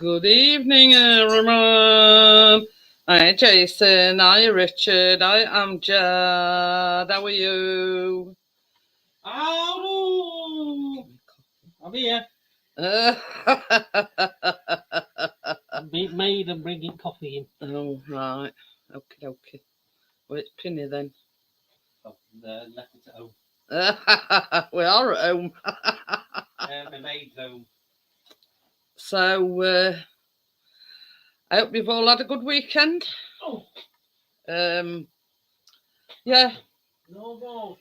Good evening, everyone. Hi, Jason. Hi, Richard. I am Jad. How are you? Hello. I'm here. Being made and bringing coffee in. Oh, right. Okay. Well, it's Pinny then. Oh, left it at home. We are at home. My maid's home. So, I hope you've all had a good weekend. Oh. Yeah. No more.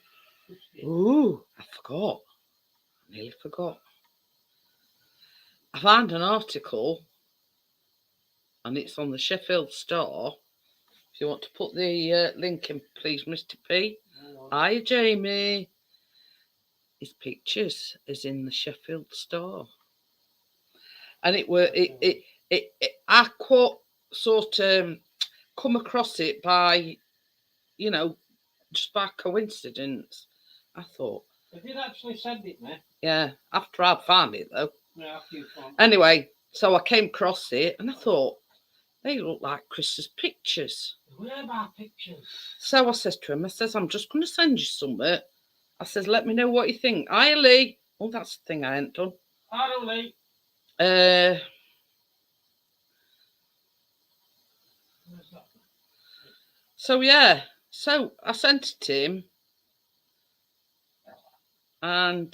Ooh, I forgot. I nearly forgot. I found an article, and it's on the Sheffield Star. If you want to put the link in, please, Mr. P. Hi, Jamie. His pictures is in the Sheffield Star, and I quite sort of come across it by, just by coincidence. I thought. They did actually send it, man. Yeah, after I'd found it though. Yeah, after you found it. Anyway, so I came across it and I thought, they look like Chris's pictures. Where are my pictures? So I says to him, I'm just going to send you something. I says, let me know what you think. Hi, Lee. Oh, that's the thing I ain't done. Hello, Lee. So, yeah. So I sent it to him. And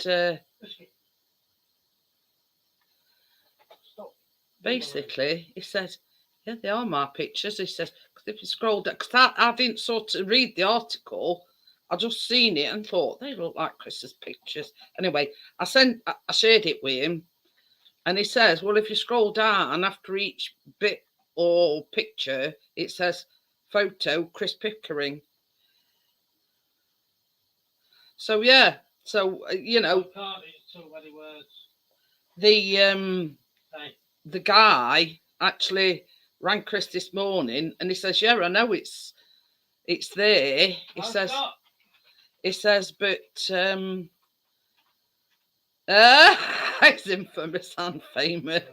basically, he said, yeah, they are my pictures. He says, because if you scroll down, because I didn't sort of read the article, I just seen it and thought they look like Chris's pictures. Anyway, I shared it with him, and he says, well, if you scroll down after each bit or picture, it says photo Chris Pickering. So yeah, so the guy actually rang Chris this morning, and he says, yeah, I know it's there. He says, but it's infamous and famous.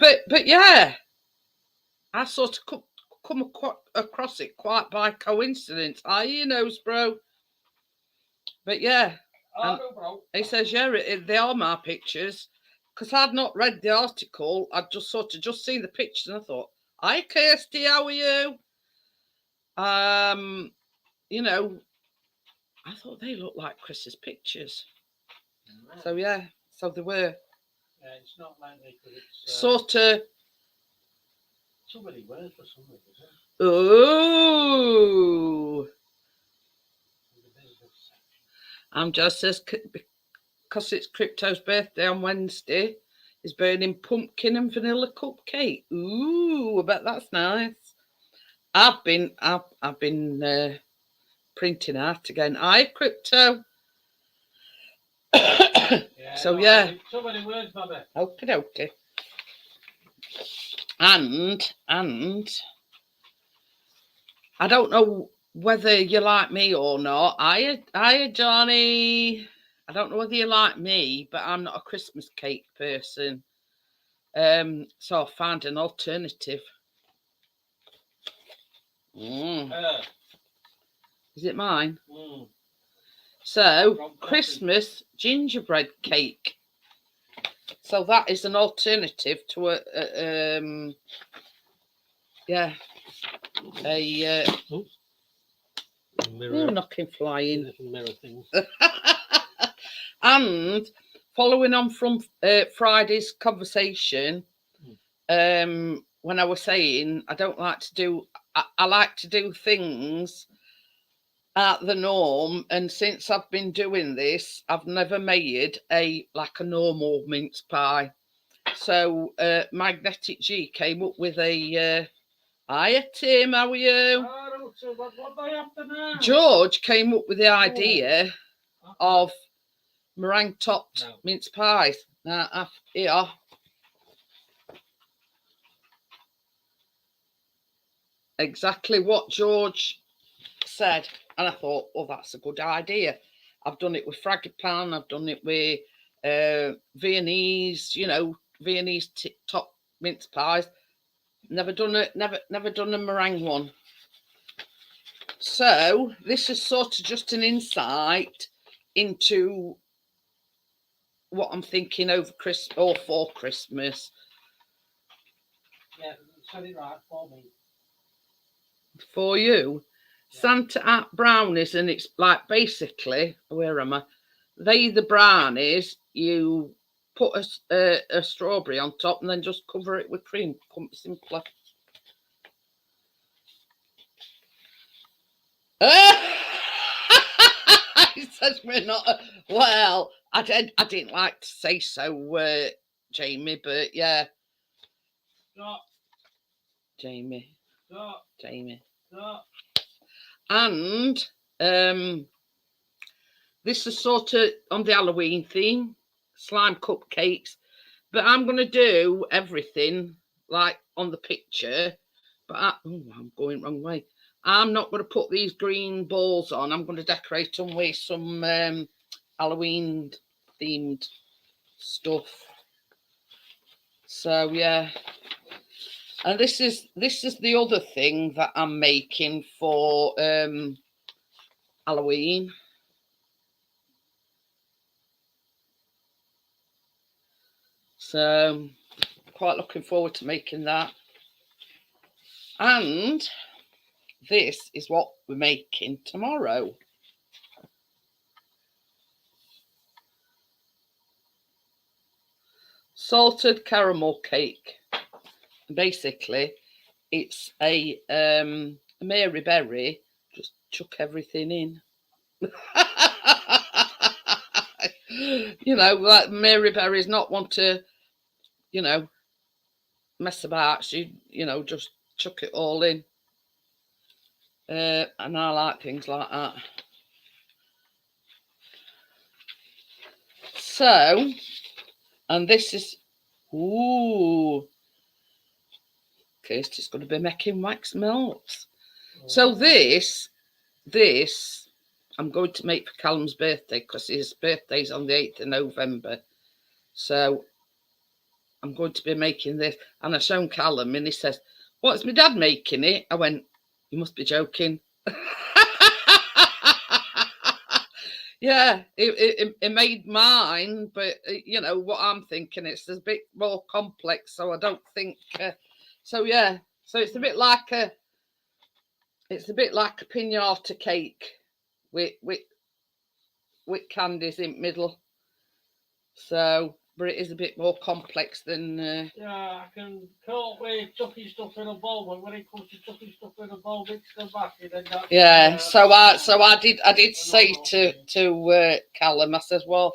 But yeah, I sort of come across it quite by coincidence. You knows, bro. But yeah, he says, yeah, they are my pictures. Because I'd not read the article, I'd just sort of just seen the pictures, and I thought, hi, Kirsty, how are you? I thought they looked like Chris's pictures. So yeah, so they were. Yeah, it's not likely because it's sort of. Too many words for something, isn't it? Oh. I'm just says because it's Crypto's birthday on Wednesday, he's burning pumpkin and vanilla cupcake. Ooh, I bet that's nice. I've been printing art again. Hi, Crypto. So yeah. So many words, Bobby. Okay. And I don't know whether you like me or not. Hiya, Johnny. I don't know whether you like me, but I'm not a Christmas cake person. So I found an alternative. Is it mine? So, Christmas gingerbread cake. So that is an alternative to a mirror knocking flying. Mirror things. And following on from Friday's conversation, when I was saying I don't like to do, I like to do things at the norm, and since I've been doing this, I've never made a normal mince pie. So Magnetic G came up with a hiya Tim, how are you? George came up with the idea of meringue topped mince pies. Now here. Exactly what George said, and I thought, oh, that's a good idea. I've done it with fragipan, I've done it with Viennese, Viennese top mince pies. Never done a meringue one. So this is sort of just an insight into what I'm thinking over Christmas or for Christmas. Yeah, said it right for me. For you, Yeah. Santa at brownies, and it's like basically, where am I? They the brownies. You put a strawberry on top and then just cover it with cream. Simpler. He says we're not. Well, I didn't like to say so, Jamie, but yeah. Stop. Jamie. Stop. Jamie. Stop. And this is sort of on the Halloween theme, slime cupcakes. But I'm going to do everything like on the picture. But I'm going wrong way. I'm not going to put these green balls on. I'm going to decorate them with some Halloween themed stuff. So yeah. And this is the other thing that I'm making for Halloween. So quite looking forward to making that. And this is what we're making tomorrow. Salted caramel cake. Basically, it's a Mary Berry. Just chuck everything in. You know, like Mary Berry's not one to, you know, mess about. She, you know, just chuck it all in. And I like things like that. So, and this is, ooh, Kirsty's going to be making wax melts. So this, I'm going to make for Callum's birthday because his birthday's on the 8th of November. So I'm going to be making this. And I shown Callum and he says, what's my dad making it? I went, you must be joking. Yeah, it made mine, but you know what I'm thinking, it's a bit more complex, so I don't think so. Yeah, so it's a bit like a pinata cake with candies in middle. So, but it is a bit more complex than. Yeah, I can cope with chucking stuff in a bowl, but when it comes to chucking stuff in a bowl, mix them back in, then that's, yeah, so I did say to Callum, I says, well,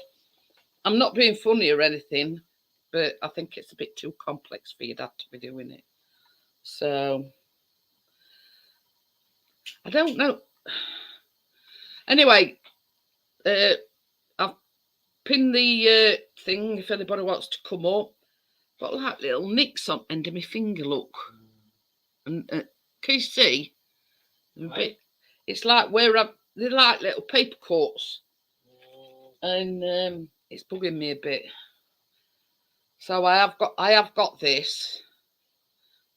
I'm not being funny or anything, but I think it's a bit too complex for your dad to be doing it. So I don't know. Anyway, I've pinned the thing if anybody wants to come up. Got like little nicks on end of my finger, look. And can you see? Right. It's like they're like little paper cuts, and it's bugging me a bit. So I have got this.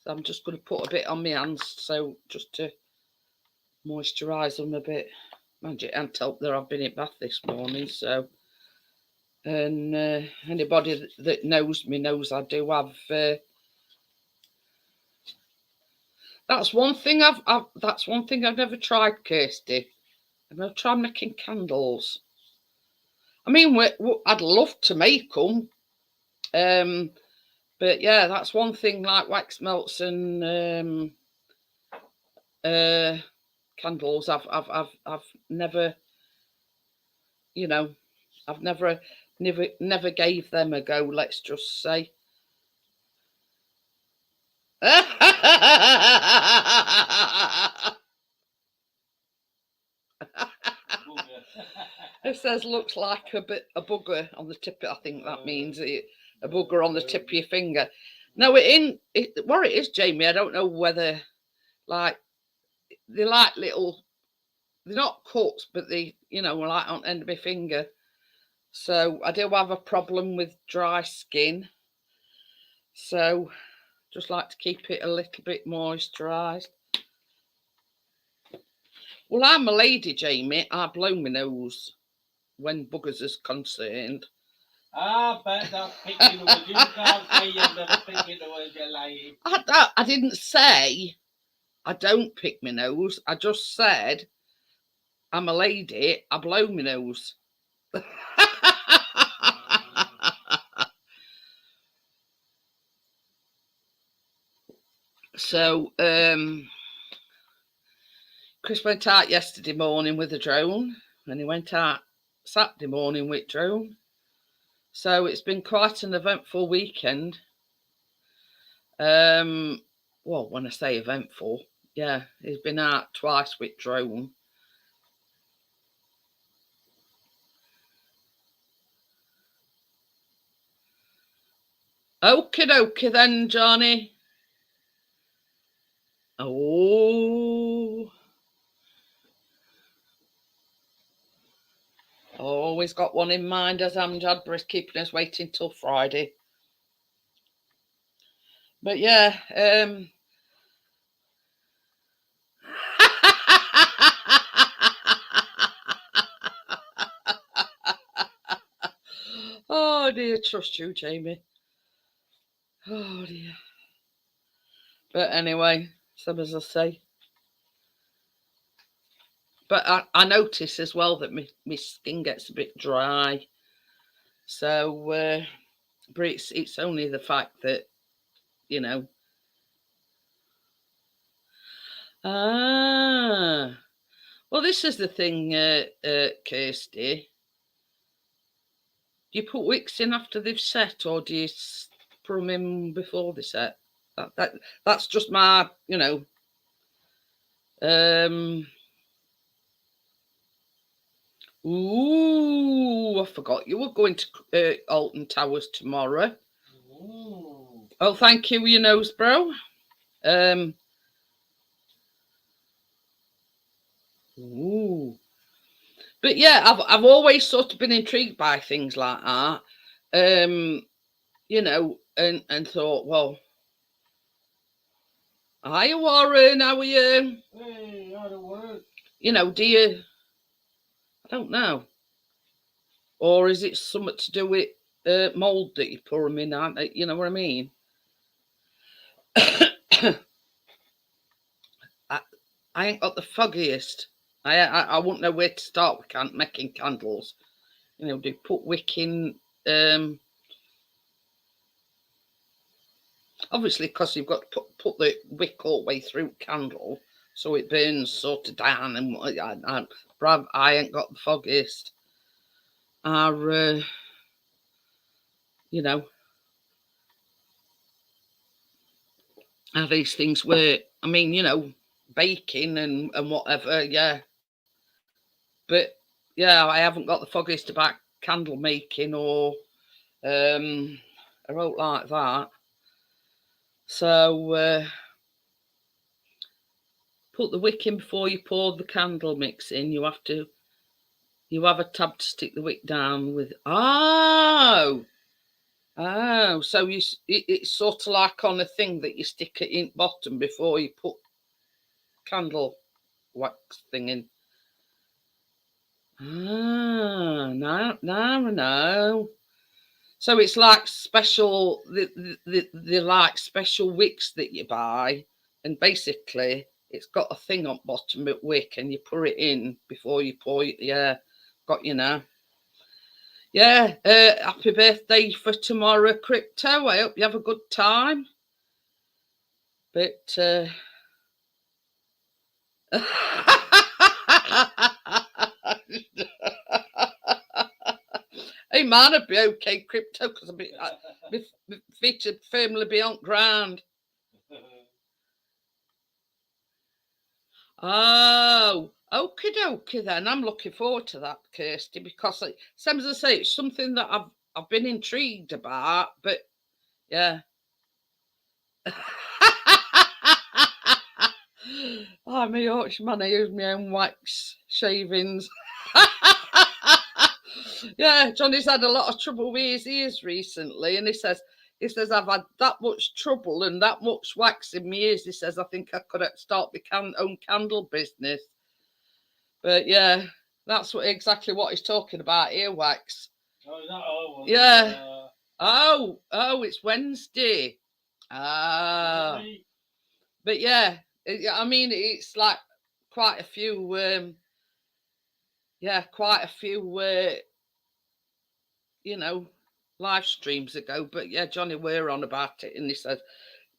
So I'm just going to put a bit on my hands, so just to moisturise them a bit. Mind you, and help that I've been in bath this morning. So, and anybody that knows me knows I do have. That's one thing I've never tried, Kirsty. I've never tried making candles. I mean, I'd love to make them, but yeah, that's one thing. Like wax melts and candles, I've never, you know, I've never gave them a go. Let's just say. It says looks like a bugger on the tip. I think that means a bugger on the tip of your finger. No, what it is, Jamie. I don't know whether like they're like little. They're not cuts, but they, you know, like on the end of my finger. So I do have a problem with dry skin. So Just like to keep it a little bit moisturised. Well, I'm a lady, Jamie. I blow my nose when buggers is concerned. I bet that's picking the words. You can't say you're never picking the words, you're lying. I didn't say I don't pick my nose. I just said I'm a lady. I blow my nose. So, Chris went out yesterday morning with a drone, and he went out Saturday morning with drone. So it's been quite an eventful weekend. Well, when I say eventful, yeah, he's been out twice with drone. Okie dokie then, Johnny. Oh. Always got one in mind, as Amjad, but keeping us waiting till Friday. But yeah, oh dear, trust you, Jamie. Oh dear. But anyway, some as I say. But I notice as well that my skin gets a bit dry. So, but it's only the fact that, you know. Ah. Well, this is the thing, Kirsty. Do you put wicks in after they've set, or do you put them in before they set? That's just my, you know. Ooh, I forgot you were going to Alton Towers tomorrow. Ooh. Oh, thank you, your nose, bro. Ooh. But yeah, I've always sort of been intrigued by things like that. You know, and thought, well, hi Warren, how are you? Hey, how to work? You know, do you? I don't know. Or is it something to do with mould that you pour them in? You know what I mean? I ain't got the foggiest. I wouldn't know where to start with making candles. You know, do put wick in. Obviously, because you've got to put the wick all the way through candle, so it burns sort of down. And I ain't got the foggiest. You know, how these things work. I mean, you know, baking and whatever, yeah. But yeah, I haven't got the foggiest about candle making or I wrote like that. So put the wick in before you pour the candle mix in. You have a tab to stick the wick down with. Oh, so it's sort of like on a thing that you stick it in bottom before you put candle wax thing in. Now I know. So it's like special, the like special wicks that you buy, and basically it's got a thing on bottom of wick, and you put it in before you pour it. Yeah, got you now. Yeah, happy birthday for tomorrow, Crypto. I hope you have a good time. But hey, man, I'd be okay, Crypto, because my feet would firmly be on ground. Oh, okie dokie then. I'm looking forward to that, Kirsty, because same as I say, it's something that I've been intrigued about, but yeah. I'm a Yorkshireman. I use my own wax shavings. Yeah, Johnny's had a lot of trouble with his ears recently, and he says, He says, I've had that much trouble and that much wax in my ears. He says, I think I could start my own candle business. But yeah, that's exactly what he's talking about, earwax. Oh, is that all? Yeah. Oh, it's Wednesday. Ah. But yeah, I mean, it's like quite a few, live streams ago. But yeah, Johnny were on about it, and he said,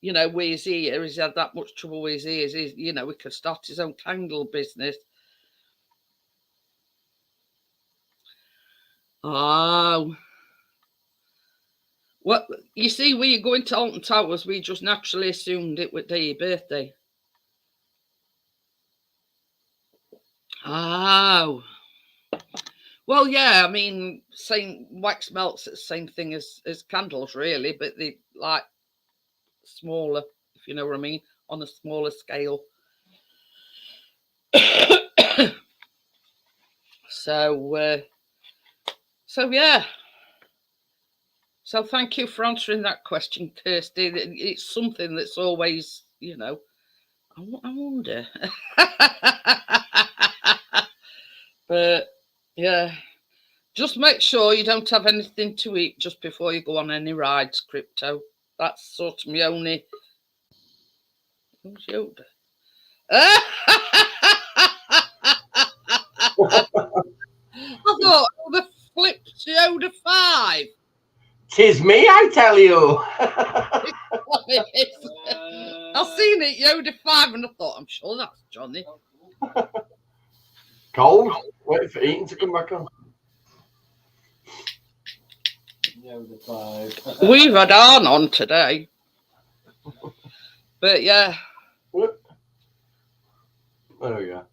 with his ear, he's had that much trouble with his ears. He could start his own candle business. Oh. Well, you see, we are going to Alton Towers. We just naturally assumed it would be your birthday. Oh. Well, yeah, I mean, same wax melts, it's the same thing as candles, really, but they like smaller, if you know what I mean, on a smaller scale. So yeah. So thank you for answering that question, Kirsty. It's something that's always, I wonder. But yeah, just make sure you don't have anything to eat just before you go on any rides, Crypto. That's sort of my only. Who's Yoda? I thought the flipped Yoda 5. 'Tis me, I tell you. I've seen it, Yoda 5, and I thought, I'm sure that's Johnny. Cold. Wait for Eaton to come back on. Yoda 5. We've had Arn on today. But yeah. What? There we go.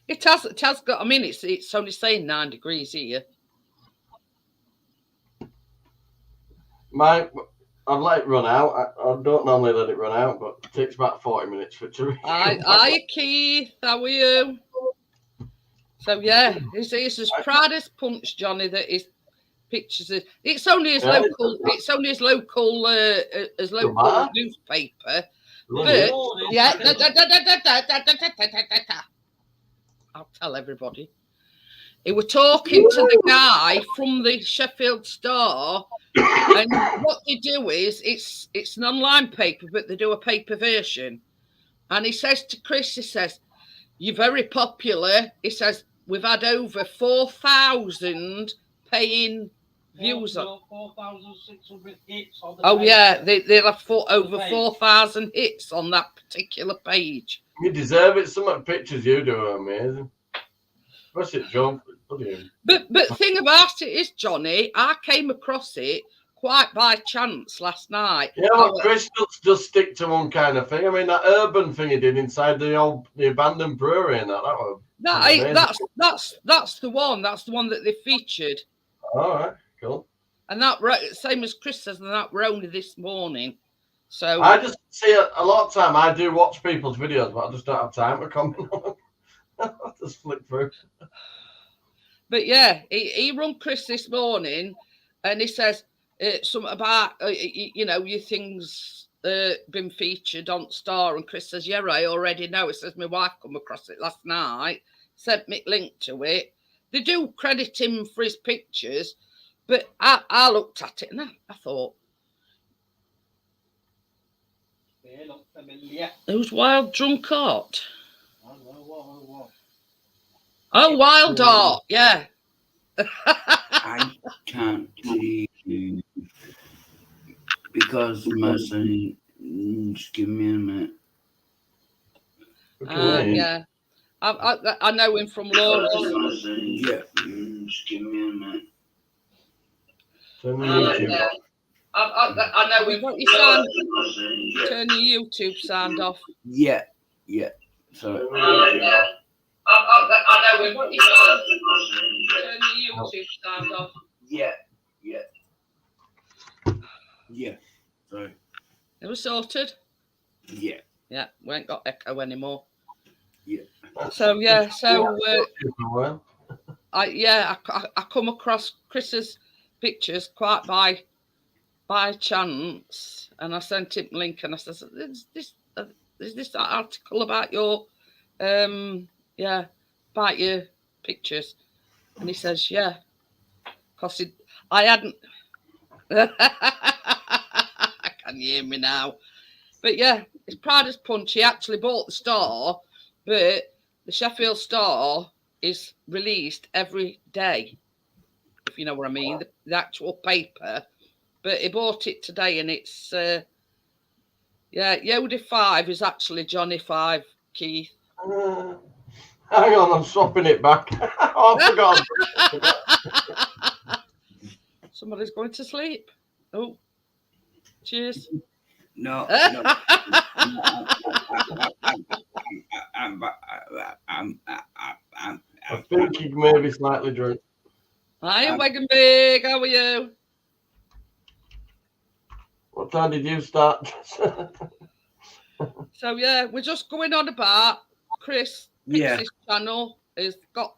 It has got, I mean, it's only saying 9 degrees here. I've let it run out. I don't normally let it run out, but it takes about 40 minutes for it to reach. Hi, Keith. How are you? So yeah, he's as proud as punch, Johnny, that his pictures are. It's only his local. It's only his local newspaper. But yeah, I'll tell everybody. He were talking to the guy from the Sheffield Star, and what they do is it's an online paper, but they do a paper version. And he says to Chris, he says, "You're very popular." He says, "We've had over 4,000 paying views on 4,600 hits on the Oh page. yeah, they'll have over 4,000 hits on that particular page. You deserve it. Some of the pictures you do are amazing. What's it, John? But thing about it is, Johnny, I came across it quite by chance last night. Yeah, well, Chris does stick to one kind of thing. I mean, that urban thing he did inside the abandoned brewery and that was that's the one. That's the one that they featured. All right, cool. And that same as Chris says, and that were only this morning. So I just see a lot of time. I do watch people's videos, but I just don't have time to comment on them. I just flick through. But yeah, he rung Chris this morning, and he says something about your things been featured on Star, and Chris says, "Yeah, I already know." It says my wife come across it last night, sent me a link to it. They do credit him for his pictures, but I looked at it and I thought, who's Wild Drunk Art? Oh, Wild Art, yeah. I can't see you because my son. Just give me a minute. Yeah, I know him from Laura. Yeah, just give me a minute. Yeah. I know him. What you sound? Turn your YouTube sound off. Yeah. Sorry. I know him. What you sound? Turn your YouTube sound off. Yeah. Sorry. It was sorted. Yeah. Yeah, we ain't got echo anymore. Yeah. So yeah, I come across Chris's pictures quite by by chance, and I sent him a link, and I said, "Is this that article about your, about your pictures?" And he says, "Yeah," because I hadn't. Can you hear me now? But yeah, it's Pride as Punch. He actually bought the Star, but the Sheffield Star is released every day, if you know what I mean, the actual paper. But he bought it today, and it's Yoda 5 is actually Johnny 5, Keith. Hang on, I'm swapping it back. Oh, I forgot. Somebody's going to sleep. Oh, cheers. No. I think he may be slightly drunk. Hi, Wagon Big. How are you? What time did you start? So yeah, we're just going on about Chris Pixie's channel has got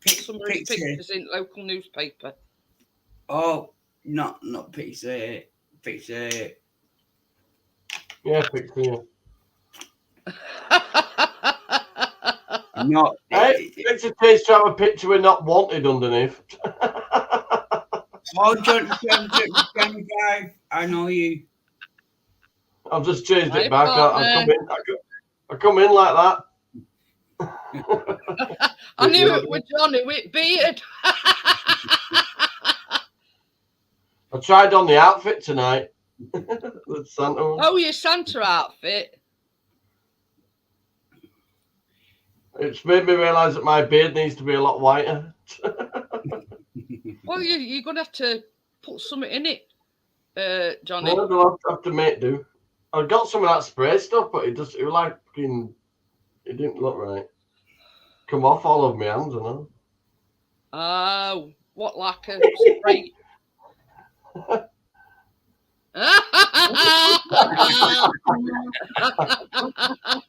some of his pictures in local newspaper. Oh, not Pixie. Yeah, Pixie. No. Hey, it's a case to have a picture with not wanted underneath. Oh, Johnny 5, I know you. I've just changed Hi, it back. I come in like that. I knew it was Johnny with beard. I tried on the outfit tonight. The Santa one. Oh, your Santa outfit. It's made me realise that my beard needs to be a lot whiter. Well, you're going to have to put something in it, Johnny. Well, I'll have to make do. I got some of that spray stuff, but it was like fucking, it didn't look right. Come off all over my hands, I know. Oh, what, like a spray?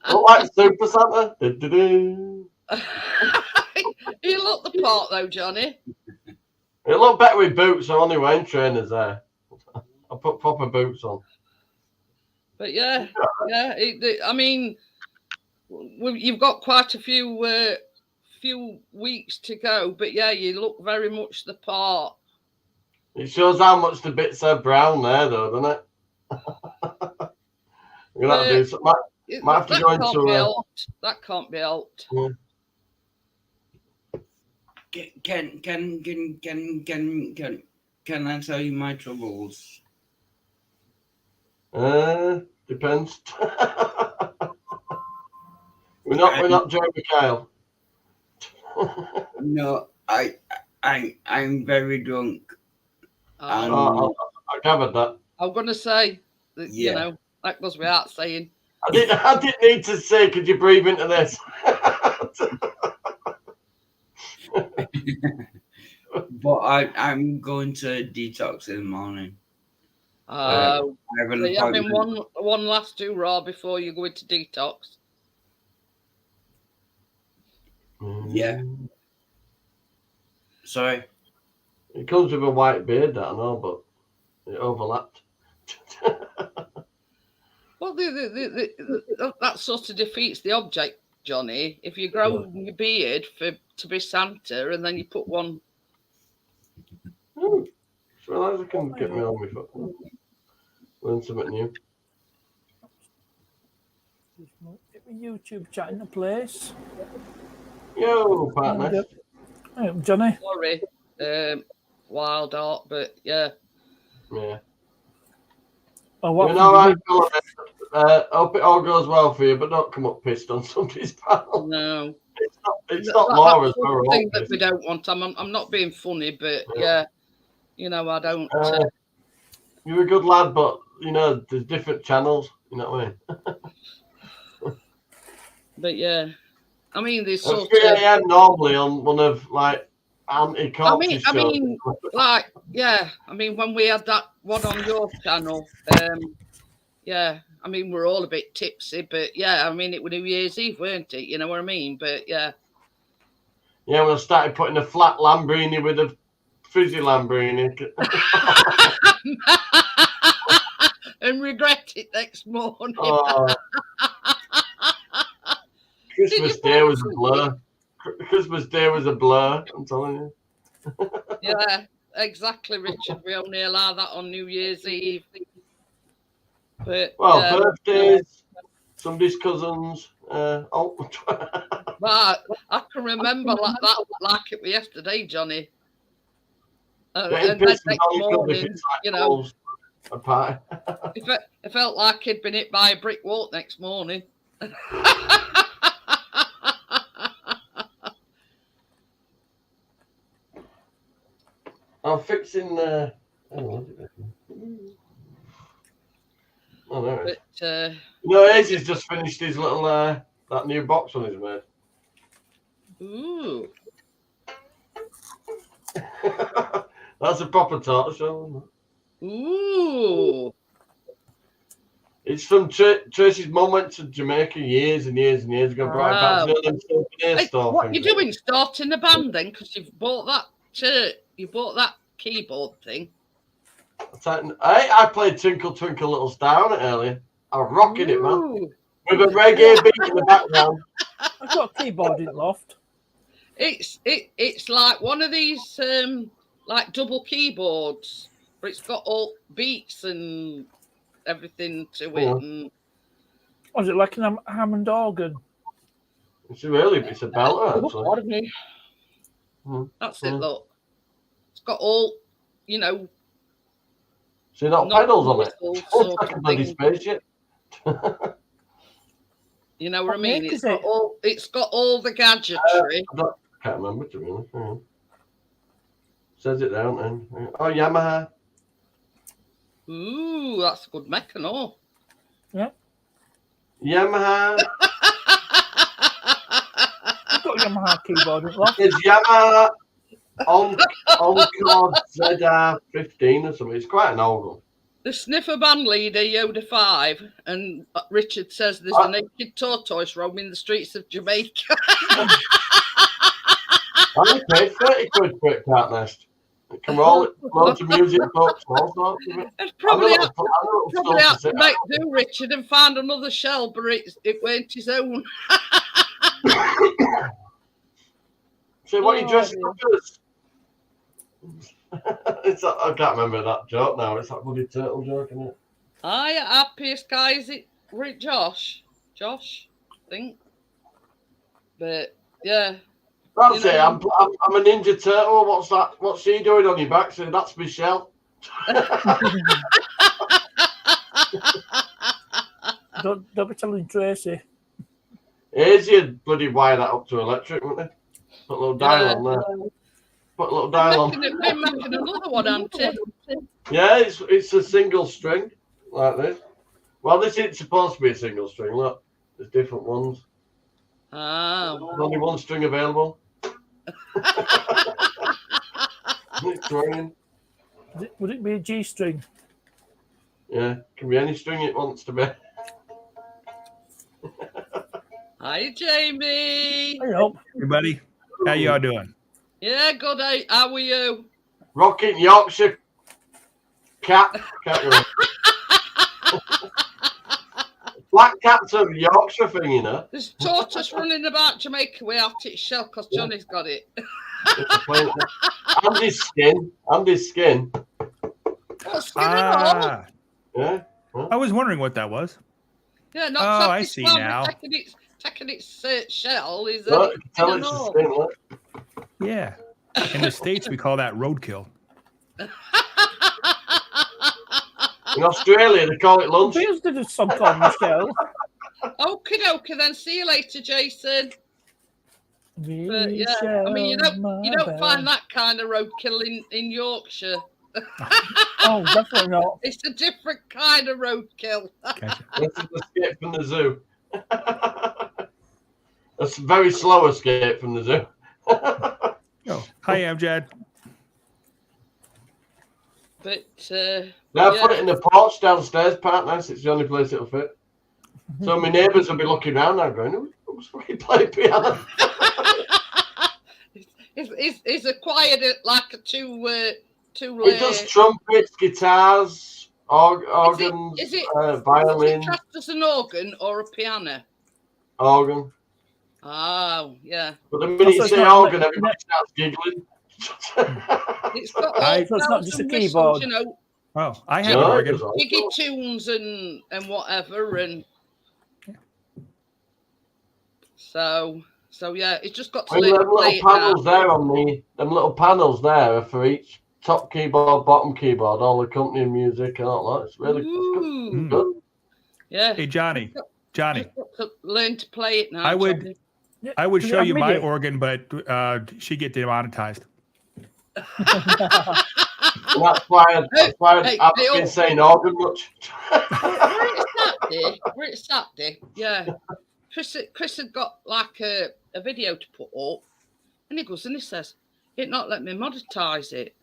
Look like Super Santa. Du-du-du. You look the part though, Johnny. It looked better with boots. I'm only wearing trainers there. I put proper boots on. But yeah. I mean, you've got quite a few weeks to go. But yeah, you look very much the part. It shows how much the bits are brown there, though, doesn't it? You're gonna have to do something. Might have to go into that can't be helped. Yeah. Can I tell you my troubles? Depends. We're not Jeremy Kyle. No, I'm very drunk. I gathered that. I'm gonna say that, you know, that goes without saying. I didn't need to say, could you breathe into this? But I'm going to detox in the morning. So you're having one last raw before you go into detox. Yeah. Sorry. It comes with a white beard, that I know, but it overlapped. Well, that sort of defeats the object, Johnny. If you grow your beard to be Santa, and then you put one. Just realise I can get me on with it. Learn something new. YouTube chat in the place. Yo, partner. Johnny. Sorry, wild art, but yeah. Yeah. Oh, what? You know, I hope it all goes well for you, but don't come up pissed on somebody's pal. No. It's not Laura's. That's the thing that we don't want. I'm not being funny, but yeah, you know, I don't. You're a good lad, but you know, there's different channels. You know what I mean? But yeah, I mean, there's At sort 3 of. a.m. normally on one of like anti-corpses I mean, like, yeah. I mean, when we had that one on your channel, yeah. I mean, we're all a bit tipsy, but yeah. I mean, it was New Year's Eve, weren't it? You know what I mean? But yeah. Yeah, when I started putting a flat Lambrini with a fizzy Lambrini. and regret it next morning. Oh. Christmas Day was a blur. Christmas Day was a blur, I'm telling you. Yeah, exactly, Richard. We only allow that on New Year's Eve. But Well, yeah, birthdays, somebody's cousins. but I can remember that like it was yesterday, Johnny. Getting And then pissed is next only good if morning, it's like you know, close a party. it felt like he'd been hit by a brick wall next morning. I'm fixing the. Oh, there it is. But Azi's just finished his little that new box on his made. ooh, That's a proper tortoise. ooh, It's from Tracy's mum went to Jamaica years and years and years ago. Brought it back to them souvenir Hey, store what things. you doing? Starting the band then? Because you've bought that you bought that keyboard thing. I played Twinkle Twinkle Little Star on it earlier. I was rocking it, man. Ooh. With a reggae beat in the background. I've got a keyboard in loft. It's like one of these like double keyboards, but it's got all beats and everything to it. Yeah. And Was it like an Hammond organ? It's a belter, actually. pardon me. Mm. That's it. Look, it's got all See that not pedals on it? whistles It's sort like a of bloody thing. spaceship. You know what I What mean? make It's is got it? all the gadgetry. I can't remember, to be honest. Hang on. Says it down then. Oh, Yamaha. Ooh, that's a good mechanism. Yamaha. I've got a Yamaha keyboard in loft. It's Yamaha Encore ZR15 or something. It's quite an old one. The sniffer band leader, Yoda 5, and Richard says there's a naked tortoise roaming the streets of Jamaica. I paid 30 quid for it, Cat Nest. It can roll it, loads of music books, all sorts of it. It's probably I'm a had little to stuff make do, Richard, and find another shell, but it weren't his own. See what you Oh, dressed dear. up as? I can't remember that joke now. It's that bloody turtle joke, isn't it? Aye, happiest guy, is it Josh? Josh, I think. But yeah. That's You it. know- I'm a Ninja Turtle. What's that? What's she doing on your back? So that's Michelle. Don't be telling Tracy. Here's your bloody wire that up to electric, wouldn't they? Put a little dial on there. Put a little dial on. They're making another one, aren't they? Yeah, it's a single string like this. Well, this isn't supposed to be a single string. Look, there's different ones. Oh. There's only one string available. It's ringing. Would it be a G string? Yeah, can be any string it wants to be. Hi, Jamie. Hello. Hey, buddy. How y'all doing? Yeah, good. How are you? Rocking Yorkshire cat. Black cat's a Yorkshire thing, you know. There's a tortoise running about Jamaica without its shell because Johnny's got it. It's a plain- and his skin. And his skin. What's going on? Ah, Yeah. I was wondering what that was. Yeah, not Oh, I it's see probably now. Taking its shell is Look, you can tell in it's an the orb. skin. Look. Yeah. In the States, we call that roadkill. In Australia, they call it lunch. Beers did a song called Michelle. Okie dokie then. See you later, Jason. But yeah, I mean you don't find that kind of roadkill in Yorkshire. Oh, definitely not. It's a different kind of roadkill. Gotcha. This is the escape from the zoo. A very slow escape from the zoo. Oh, hi, Amjad. But Now yeah. put it in the porch downstairs, partner. It's the only place it'll fit. So my neighbours will be looking around now going, who's fucking playing piano? It's acquired it like a two It does trumpets, guitars, Organs, Is it violin, classed as an organ or a piano? organ. Oh, yeah. But the minute you it's say not- organ, everybody starts giggling. It's got all I- So it's not bells just a and whistles, keyboard. you know, Oh, I have an No, it organ. was all jiggy sorts. tunes and whatever, and so yeah, it's just got to I mean, learn them to play little it now. panels there on the, them little panels there are for each top keyboard, bottom keyboard, all accompanying music and all that. It's really Ooh, Mm. good. yeah. Hey, Johnny, Just got to learn to play it now. I would- Johnny. I would Does it show have you my MIDI? organ, but she get demonetized. And that's why I Hey, haven't they all- been saying organ much. Where it's Saturday, yeah. Chris had got like a video to put up, and he goes and he says, "It not let me monetize it."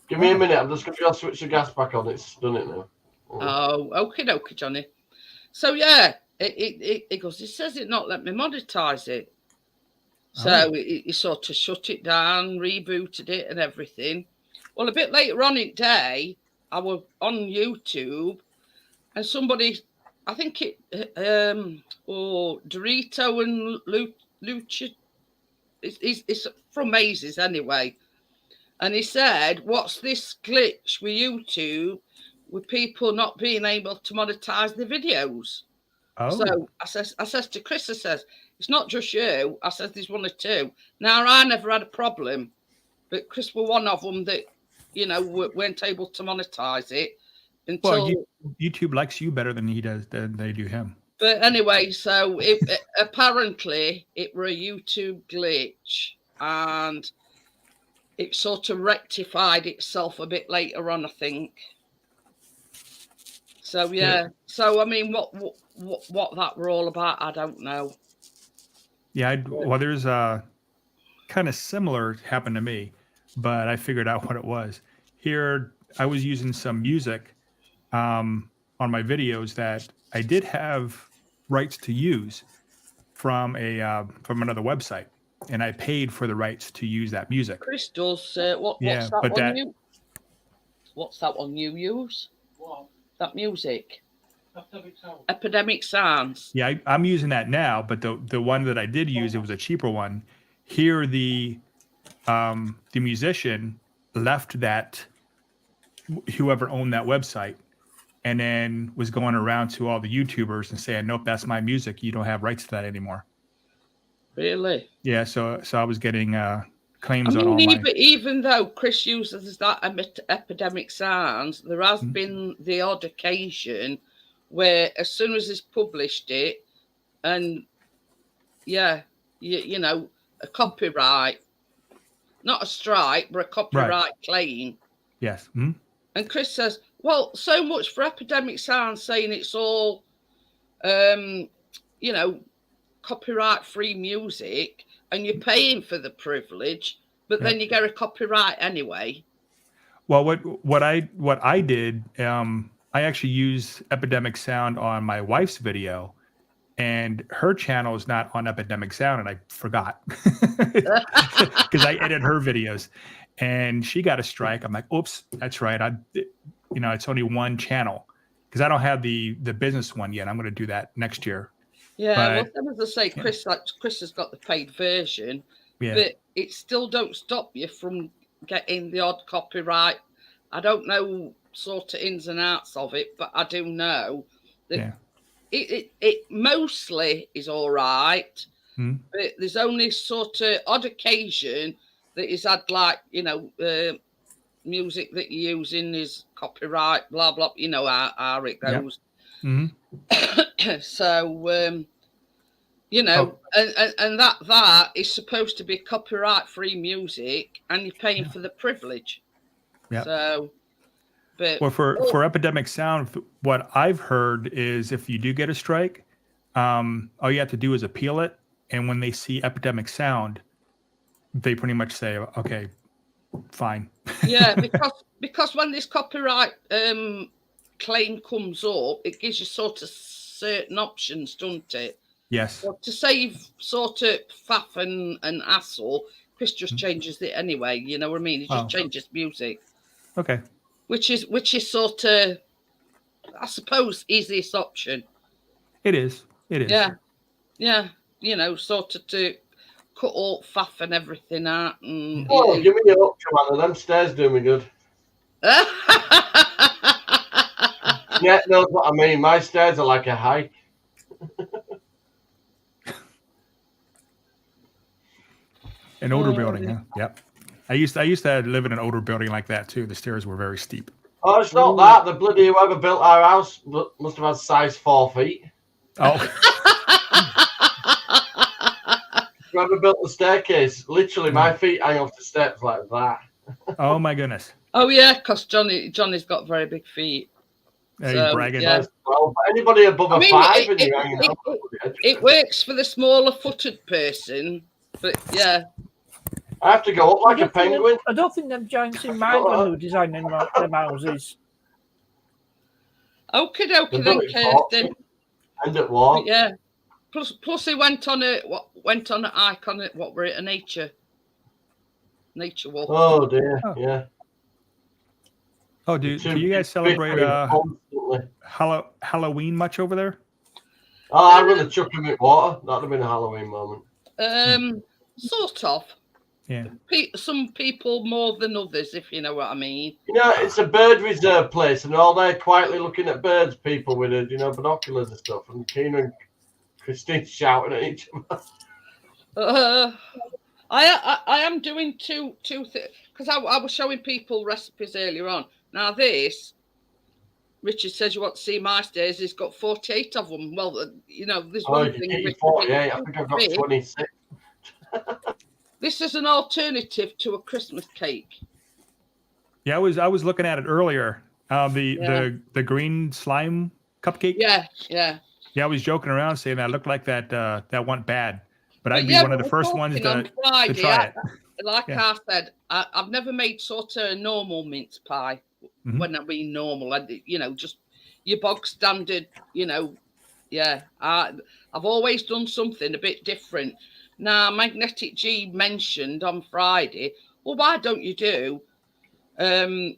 Give me a minute. I'm just going to go switch the gas back on. It's done it now. Oh, okay, Johnny. So yeah, it goes. It says it not let me monetize it. So he sort of shut it down, rebooted it, and everything. Well, a bit later on in the day, I was on YouTube, and somebody, I think Dorito and Lucha, it's from Mazes anyway, and he said, "What's this glitch with YouTube with people not being able to monetize their videos?" Oh, So I says to Chris, I says, "It's not just you." I says, "There's one or two." Now, I never had a problem, but Chris was one of them that, you know, weren't able to monetize it until. well, YouTube likes you better than they do him. But anyway, so apparently it were a YouTube glitch, and it sort of rectified itself a bit later on, I think. So yeah. So I mean, what that were all about, I don't know. Yeah, well, there's a kind of similar happened to me, but I figured out what it was. Here, I was using some music on my videos that I did have rights to use from another website, and I paid for the rights to use that music. Chris does. What's Yeah, that but one that- you? What's that one you use? What? That music, Epidemic Sound. Epidemic Sounds. Yeah, I'm using that now, but the one that I did use, it was a cheaper one. Here, the musician left that, whoever owned that website, and then was going around to all the YouTubers and saying, "Nope, that's my music. You don't have rights to that anymore." Really? Yeah, so I was getting claims I on all mean, my. even though Chris uses that Epidemic Sounds, there has Mhm. been the odd occasion where, as soon as he's published it, and yeah, you know, a copyright, not a strike, but a copyright claim. Yes. Mhm. And Chris says, "Well, so much for Epidemic Sound saying it's all, you know, copyright-free music, and you're paying for the privilege, but then you get a copyright anyway." Well, what I did, I actually used Epidemic Sound on my wife's video, and her channel is not on Epidemic Sound, and I forgot because I edit her videos, and she got a strike. I'm like, "Oops, that's right. It's only one channel because I don't have the business one yet. I'm going to do that next year." Yeah, But- well, as I say, Chris has got the paid version, Yeah. but it still don't stop you from getting the odd copyright. I don't know sort of ins and outs of it, but I do know that Yeah. it mostly is all right. Hmm. But there's only sort of odd occasion that he's had, like, you know, music that you're using is copyright, blah blah. You know how it Yep. goes. Hmm. So you know, and that is supposed to be copyright-free music, and you're paying for the privilege. Yep. So, but Well, for Epidemic Sound, what I've heard is if you do get a strike, all you have to do is appeal it, and when they see Epidemic Sound, they pretty much say, "Okay, fine." yeah, because when this copyright claim comes up, it gives you sort of certain options, doesn't it? Yes. Well, to save sort of faff and hassle, Chris just Mhm. changes it anyway. You know what I mean? He just Oh. changes music, Okay. which is sort of I suppose, easiest option. It is. It is. Yeah. Yeah. You know, sort of to cut all faff and everything out. And, Oh, give me your up, Joanna. Them stairs do me good. Yeah, knows what I mean. My stairs are like a hike. An older building, huh? Yep. I used to live in an older building like that too. The stairs were very steep. Oh, it's not that. The bloody whoever built our house must have had size 4 feet. Oh, Whoever built the staircase, literally my feet hang off the steps like that. oh my goodness. Oh yeah, because Johnny's got very big feet. He's So, bragging. yeah. Well, but anybody above I a mean, 5 and you're hanging off the edge. It works for the smaller footed person, but yeah. I have to go up like a penguin. I don't think them giants in mind when they were designing them houses. Okie They've dokie done then, it for Kirsten. End at war. Yeah. Plus he went on an icon at what were it, a nature walk. Oh dear, Oh. yeah. Oh, do Too you guys bickering celebrate constantly. Halloween much over there? Oh, I'm gonna chuck him in water. That'd have been a Halloween moment. Sort of. Yeah. Some people more than others, if you know what I mean. You know, it's a bird reserve place, and all they're quietly looking at birds. People with binoculars and stuff, and Keena and Christine shouting at each other. I am doing two things because I was showing people recipes earlier on. Now this, Richard says you want to see my stairs. He's got 48 of them. Well, there's Oh, one you thing. get your Richard 48. I think I've got big. 26. This is an alternative to a Christmas cake. Yeah, I was looking at it earlier. The green slime cupcake. Yeah. Yeah, I was joking around saying that looked like that went bad, but I'd be yeah, one of the we're first ones talking on to Friday, try it. Like Yeah. I said, I've never made sort of a normal mince pie. Mhm. When I mean normal, just your bog standard. Yeah. I've always done something a bit different. Now, Magnetic G mentioned on Friday, well, why don't you do a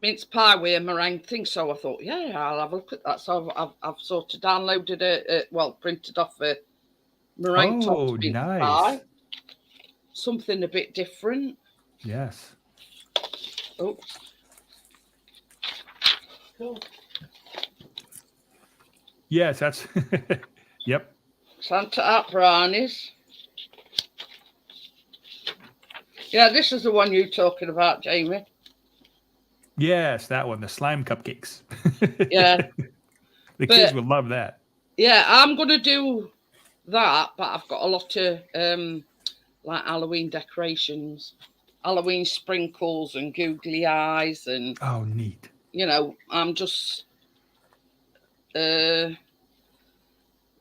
mince pie with a meringue thing? So I thought, yeah, I'll have a look at that. So I've sort of downloaded printed off a meringue Oh, topped mince nice. pie. Something a bit different. Yes. Oh, Cool. Yes, that's. Yep. Santa Art brownies. Yeah, this is the one you're talking about, Jamie. Yes, that one, the slime cupcakes. Yeah. The kids But- would love that. Yeah, I'm going to do that, but I've got a lot of like Halloween decorations, Halloween sprinkles and googly eyes, and Oh, neat. I'm just go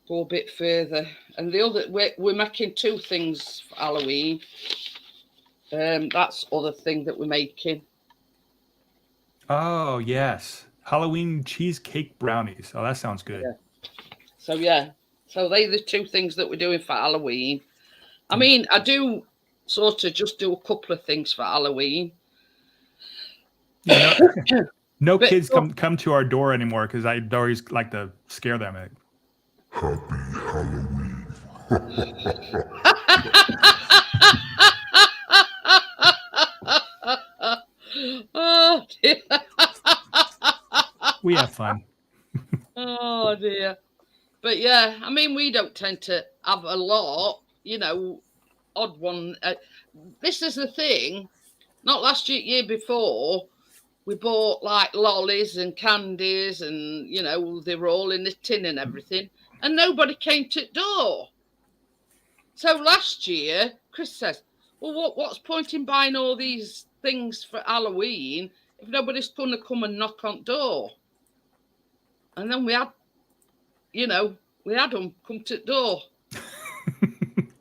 a bit further. And the other, we're making 2 things for Halloween. That's other thing that we're making. Oh, yes. Halloween cheesecake brownies. Oh, that sounds good. Yeah. So they're the 2 things that we're doing for Halloween. I mean, I do sort of just do a couple of things for Halloween. Yeah, no But- kids come to our door anymore because I always like to scare them. Oh dear. We have fun. Oh dear. But yeah, I mean, we don't tend to have a lot, odd one. This is the thing. Not last year before, we bought like lollies and candies, and they were all in a tin and everything, and nobody came to the door. So last year, Chris says, "Well, what's point in buying all these things for Halloween if nobody's going to come and knock on the door?" And then we had them come to the door.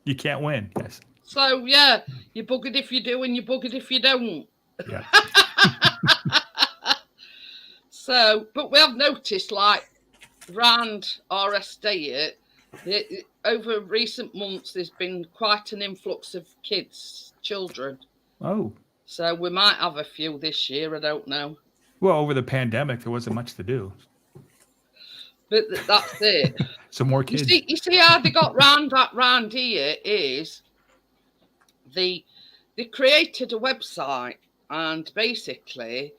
You can't win. Yes. So yeah, you're buggered if you do, and you're buggered if you don't. Yeah. So, but we have noticed, like, round our estate, over recent months, there's been quite an influx of children. Oh. So we might have a few this year. I don't know. Well, over the pandemic, there wasn't much to do. But that's it. Some more You kids. see how they got round here is they created a website, and basically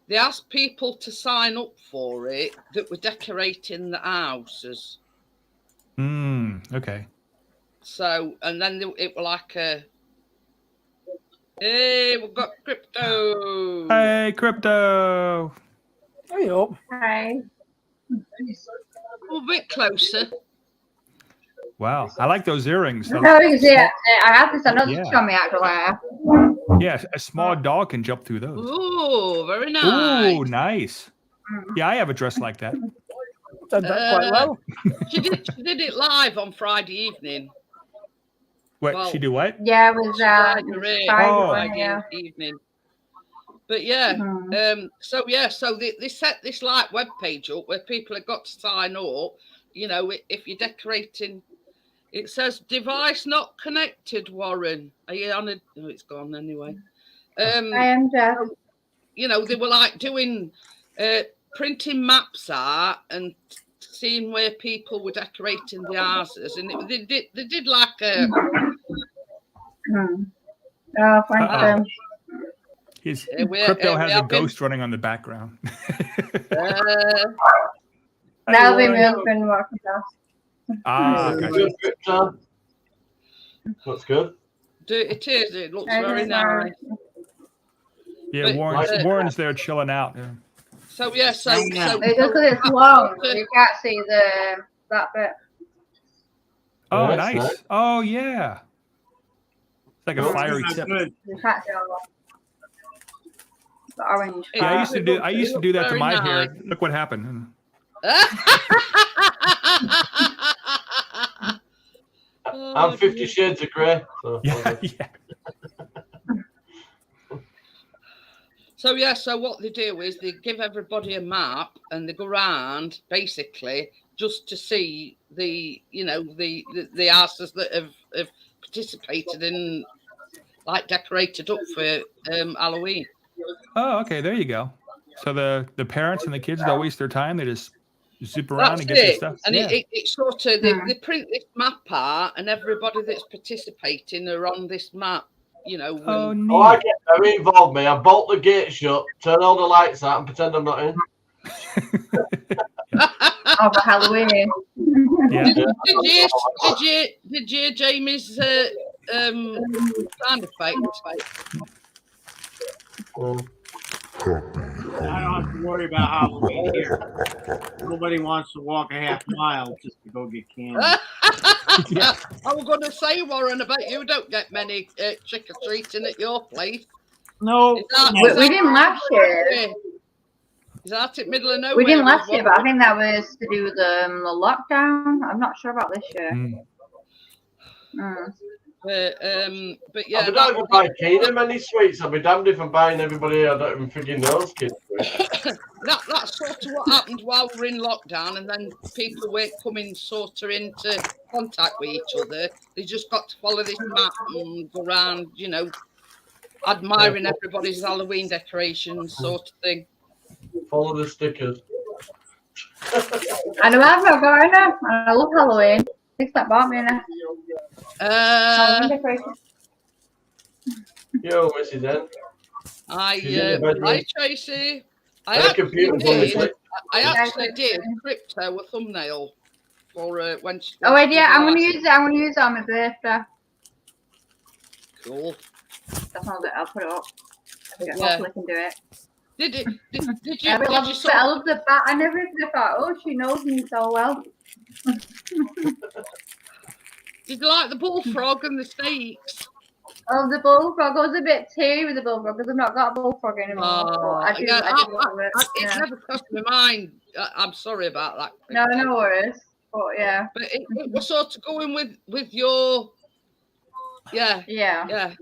they asked people to sign up for it that were decorating the houses. Okay. So, and then it were like hey, we've got crypto. Hey, crypto. Hey up. Hi. A bit closer. Wow, I like those earrings. No, you see, I have this another Yeah. picture on me actually. Yeah, a small dog can jump through those. Oh, very nice. Ooh, nice. Yeah, I have a dress like that. Did that quite well. She did it live on Friday evening. What? Well, she do what? Yeah, it was Friday Friday, yeah. evening. But yeah, Mhm. so they set this like web page up where people have got to sign up. You know, if you're decorating, it says device not connected. Warren, are you on a? Oh, it's gone anyway. I am Jeff. You know, they were like doing printing maps out and seeing where people were decorating the houses, and they did like a. Oh, thank Uh-oh. them. His we crypto has a have been- ghost running on the background. That'll be Warren. my husband walking past. Ah, Good gotcha. crypto. Looks good. It is. It looks I very don't know. nice. Yeah, But, Warren's there chilling out. Yeah. So yeah, so It's just because it's long, you can't see that bit. Oh, Yeah, that's nice. nice. Oh, yeah. It's like a Cool. fiery That's tip. good. You can't see all the orange Yeah, I part. used to do that to Very my nice. hair. Look what happened. I'm 50 Shades of Grey. So Yeah, yeah. So what they do is they give everybody a map and they go around basically just to see the houses that have participated in, like, decorated up for Halloween. Oh, okay. There you go. So the parents and the kids don't waste their time. They just zip around That's and get their it. stuff. And Yeah. it's sort of they print this map out, and everybody that's participating are on this map. You know. Oh, and- neat. Oh, I get very involved, me. I bolt the gate shut, turn all the lights out, and pretend I'm not in. Oh, for Halloween. Yeah. Did you hear Jamie's sound effect? I don't have to worry about Halloween here. Nobody wants to walk a half mile just to go get candy. Yeah. I was going to say, Warren, I bet you don't get many trick or treating at your place. No, Is that- no. We didn't last year. Is that it, middle of nowhere? We didn't last is year, what- but I think that was to do with the lockdown. I'm not sure about this year. Mm. But yeah, I'll be damned if I buy Keenan any sweets. I'll be damned if I'm buying everybody I don't even freaking know kids. that's sort of what happened while we were in lockdown, and then people weren't coming sort of into contact with each other. They just got to follow this map and go around, you know, admiring everybody's Halloween decorations, sort of thing. Follow the stickers. I know I've got it now. I love Halloween. It's that bought me now. Halloween decorations. Yo, Mrs. N. She's in the bedroom. Hi Tracy. I And the computer's on the click. actually did crypto a thumbnail for when she. Oh wait, yeah, I'm gonna use it. I'm gonna use it on my birthday. Cool. That's not it. I'll put it up. Yeah. Hopefully I can do it. Did you? I Did love you it. I love the bat and everything. I thought, oh, she knows me so well. Did you like the bullfrog and the snakes? Oh, the bullfrog. I was a bit teary with the bullfrog because I've not got a bullfrog anymore. Oh, but I do, yeah, I do love it. It Yeah. never crossed my mind. I'm sorry about that. No, no worries. But yeah, But it was sort of going with your, yeah, yeah.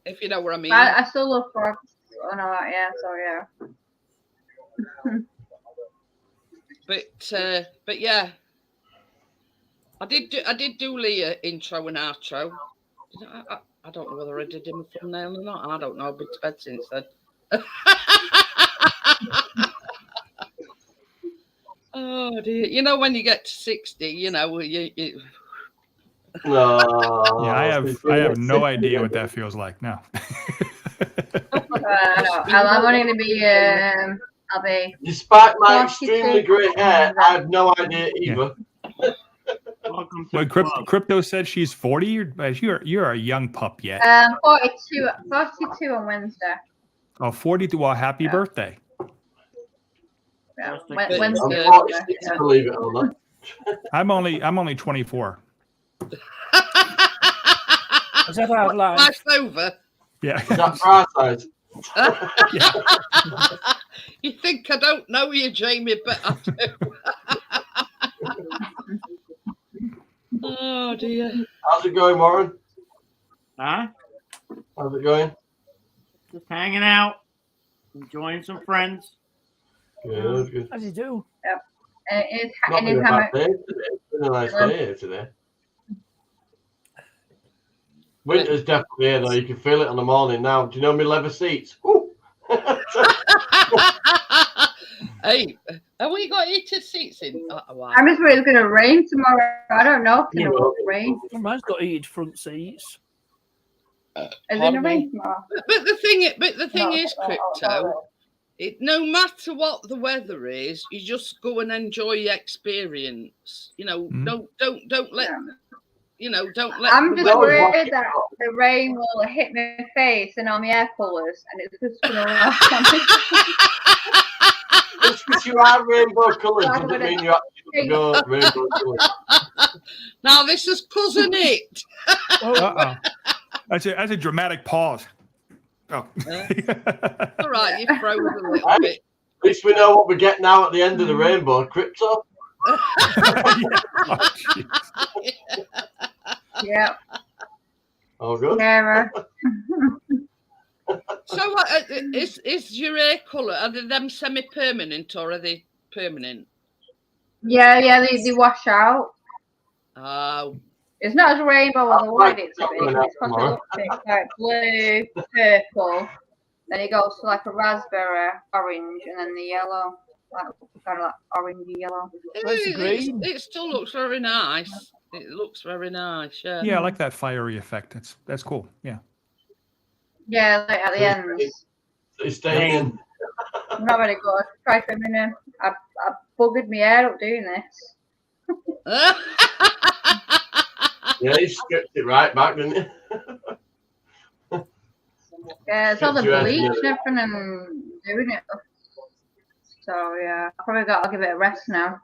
if you know what I mean. I still love frogs. Oh no, yeah. So yeah. But yeah, I did do Leah intro and outro. I don't know whether I did him a thumbnail or not. I don't know. I've been to bed since then. Oh dear. You know, when you get to 60, you know, you No. Yeah, I have no idea what that feels like. No. I'm only gonna be I'll be Despite my 42. extremely grey hair, I have no idea either. Welcome to When the club. Crypto said she's 40, you're a young pup yet. 42 on Wednesday. Oh, 42. Well, happy birthday. Yeah. I'm Wednesday. I'm 46, believe it or not. I'm only 24. Is that our life? life's over. Yeah. Is that for our size? Yeah. You think I don't know you, Jamie, but I do. Oh dear. How's it going, Warren? Huh? How's it going? Just hanging out, enjoying some friends. Good. As you do. It's Not been a anytime. bad day today. It's been a nice day here today. Winter's definitely here, though. You can feel it on the morning now. Do you know me leather seats? Woo! Hey, have we got heated seats in? Wow. I'm just worried it's gonna rain tomorrow. I don't know if it's gonna rain. Mine's got heated front seats. Is it gonna rain tomorrow? But the thing is, Crypto, no matter what the weather is, you just go and enjoy your experience. You know, don't let don't let. I'm the just weather- worried that the rain will hit my face and all my hair colours, and it's just gonna rush on me. Just because you are rainbow coloured doesn't mean you actually go rainbow coloured. Now this is cousin Nick. Uh-oh. That's a dramatic pause. Oh. All right, you froze a little bit. At least we know what we're getting now at the end of the rainbow. Crypto. Yeah. Oh, good. Sarah. So, is your hair colour? Are they them semi-permanent or are they permanent? Yeah, they wash out. Oh, It's not as rainbow as I wanted it to be. Coming out It's because it tomorrow. looks like blue, purple, then it goes to like a raspberry, orange, and then the yellow, like kind of like orangey yellow. Where's the green? it still looks very nice. It looks very nice. Yeah. Yeah, I like that fiery effect. That's cool. Yeah. Yeah, like at the end. It's staying in. I'm not very good. Try for a minute. I buggered my hair up doing this. Yeah, he stripped it right back, didn't he? Yeah, it's all the Stripped your hair bleach and together. everything and doing it. So yeah, I probably got to give it a rest now.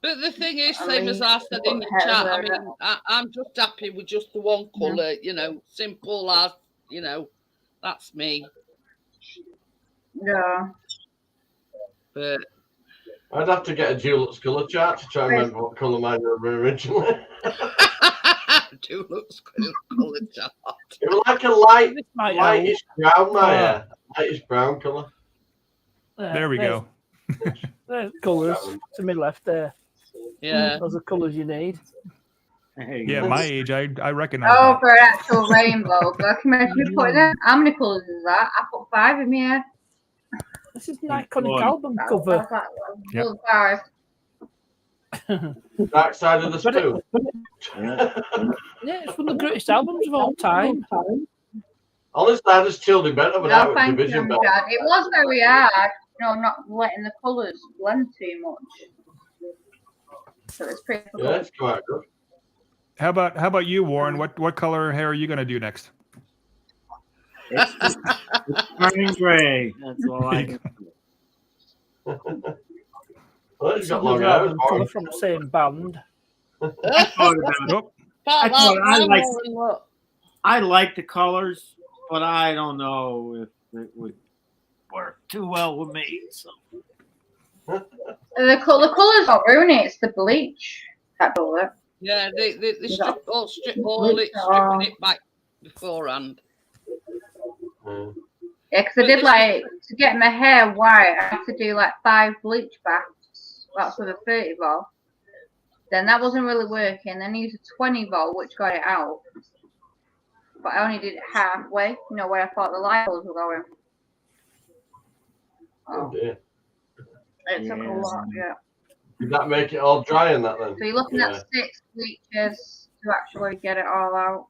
But the thing is, I same mean, as I said in the hair chat, I wear mean, I'm just happy with just the one colour, you know, simple as, you know, that's me. Yeah. But I'd have to get a Dulux colour chart to try and remember what colour mine were originally. do looks good colour chart. It was like a light, This might lightish brown, my hair. Lightish brown colour. There we go. There's colours to my left there. Yeah. Those are colours you need. Hey, Yeah, my age, I recognize Oh, that. for an actual rainbow. So I can imagine me putting it. How many colours is that? I put 5 in my hair. This is an iconic Boy. album cover. Yep. Little 5. Dark side of the But it- spoon. Yeah, it's one of the greatest albums of all time. Honestly, I just chilled in bed over there No, with thank you, Division Bell. Dad. It was very hard, not letting the colours blend too much. So it's pretty Yeah, it's quite good. How about you, Warren? What color hair are you gonna do next? it's turning gray. That's all I can Well, he's got Some long of hair. album cover from the same band. I thought about it. Nope. But thought I that- liked- look. I like the colors, but I don't know if it would work too well with me. So The colours don't ruin it. It's the bleach that does it. Yeah, they Yeah. stripping it back beforehand. Mm. Yeah, because I did like to get my hair white. I had to do like 5 bleach baths. That's with a 30 volt. Then that wasn't really working. Then I used a 20 volt, which got it out. But I only did it halfway. You know where I thought the light bulbs were going. Oh Oh. dear. It took a lot, yeah. Did that make it all dry in that then? So you're looking Yeah. at 6 bleachers to actually get it all out.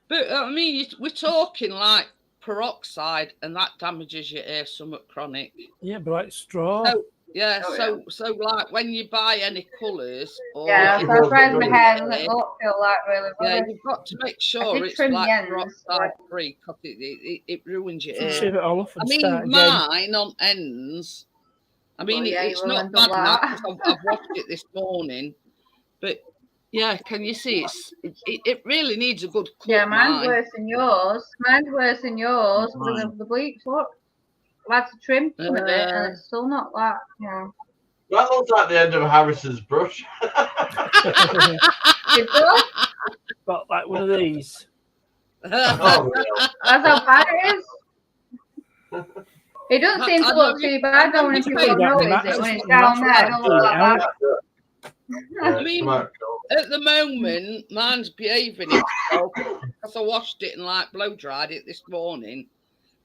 But I mean, we're talking like peroxide, and that damages your hair somewhat chronic. Yeah, but like straw. So, yeah, Oh, so like when you buy any colours, or Yeah, it so I will tried be my good. hair doesn't look feel like really yeah, good. you've got to make sure did it's trim the like ends, peroxide free, because it ruins your hair. Shave it all off I and mean, start again. mine on ends. I mean, Well, yeah, it's you not ruined a bad now lot. because I've watched it this morning, but yeah, can you see it really needs a good cut. Yeah, mine's mine. worse than yours. Mine's worse than yours because of the bleach. Look, I had to trim some of it, and it's still not that. Yeah. That looks like the end of Harrison's brush. It does. Got like one of these. Oh, yeah. That's how bad it is. It doesn't seem to I look know too bad though when it's people big, don't yeah, notice it when that's- it's down there. It that's don't look like right. that. Yeah, I mean, come out cool. at the moment, mine's behaving itself because I washed it and like blow dried it this morning.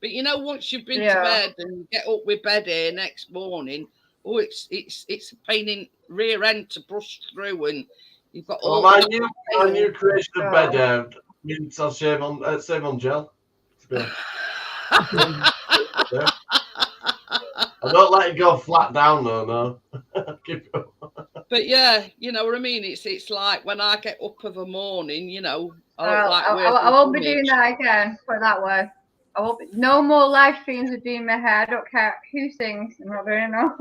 But you know, once you've been to Yeah. bed and you get up with bed hair next morning, oh, it's a pain in rear end to brush through, and you've got Well, all my that new creation of bed means I'll save on gel. Yeah. I don't let it go flat down though, no. Keep it up. But yeah, you know what I mean. It's like when I get up of a morning, you know, I Well, don't like I won't be wearing doing that again. Put it that way. I won't be, no more live streams of doing my hair. I don't care who sings. I'm not doing it.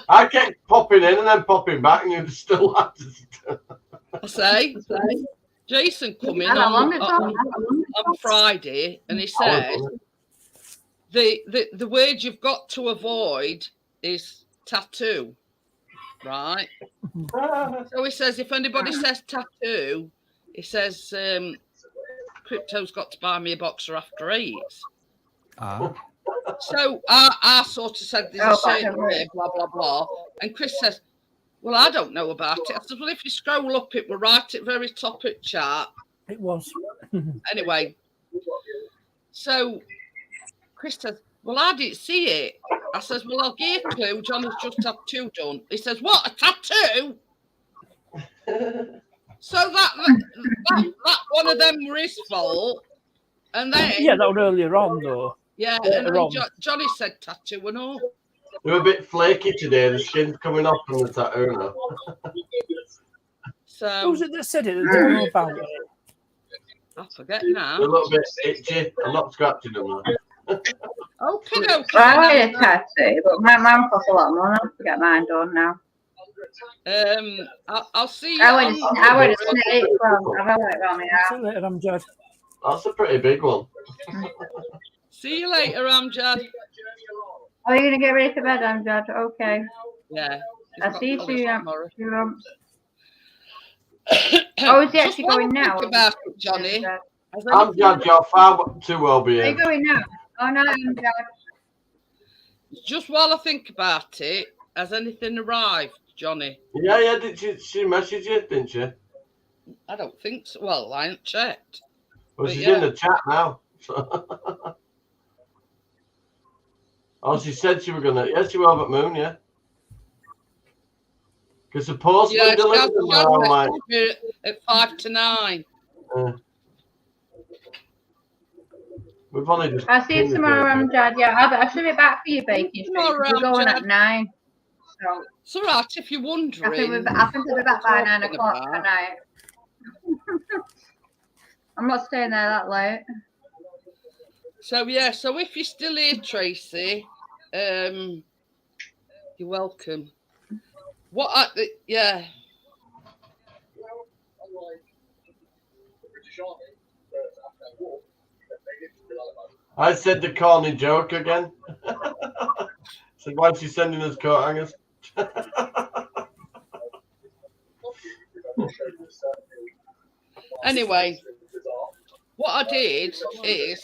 I kept popping in and then popping back, and you still have to. I say, Jason come in And how long on Friday, and he said the word you've got to avoid is tattoo, right? So he says if anybody says tattoo, he says Crypto's got to buy me a boxer after 8. So I sort of said there's a certain way, blah blah blah, and Chris says, well, I don't know about it. I said, well, if you scroll up, it will right at the very top of the chart. It was. Anyway, so Chris says, well, I didn't see it. I says, well, I'll give you a clue. Johnny's just had 2 done. He says, what, a tattoo? So that one of them were his fault. And then, Yeah, that was earlier on though. yeah, later and then on. Johnny said tattoo and all. They're a bit flaky today. The skin's coming off from the tattoo now. Who So was it that said it? That didn't know about it. I forget They're a now. little bit itchy. I'm not scratching them now. Okay, Well, I had a tattoo, but my mum cost a lot of money to get mine done now. I'll see you. I went to snake from. I've had it around my See house. you later, Amjad. That's a pretty big one. See you later, Amjad. Oh, you're gonna get ready for bed, Amjad? Okay. Yeah. I'll see you tomorrow. soon. Oh, is he Just actually while going I now? think about it, Johnny. Are has I'm anything- glad you're far too well you behaved. going now? Oh no, Amjad. Just while I think about it, has anything arrived, Johnny? Yeah. Did she message you, didn't she? I don't think so. Well, I haven't checked. Well, But she's yeah. in the chat now. Oh, she said she was gonna. Yes, she will at Moon, yeah. Because the postman Yeah, she has delivered them around like. at 5 to 9. We've only just. I'll see you cleaned the tomorrow, baby. Amjad. Yeah, I should be back for your baking. Tomorrow, We're going Amjad. at 9. So It's all right if you're I wondering. think we'll be back by 9 talking o'clock about. tonight. I'm not staying there that late. So yeah, so if you're still here, Tracy, you're welcome. Yeah. I said the corny joke again. Said, why is she sending us coat hangers? Anyway, what I did is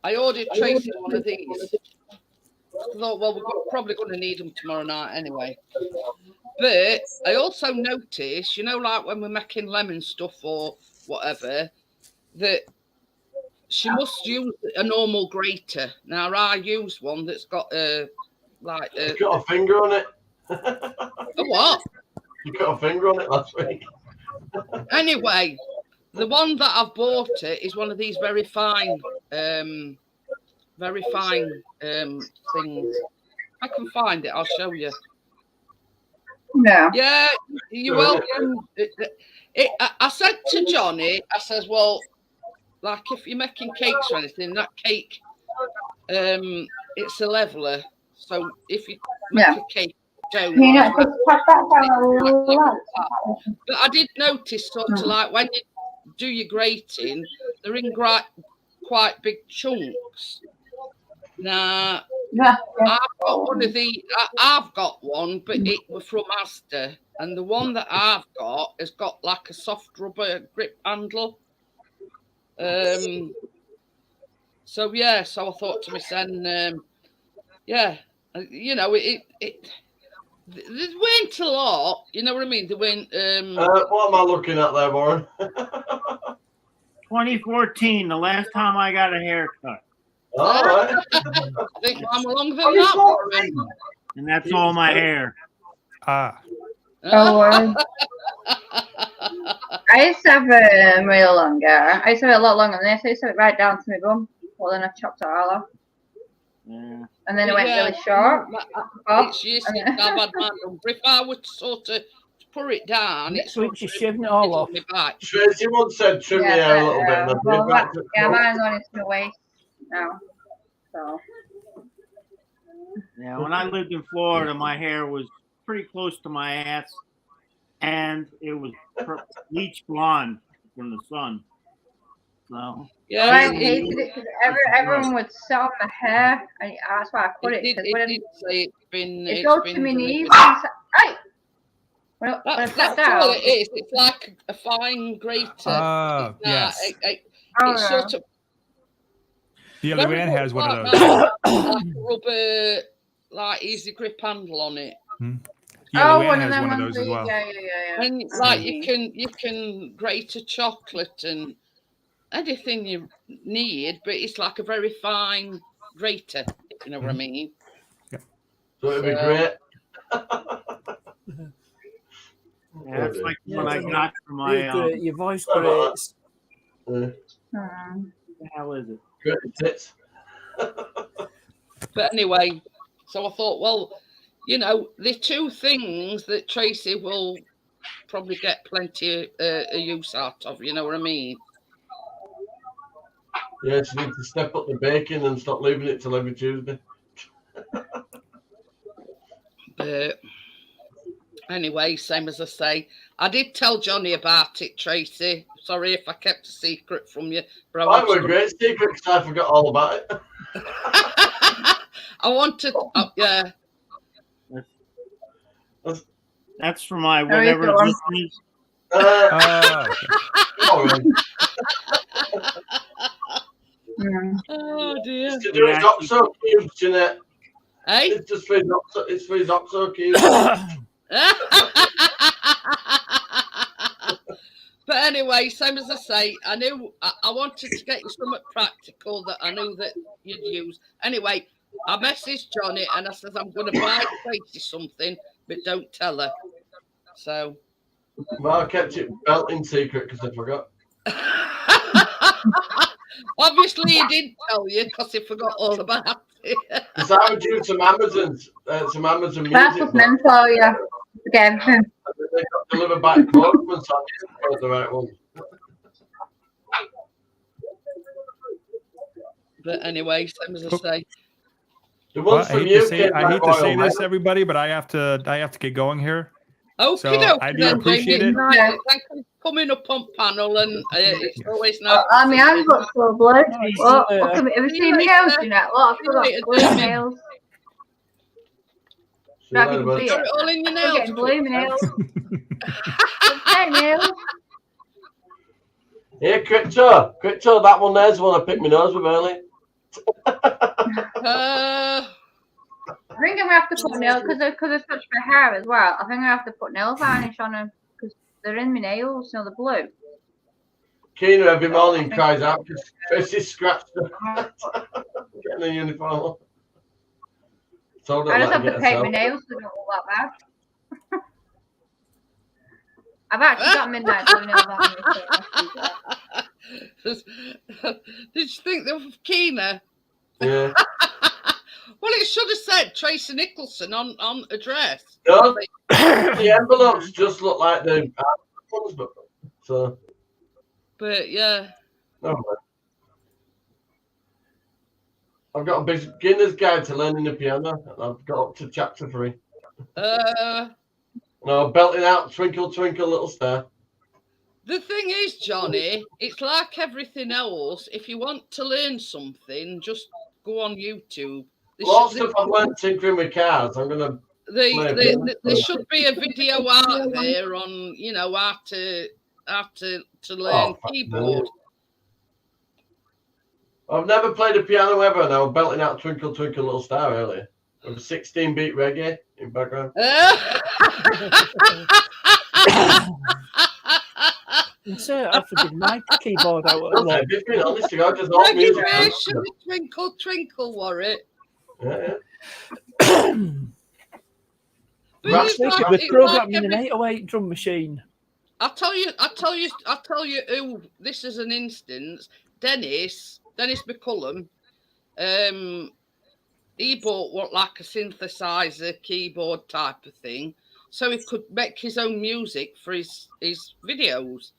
I ordered Tracy one of these. I thought, well, we're probably going to need them tomorrow night anyway. But I also noticed, you know, like when we're making lemon stuff or whatever, that she must use a normal grater. Now I use one that's got like a It's got a finger on it. what? You got a finger on it last week. Anyway, the one that I've bought it is one of these very fine things. I can find it. I'll show you. No. Yeah, you're welcome. I said to Johnny, I says, well, like if you're making cakes or anything, that cake, it's a leveler. So if you make a cake dough, but I did notice sort of like when you do your grating, they're in quite big chunks. Now, I've got one of the. I've got one, but it was from Asda, and the one that I've got has got like a soft rubber grip handle. So yeah, so I thought to myself, yeah, you know, it there weren't a lot. You know what I mean? There weren't. What am I looking at there, Warren? 2014, the last time I got a haircut. All right. I think I'm longer than that, Warren. And that's all my hair. Ah, I used to have real long hair. I used to have it a lot longer than this. I used to have it right down to my bum. Well, then I chopped it all off. Yeah. And then it went really short. It's used to have had my number. If I would sort of put it down, Next week she's shaving it all off. Tracy once said trim the hair a little bit. And Well, then back to mine's on its waist now. So. Yeah, when I lived in Florida, my hair was pretty close to my ass, and it was bleach blonde from the sun. So yeah, Well, I hated it because everyone would sit on my hair, and that's why I put it. Because when it goes to my knees, right? When I sat That's down, all it is. It's like a fine grater. yes. It's sort of. Yeah, very Luann has much one of like those. that, like a rubber, like easy grip handle on it. Yeah, oh, Luann one of has them one of ones. those as well. Yeah. And like you can grate a chocolate and anything you need, but it's like a very fine grater. If you know what I mean? So it'd be great. yeah, that's like the one I got from my. Your voice grates. What the hell is it? Great tits. But anyway, so I thought, well, you know, the two things that Tracy will probably get plenty of use out of. You know what I mean? Yeah, she needs to step up the baking and stop leaving it till every Tuesday. But anyway, same as I say, I did tell Johnny about it, Tracy. Sorry if I kept a secret from you. But That was a great secret because I forgot all about it. I wanted, yeah. That's for my whatever listeners. Oh dear. It's to do his Oxo cubes, Jeanette. Hey? It's just for his Oxo, it's for his Oxo cubes. But anyway, same as I say, I knew I wanted to get you something practical that I knew that you'd use. Anyway, I messaged Johnny and I said I'm going to buy Tracy something, but don't tell her. So. Well, I kept it belt in secret because I forgot. Obviously, he didn't tell you because he forgot all about it. Because I was doing some Amazon music. That's what's meant for you. Forget everything. They got delivered by Postman, so I didn't know the right one. But anyway, same as I say. The Well, ones I from hate to you say, came I back hate to say Royal this, Mail. everybody, but I have to get going here. Okay, So, I do appreciate it. Right, thanks for coming up on panel, and it's always nice. I mean, I've got so blood. Oh, Look at me. Have you seen my nails, Jeanette? Look, I've got blue nails. See Not you even later, see Got it. it all in your I'm nails. getting blue nails. Okay, nails. Here, Crypto, that one there's the one I picked my nose with early. I think I'm gonna have to put nails because it's such my hair as well. I think I have to put nail varnish on them because they're in my nails. You know, the blue. Keena every morning cries out because Tracy's scratched her. Getting a uniform. Told her I just let have her to get paint my herself. nails so they don't look that bad. I've actually got midnight blue nails on me. Did you think they were Keena? Yeah. Well, it should have said Tracy Nicholson on a dress. No, the envelopes just look like the ones, but so But yeah. no. I've got a beginner's guide to learning the piano, and I've got up to chapter 3. No, belting out Twinkle Twinkle Little Star. The thing is, Johnny, it's like everything else. If you want to learn something, just go on YouTube. Lots of stuff I've learned tinkering with cars. I'm gonna. There should be a video out there on, you know, how to learn keyboard. I've never played a piano ever, and I was belting out Twinkle Twinkle Little Star earlier. With a 16-beat reggae in background. So I forget my keyboard out a lot. Just being honest, I just all music. Regulation of Twinkle Twinkle, Warwick. Yeah. But Right, it's We're like programming an every- 808 drum machine. I'll tell you who this is an instance. Dennis McCullum, he bought what like a synthesizer keyboard type of thing, so he could make his own music for his videos.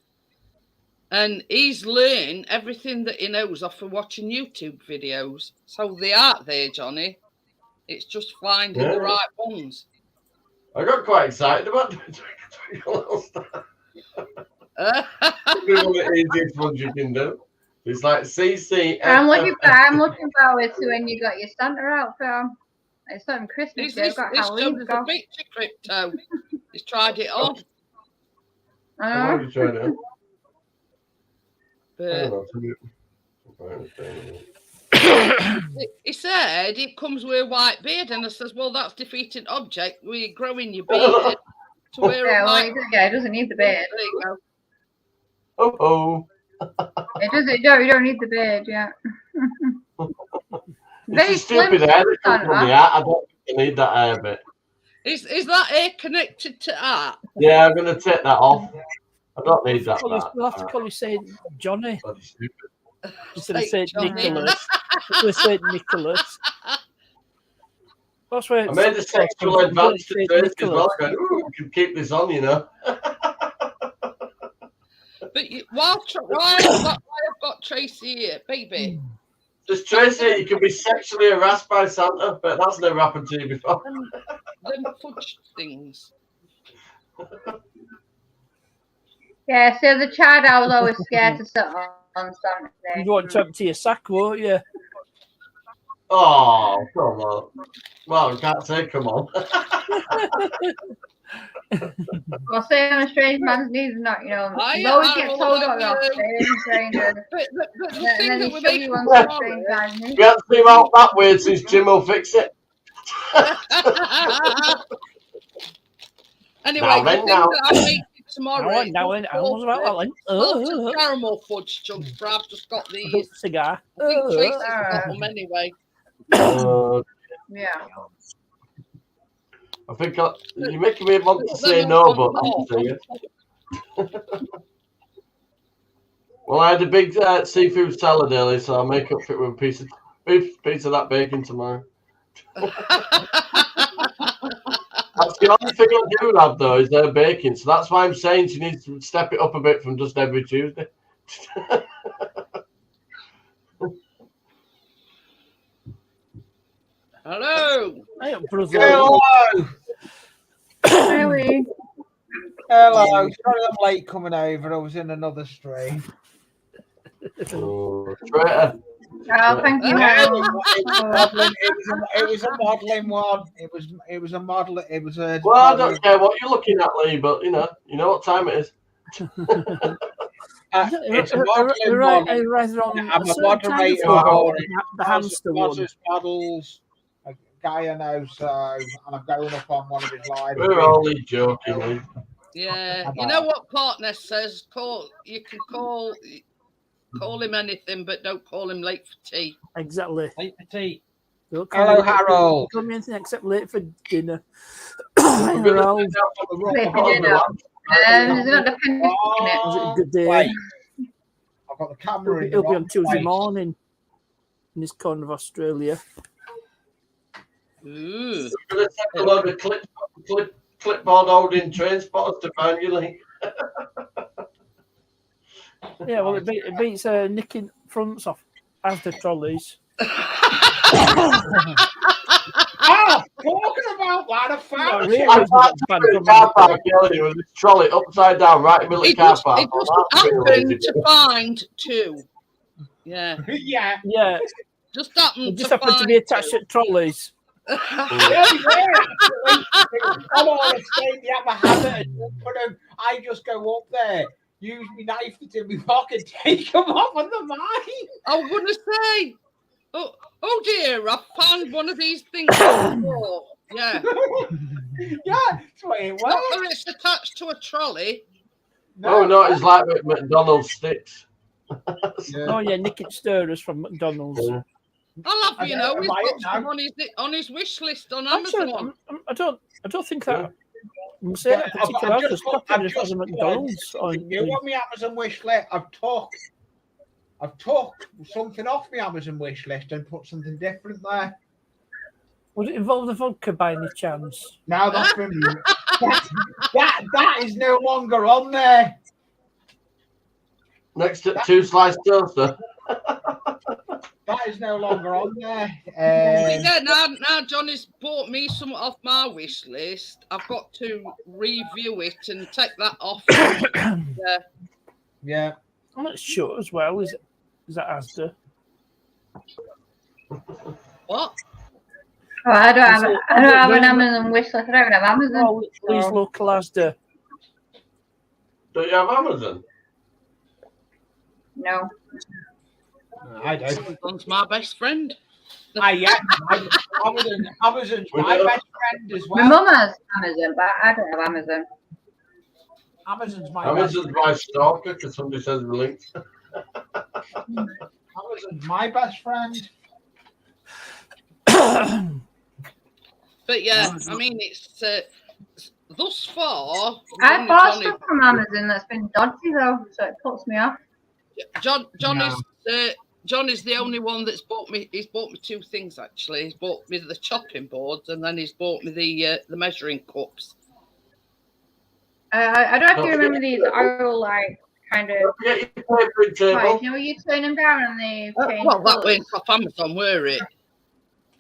And he's learned everything that he knows off of watching YouTube videos. So they are there, Johnny. It's just finding the right ones. I got quite excited about Twinkle Little Star. It's one of the easiest ones you can do. It's like CC. I'm looking forward to when you got your Santa outfit on. It's not even Christmas. They've got Halloween This stuff. picture crypto. He's tried it on. I'm already trying it. But he said it comes with a white beard, and I says, "Well, that's defeating object. We're growing your beard to wear a white." Yeah, it doesn't need the beard. There you go. Oh. It doesn't. No, you don't need the beard. Yeah. Very It's a stupid slim hair that comes Santa. from the hat. I don't think I need that hair bit. Is that hair connected to that? Yeah, I'm going to take that off. I don't need that. We'll have to call you Saint Johnny Bloody stupid. instead of Saint Saint Johnny. Nicholas. We're Saint Nicholas. That's where I made a sexual advance to Tracy as well. Going, ooh, we can keep this on, you know. But why I've got Tracy here, baby? Just Tracy, you can be sexually harassed by Santa, but that's never happened to you before. Them fudge things. Yeah, so the child I was always scared to sit on Santa Day. you want to empty your sack, won't you? Oh, come on. Well, I can't say come on. Well, say on a strange man's knees, not, you know. I- You always I get will told have off, you. stranger. But the And thing then that he we're show making you on some strange guy's knee. We haven't seen out that weird since Jim will fix it. Anyway, Now the then, thing now. that I'm making tomorrow. Now, I was about that one. Salted caramel fudge chunks, but I've just got these. Cigar. I think Tracy's got them anyway. Yeah. I think you're making me want to say no, but I'm saying it. Well, I had a big seafood salad earlier, so I'll make up for it with a piece of that bacon tomorrow. That's the only thing I do have, though, is their bacon. So that's why I'm saying she needs to step it up a bit from just every Tuesday. Hello. Hey, brother. Hello. Really? Hello. Sorry I'm late coming over. I was in another stream. Oh, traitor. Oh, thank you. Yeah, it Helen. was a modelling one. It was a model. It was a. Well, I don't care what you're looking at, Lee, but you know what time it is. It's a modelling Right, one. rather on I'm a certain moderator times for the hamster one. Moses models. A guy I know, so and I'm going up on one of his live. We're only joking, Lee. Yeah, you know what Partness says? You can call Call him anything, but don't call him late for tea. Exactly. Late for tea. Don't call Hello, me- Harold. Don't call me anything except late for dinner. We're gonna Harold, sit down on the rock Wait of for dinner. Holland. Is it not dependent on it? was it a good day? Wait. I've got the camera in the It'll be on wrong Tuesday place. morning in this corner of Australia. Ooh. We're gonna take a load of clipboard holding train spotters to find you, Lee. Yeah, well, it beats nicking fronts off Asda trolleys. Ah, talking about that, I found really? it. I parked in the car park earlier with this trolley upside down right in the middle of the It car just, park. it Oh, just that's pretty happened lazy. to find two. Yeah, Yeah. Yeah, just it happened just to happened to find be attached at trolleys. Yeah, I'm all the same. You have a habit of jumping 'em. I just go up there, use my knife that's in my pocket, take them off on the mine. I was going to say, oh dear, I found one of these things before. Yeah, Yeah, that's the way it not works. that it's attached to a trolley. No, no, it's like McDonald's sticks. Oh yeah, nicking stirrers from McDonald's. Yeah. I'll have you know, he's buy it got some now. on his wish list on Actually, Amazon. I don't think that. I'm saying that But I've particular just offer's put- popping I've if there's a just put McDonald's on. something new on my Amazon wish list. I've took something off my Amazon wish list and put something different there. Would it involve the vodka by any chance? Now that's been that is no longer on there. Next to two sliced toaster. That is no longer on there. Yeah, now Johnny's bought me some off my wish list. I've got to review it and take that off. Yeah. Yeah. I'm not sure as well. Is that Asda? What? Oh, I don't have an Really? Amazon wish list. I don't have Amazon. Oh, please local Asda. Do you have Amazon? No. I don't. Amazon's my best friend. Amazon's my best friend as My well. mum has Amazon, but I don't have Amazon. Amazon's my best Amazon's my stalker because somebody says we're linked. Amazon's my best friend. But yeah, I mean, it's thus far. I only bought Johnny- stuff from Amazon that's been dodgy though, so it puts me off. John is the only one that's bought me. He's bought me two things actually. He's bought me the chopping boards, and then he's bought me the measuring cups. I don't actually remember these oral like kind of Get your paper table. toys. You know, you turn them down and they change Well, that colours. went off Amazon, were it?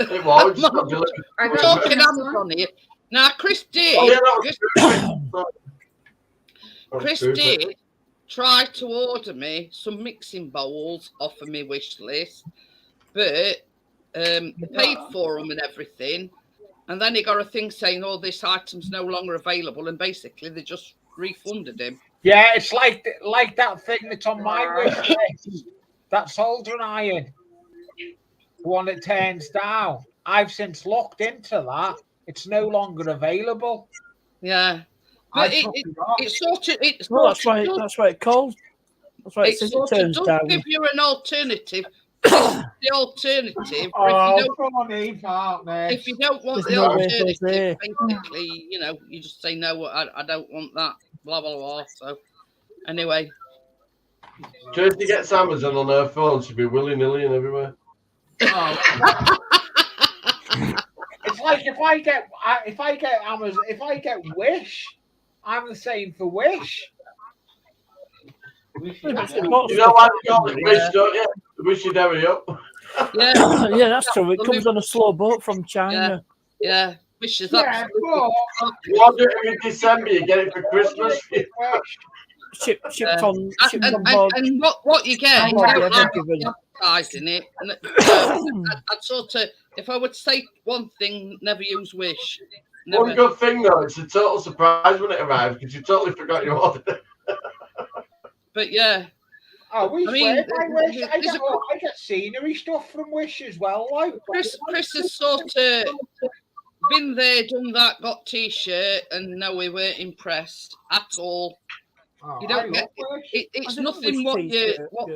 It was. Just got delivered. I got Talking this one. Amazon here. Now, Chris did. Oh, yeah, that was Chris did try to order me some mixing bowls off of my wish list, but they paid for them and everything. And then he got a thing saying, "Oh, this item's no longer available," and basically they just refunded him. Yeah, it's like that thing that's on my wish list. That soldering iron. The one that turns down. I've since looked into that. It's no longer available. Yeah, I but took it off. it's sort of Well, that's why it calls. That's why it says it sort of turns does down. give you an alternative. The alternative, Oh, if funny partner. you don't want There's the no way it alternative, goes there. basically, you just say no. I don't want that. Blah blah blah. So, anyway, Tracy gets Amazon on her phone. She'll be willy-nilly and everywhere. Oh. It's like if I get Amazon, if I get Wish, I'm the same for Wish. You know why they call it Wish, don't you? Wish you'd hurry up. yeah, Yeah, that's true. It comes on a slow boat from China. yeah. Wishes Yeah, absolutely. You order it in December, you get it for Christmas. Wish. Shipped on And board. what you get, Oh, you yeah, don't they're have given. advertising it. And I'd sort of, if I would say one thing, never use Wish. One Never. good thing though, it's a total surprise when it arrives because you totally forgot you ordered it. But yeah, Oh, Wish. I mean, Wish. I there's get scenery stuff from Wish as well. Like Chris has sort of been there, done that, got T-shirt, and no, we weren't impressed at all. Oh, You I don't love get Wish. it's I don't nothing wish what t-shirt, what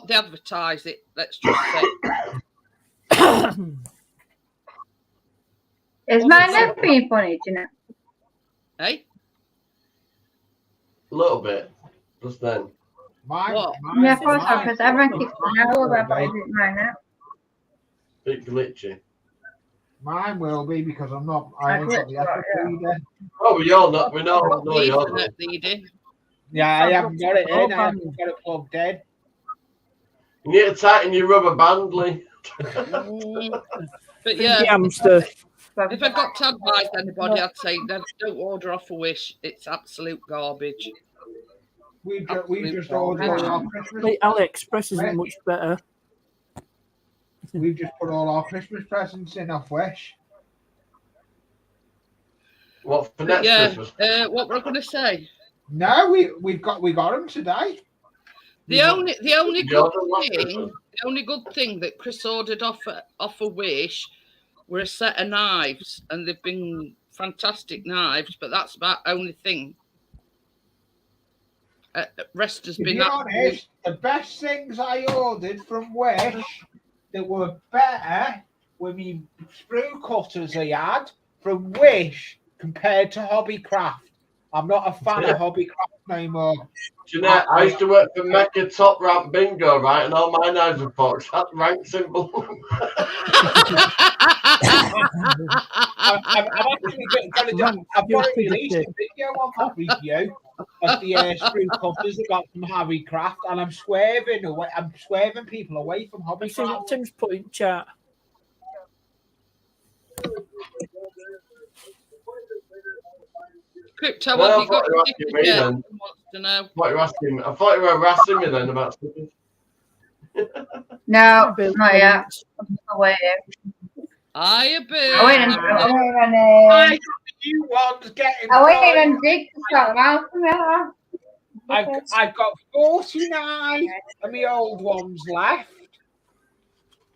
they advertise it. Let's just say. Is Wasn't mine so- never been funny, do you know? Hey, A little bit. Just then. Mine, What? mine, Yeah, of course, mine- because everyone keeps saying, I love it, but is it mine now? Bit glitchy. Mine will be because I'm not. I I ain't got glitched the out, epic yeah. reader. Oh, we all know. We I've know. got know the yours. Ethernet leading. Yeah, I haven't got it in. I broadband. haven't got it plugged in. You need to tighten your rubber band, Lee. Mm, But The yeah, hamster. if I got to advise anybody, I'd say don't order off a Wish. It's absolute garbage. We Absolute just garbage. ordered all our Christmas. The AliExpress isn't much better. We've just put all our Christmas presents in off Wish. What for But next yeah, Christmas? what were I going to say? No, we got them today. The only You good ordered last thing, Christmas? the only good thing that Chris ordered off a Wish were a set of knives, and they've been fantastic knives. But that's about the only thing. Rest has To been be honest, the best things I ordered from Wish that were better were me sprue cutters I had from Wish compared to Hobbycraft. I'm not a fan of Hobbycraft no more. Jeanette, I used to work for Mecca Top Rank Bingo, right? And all my knives and forks had rank symbol. I'm actually going to do. I've got to release a video on that review of the sprue cutters I got from Hobbycraft, and I'm swerving away. I'm swerving people away from I see what Hobbycraft. Tim's put in chat. Crypto, Well, have I you got thought you were asking stickers me yet? then. Who wants to know? I thought you were harassing me then about stickers. No, not yet. I'm still waiting. Hiya, Bill. I'm waiting on I got the new ones getting. I'm waiting on Dick to start them out for me. I've got 49 of my old ones left.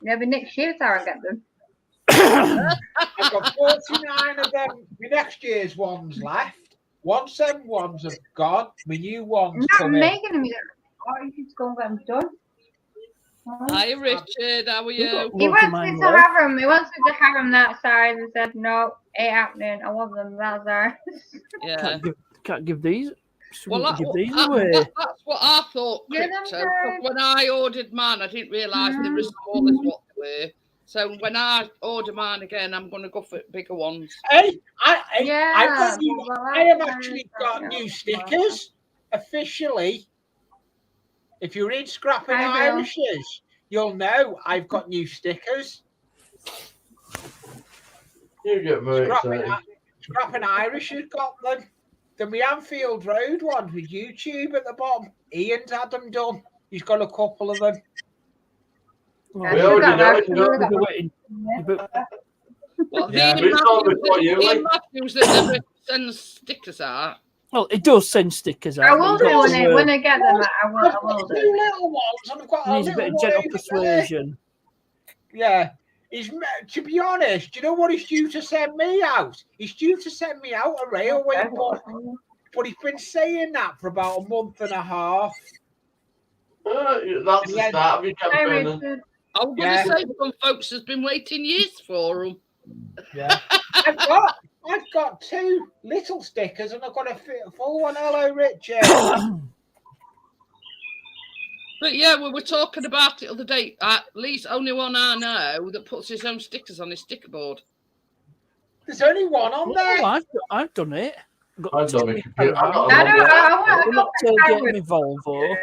Maybe next year I'll get them. I've got 49 of them. My next year's ones left. Once them ones have gone, my new ones I'm not come in. making them yet. Or you just go and get them done. Hi, Richard. How are We've you? got He loads wants of mine me to left. have them. He wants me to have them that size. I said, no, ain't happening. I want them that size. Yeah. Can't give these. Well, Well, that, give these that- away. that's what I thought, Yeah, them Crypto. 'Cause when I ordered mine, I didn't realise they were as small as what they were. So when I order mine again, I'm going to go for bigger ones. Hey, I've Yeah, got new, well, I have that's actually nice, got yeah. new stickers officially. If you're in Scrapping Hi, Bill. Irishes, you'll know I've got new stickers. You get very Scrapping, excited. Scrapping Irish has got them. The Anfield Road ones with YouTube at the bottom. Ian's had them done. He's got a couple of them. Yeah, We you already got know that. it, You don't got You're that. waiting. Yeah. What, Yeah. the We saw before you, Ian like- Matthews that never sends stickers out? Well, it does send stickers out. I but will you've do got when to, when I get them. I I've will got two do. little ones, and I've got a needs a bit little of one gentle over there. persuasion. Yeah. To be honest, do you know what he's due to send me out? He's due to send me out a railway book, but he's been saying that for about a month and a half. That's the start of your Hi, campaign. then. Richard. I was going Yeah. to say some folks has been waiting years for them. Yeah. I've got two little stickers and I've got a full one. Hello, Richard. But yeah, we were talking about it the other day. At least only one I know that puts his own stickers on his sticker board. There's only one on there. Oh, I've done it. I've done it. I've got I a don't. number. I We're want not to tailgating my Volvo.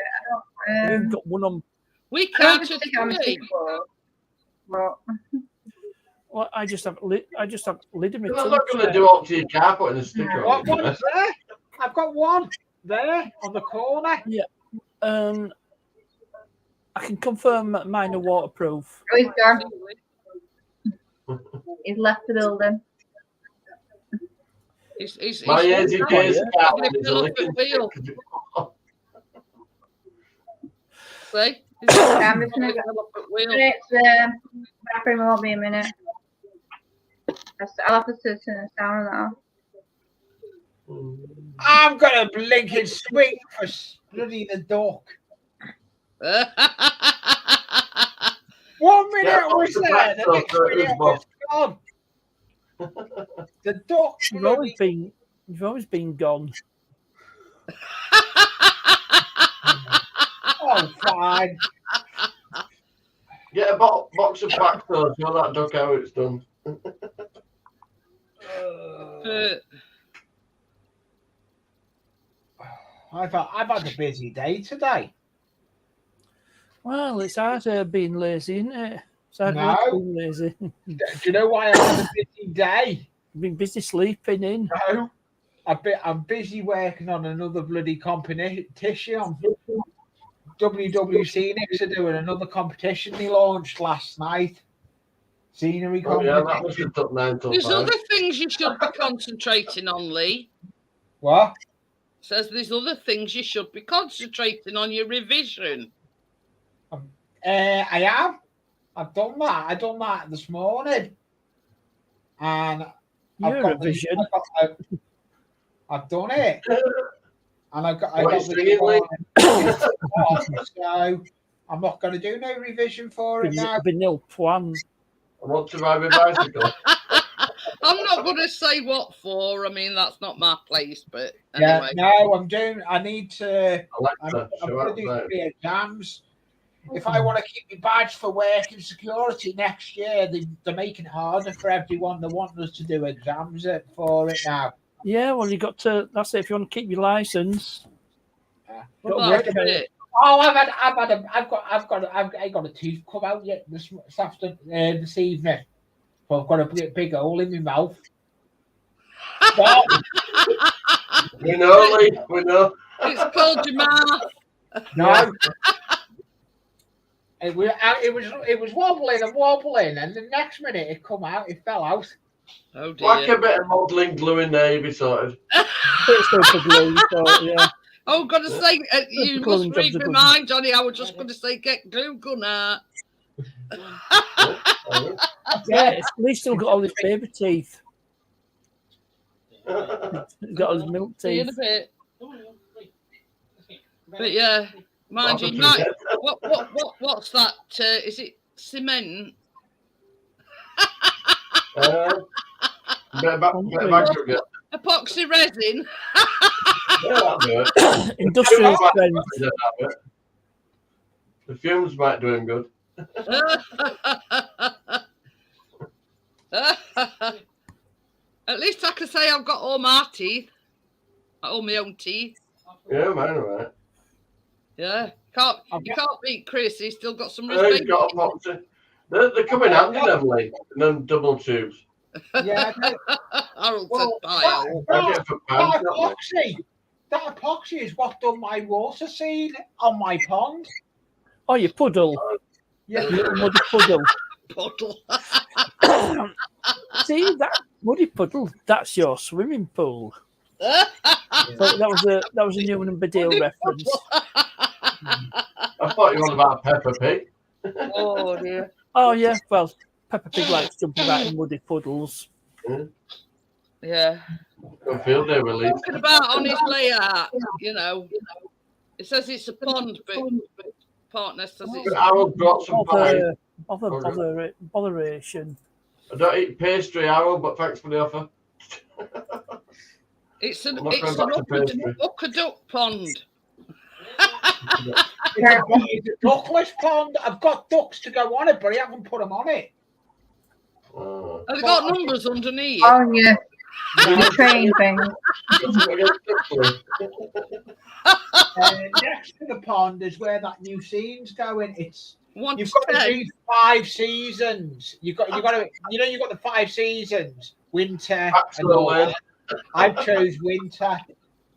We've got one on. We I don't counted stick it on my three. sticker board. But Well, I just have lid in my I'm not going to do up to your car putting a sticker on What it. one's there? I've got one there on the corner. I can confirm that mine are waterproof. oh, he's gone. He's left the building. He's My easy case car Give is it a a licking wheel. sticker. See? I'm just gonna go. It's bathroom won't be a minute. I'll have to turn the sound of that off. I'm gonna blinking swing for bloody the duck. 1 minute Yeah, I was the there, back the door, next so it minute is I was gone. The duck. You've always been gone. Oh, fine. Get a box of Pactos. Show that duck how it's done. I've had a busy day today. Well, it's hard being lazy, isn't it? It's hard No. work being lazy. Do you know why I had a busy day? You've been busy sleeping in. No. I'm busy working on another bloody competition. WWC Nix are doing another competition they launched last night. Scenery Oh, yeah, competition. that was just up 9 till There's 5. other things you should be concentrating on, Lee. What? Says there's other things you should be concentrating on your revision. I have. I've done that. I done that this morning. And Eurovision. I've done it. And I got What are you singing, Lee? So I'm not going to do no revision for it now. Vanilla Plan. I want to ride my bicycle. I'm not going to say what for. I mean, that's not my place, but Yeah, anyway. no, I need to. Alexa, I'm show going up to do there. 3 exams. If I want to keep my badge for work and security next year, they're making it harder for everyone. They want us to do exams for it now. Yeah, well, you got to. That's it. If you want to keep your license. Well, Got that's work it. Oh, I got a tooth come out yet this evening. But I've got a big hole in my mouth. But, We know, Lee. We know. It's called your mouth. no. It was wobbling and wobbling, and the next minute it come out, it fell out. Oh Whack dear. a bit of modelling glue in there, you'll be sorted. It's super glue, so, yeah. Oh, got to say, you Glue must and read jobs my are mind, Johnny. I was just going to say, get glue gun out. Yeah, Lee's still got all his baby teeth. He's got all his milk See you in teeth. a bit. But yeah, mind you, what's that? Is it cement? Bit of back sugar. Epoxy resin? Yeah, that'll do it. Industrial strength. The fumes might do him good. At least I can say I've got all my teeth. All my own teeth. Yeah, mine all right. Yeah. You can't beat Chris. He's still got some He's respect. got a poxy. They come in handy, Emily, and them double tubes. Yeah, Harold well, said pile. I get it for pounds, that epoxy is what done my water seed on my pond. Oh, your puddle. Yeah, Your muddy puddle. Puddle. See, that muddy puddle, that's your swimming pool. So that was a Newman and Badil Muddy reference. I thought you were on about Peppa Pig. Oh dear. Oh, yeah, well, Peppa Pig likes jumping about in muddy puddles. Yeah. Good field day release. Talking about on his layout, it says it's a pond, but partner says it's. Harold brought some pie. Botheration. I don't eat pastry, Harold, but thanks for the offer. It's an I'm not going back to pastry. aqueduct pond. it's a duckless pond. I've got ducks to go on it, but I haven't put them on it. Oh. Have they got numbers underneath? Oh, yeah. The train thing. Next to the pond is where that new scene's going. One You've to got to 10. do 5 seasons. You've got to you've got the 5 seasons. Winter and all Absolutely. that. I've chose winter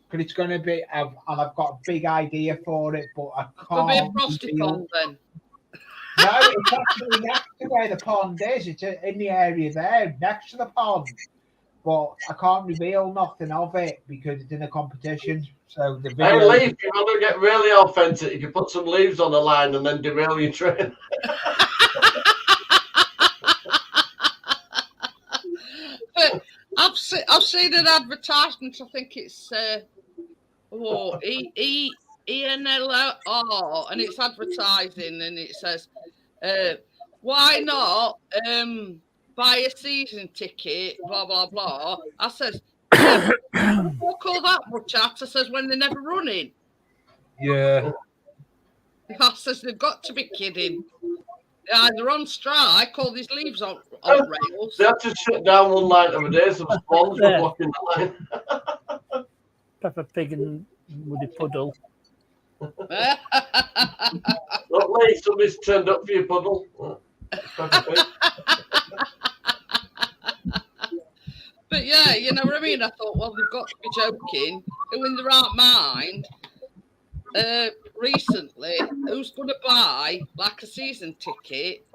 because it's going to be, and I've got a big idea for it, but I It'll be a can't. frosty pond then. No, it's actually next to where the pond is. It's in the area there, next to the pond. But I can't reveal nothing of it because it's in a competition. So the Hey, video. Lee, if you want to get really authentic, you can put some leaves on the line and then derail your train. But I've seen an advertisement. I think it's ENLR, and it's advertising, and it says, "Why not buy a season ticket?" Blah blah blah. I says, "Don't call that much out." I says, "When they're never running." Yeah. I says, "They've got to be kidding. They're either on strike or there's leaves on rails." They had to shut down one line of a day, so the swans were Yeah. blocking the line. Peppa Pig and Woody Puddle. Look, Lee, somebody's turned up for your puddle. But yeah, you know what I mean? I thought, well, they've got to be joking. Who in the right mind, recently, who's going to buy like a season ticket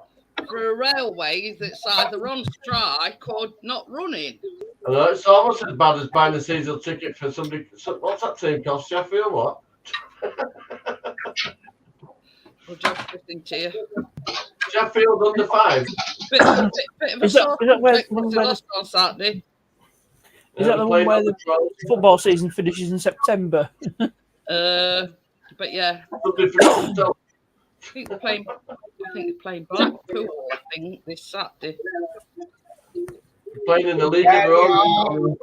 for a railway that's either on strike or not running? I know, it's almost as bad as buying a season ticket for somebody. What's that team cost? Sheffield, what? We'll just listen to you. Sheffield under 5. Bit of a Is that where- sore where- lost on Saturday. Is that the one where the football season finishes in September? But yeah, I think they're playing Blackpool, I think, this Saturday. Playing in the league of their own.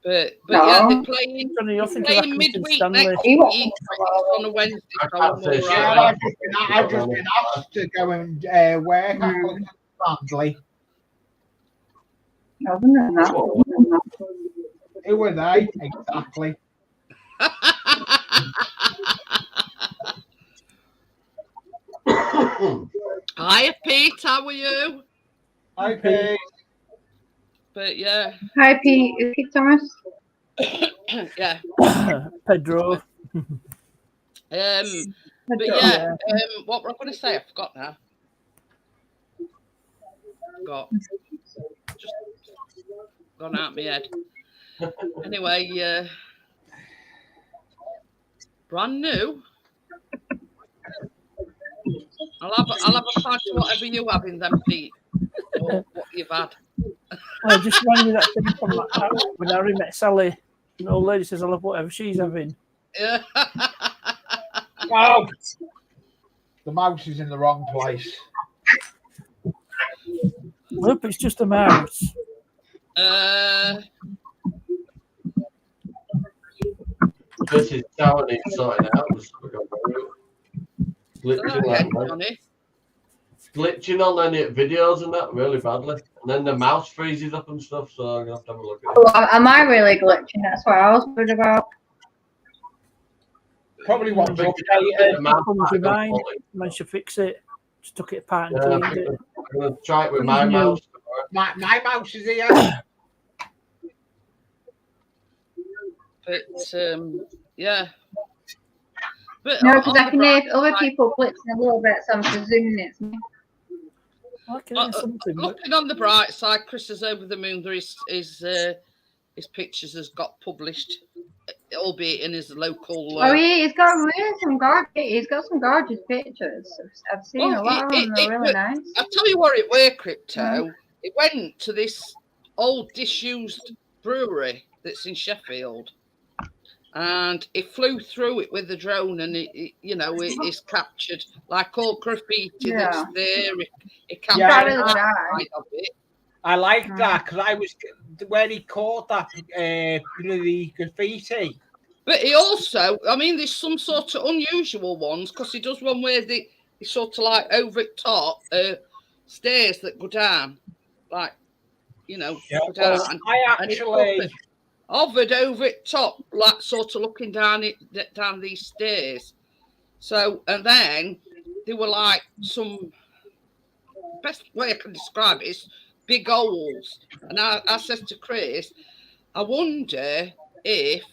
But No. yeah, they're playing Johnny, you're thinking playing of midweek Stanley. next week on a Wednesday. So I'm all say right. Yeah, I've just been asked to go and work at Stanley. Other than that, Who were they? Exactly. Hiya, Pete. How are you? Okay. But yeah, hi Pete, is Pete Thomas? yeah. Pedro. But yeah, what were I going to say? I forgot now. Just gone out my head. Anyway, brand new. I'll have a pint of whatever you have in them, Pete. Or what you've had. I just rang you that thing from that house when Harry met Sally. An old lady says, "I love whatever she's having." Yeah. Oh, the mouse is in the wrong place. Look, it's just a mouse. This is down in sorting out. Glitching on any videos and that really badly. And then the mouse freezes up and stuff, so I'm going to have to have a look at it. Oh, am I really glitching? That's what I was worried about. Probably one big The mouse Comes might with go mine. fully. Managed to fix it. Just took it apart and Yeah, cleaned it. I'm going to try it with my mouse. My mouse is here. But yeah. But No, because I on can the hear bright other side- people glitching a little bit, so I'm presuming it's me. Okay, something. but- Looking on the bright side, Chris is over the moon. There is his pictures has got published, albeit in his local. Oh, he's got really some gorgeous. He's got some gorgeous pictures. I've seen Well, a lot of them. They're really nice. I'll tell you where it were, Crypto. It went to this old disused brewery that's in Sheffield. And it flew through it with the drone, and it is captured like all graffiti that's Yeah. there. It Yeah, captured really the nice. outside of it. I like that because I was where he caught that the graffiti. But he also, I mean, there's some sort of unusual ones because he does one where the sort of like over at top stairs that go down, like go down. Well, I and it's actually hovered over at top, like sort of looking down these stairs. So, and then they were like some, best way I can describe it is big holes. And I said to Chris, I wonder if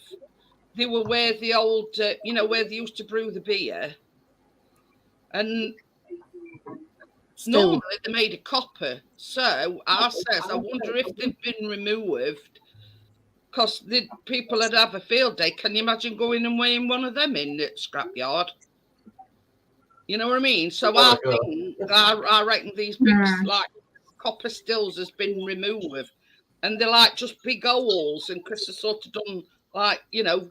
they were where the old, where they used to brew the beer. And normally they're made of copper. So I says, I wonder if they've been removed because the people would have a field day. Can you imagine going and weighing one of them in the scrapyard? You know what I mean? So I reckon these big like copper stills has been removed and they're like just big holes, and Chris has sort of done like, you know,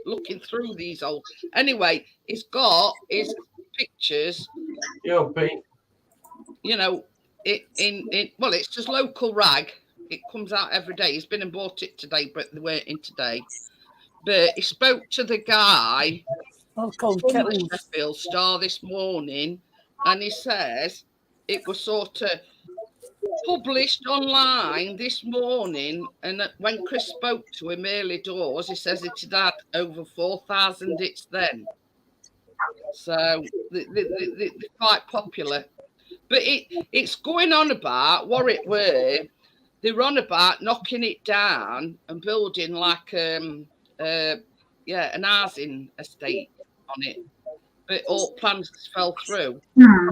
looking through these holes. Anyway, he's got his pictures, Yo, Pete. you know, well, it's just local rag. It comes out every day. He's been and bought it today, but they weren't in today. But he spoke to the guy Oh, cold from the kettles. Sheffield Star this morning, and he says it was sort of published online this morning, and that when Chris spoke to him early doors, he says it had over 4,000 hits then. So they're quite popular. But it's going on about Warwick Way. They're on about knocking it down and building like an housing estate on it. But all plans fell through. Hmm.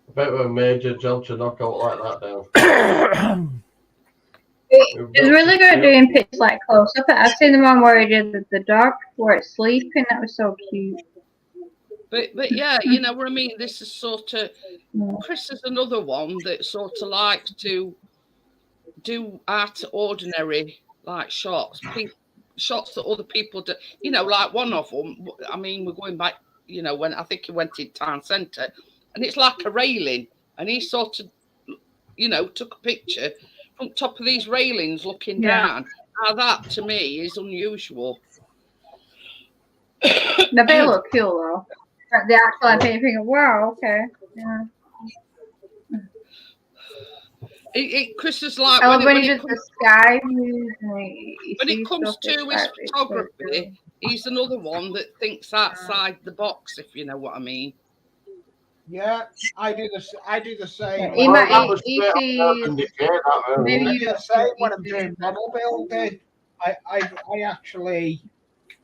I bet we're a major job to knock out like that down. It's really good doing pictures like close up. I've seen the one where he did the dog where it's sleeping. That was so cute. But yeah, you know what I mean? This is sort of, Yeah. Chris is another one that sort of likes to do out of ordinary like shots, shots that other people do. You know, like one of them, I mean, we're going back, you know, when I think he went in town centre, and it's like a railing, and he sort of, you know, took a picture from top of these railings looking Yeah. down. Now that to me is unusual. The they look cool though. But the actual painting, wow, okay. Yeah. Chris is like I love when he it did comes, the sky views. when it comes to his photography, he's another one that thinks outside the box, if you know what I mean. Yeah, I do the same. He Well, might- that was he straight sees- up Urban Decay, that was, maybe I wasn't do you- the same when I'm doing model building. I actually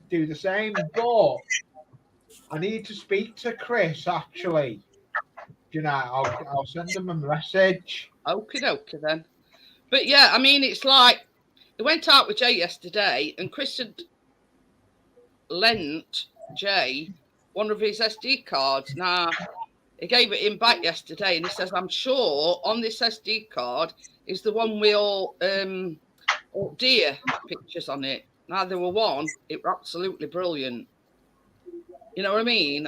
do the same, but I need to speak to Chris actually. You know, I'll send him a message. Okie dokie then. But yeah, I mean, it's like he went out with Jay yesterday, and Chris had lent Jay one of his SD cards. Now, he gave it him back yesterday, and he says, I'm sure on this SD card is the one with all deer pictures on it. Now, there were one, it was absolutely brilliant. You know what I mean?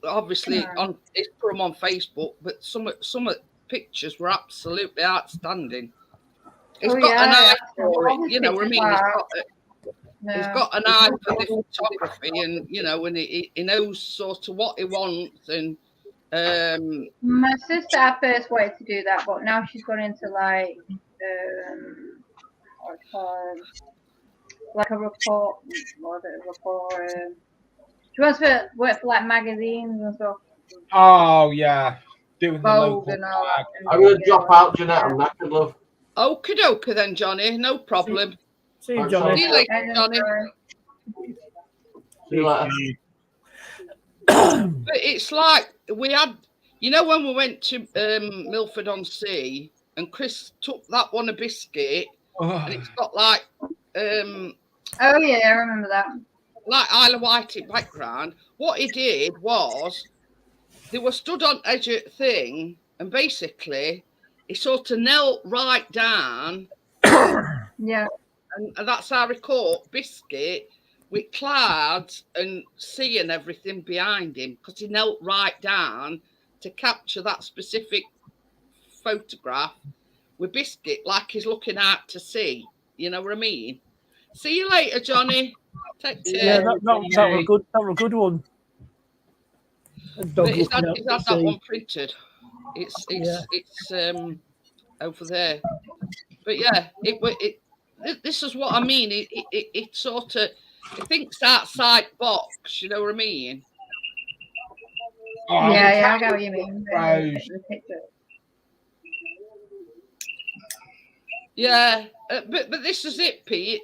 Obviously, it's put them on Facebook, but some of the pictures were absolutely outstanding. He's got an eye for it, you know what I mean? He's got an eye for the photography, and you know, and he knows sort of what he wants. And My sister at first wanted to do that, but now she's gone into like what's it called? Like a report. What is it? A report. She wants to work for like magazines and stuff. Oh yeah, doing the Vogue local and all flag. that. I'm going to drop out, Jeanette. I'm knackered, love. okie dokie then, Johnny, no problem. See you, Thanks, Johnny. See you later, Johnny. See you later. But it's like we had, you know, when we went to Milford on Sea, and Chris took that one a biscuit, and it's got like Oh yeah, I remember that. like Isle of Wight in background. What he did was they were stood on edge of the thing, and basically he sort of knelt right down, Yeah. and that's how he caught Biscuit with clouds and sea and everything behind him, because he knelt right down to capture that specific photograph with Biscuit like he's looking out to sea. You know what I mean? See you later, Johnny. Take care. Yeah, that was a good. That was a good one. A dog But he's looking had, out he's to had that sea. one printed. It's over there. But yeah, this is what I mean. It sort of, it thinks outside box. You know what I mean? Oh, Yeah, I get what you mean. Rose. The picture. Yeah, but this is it, Pete.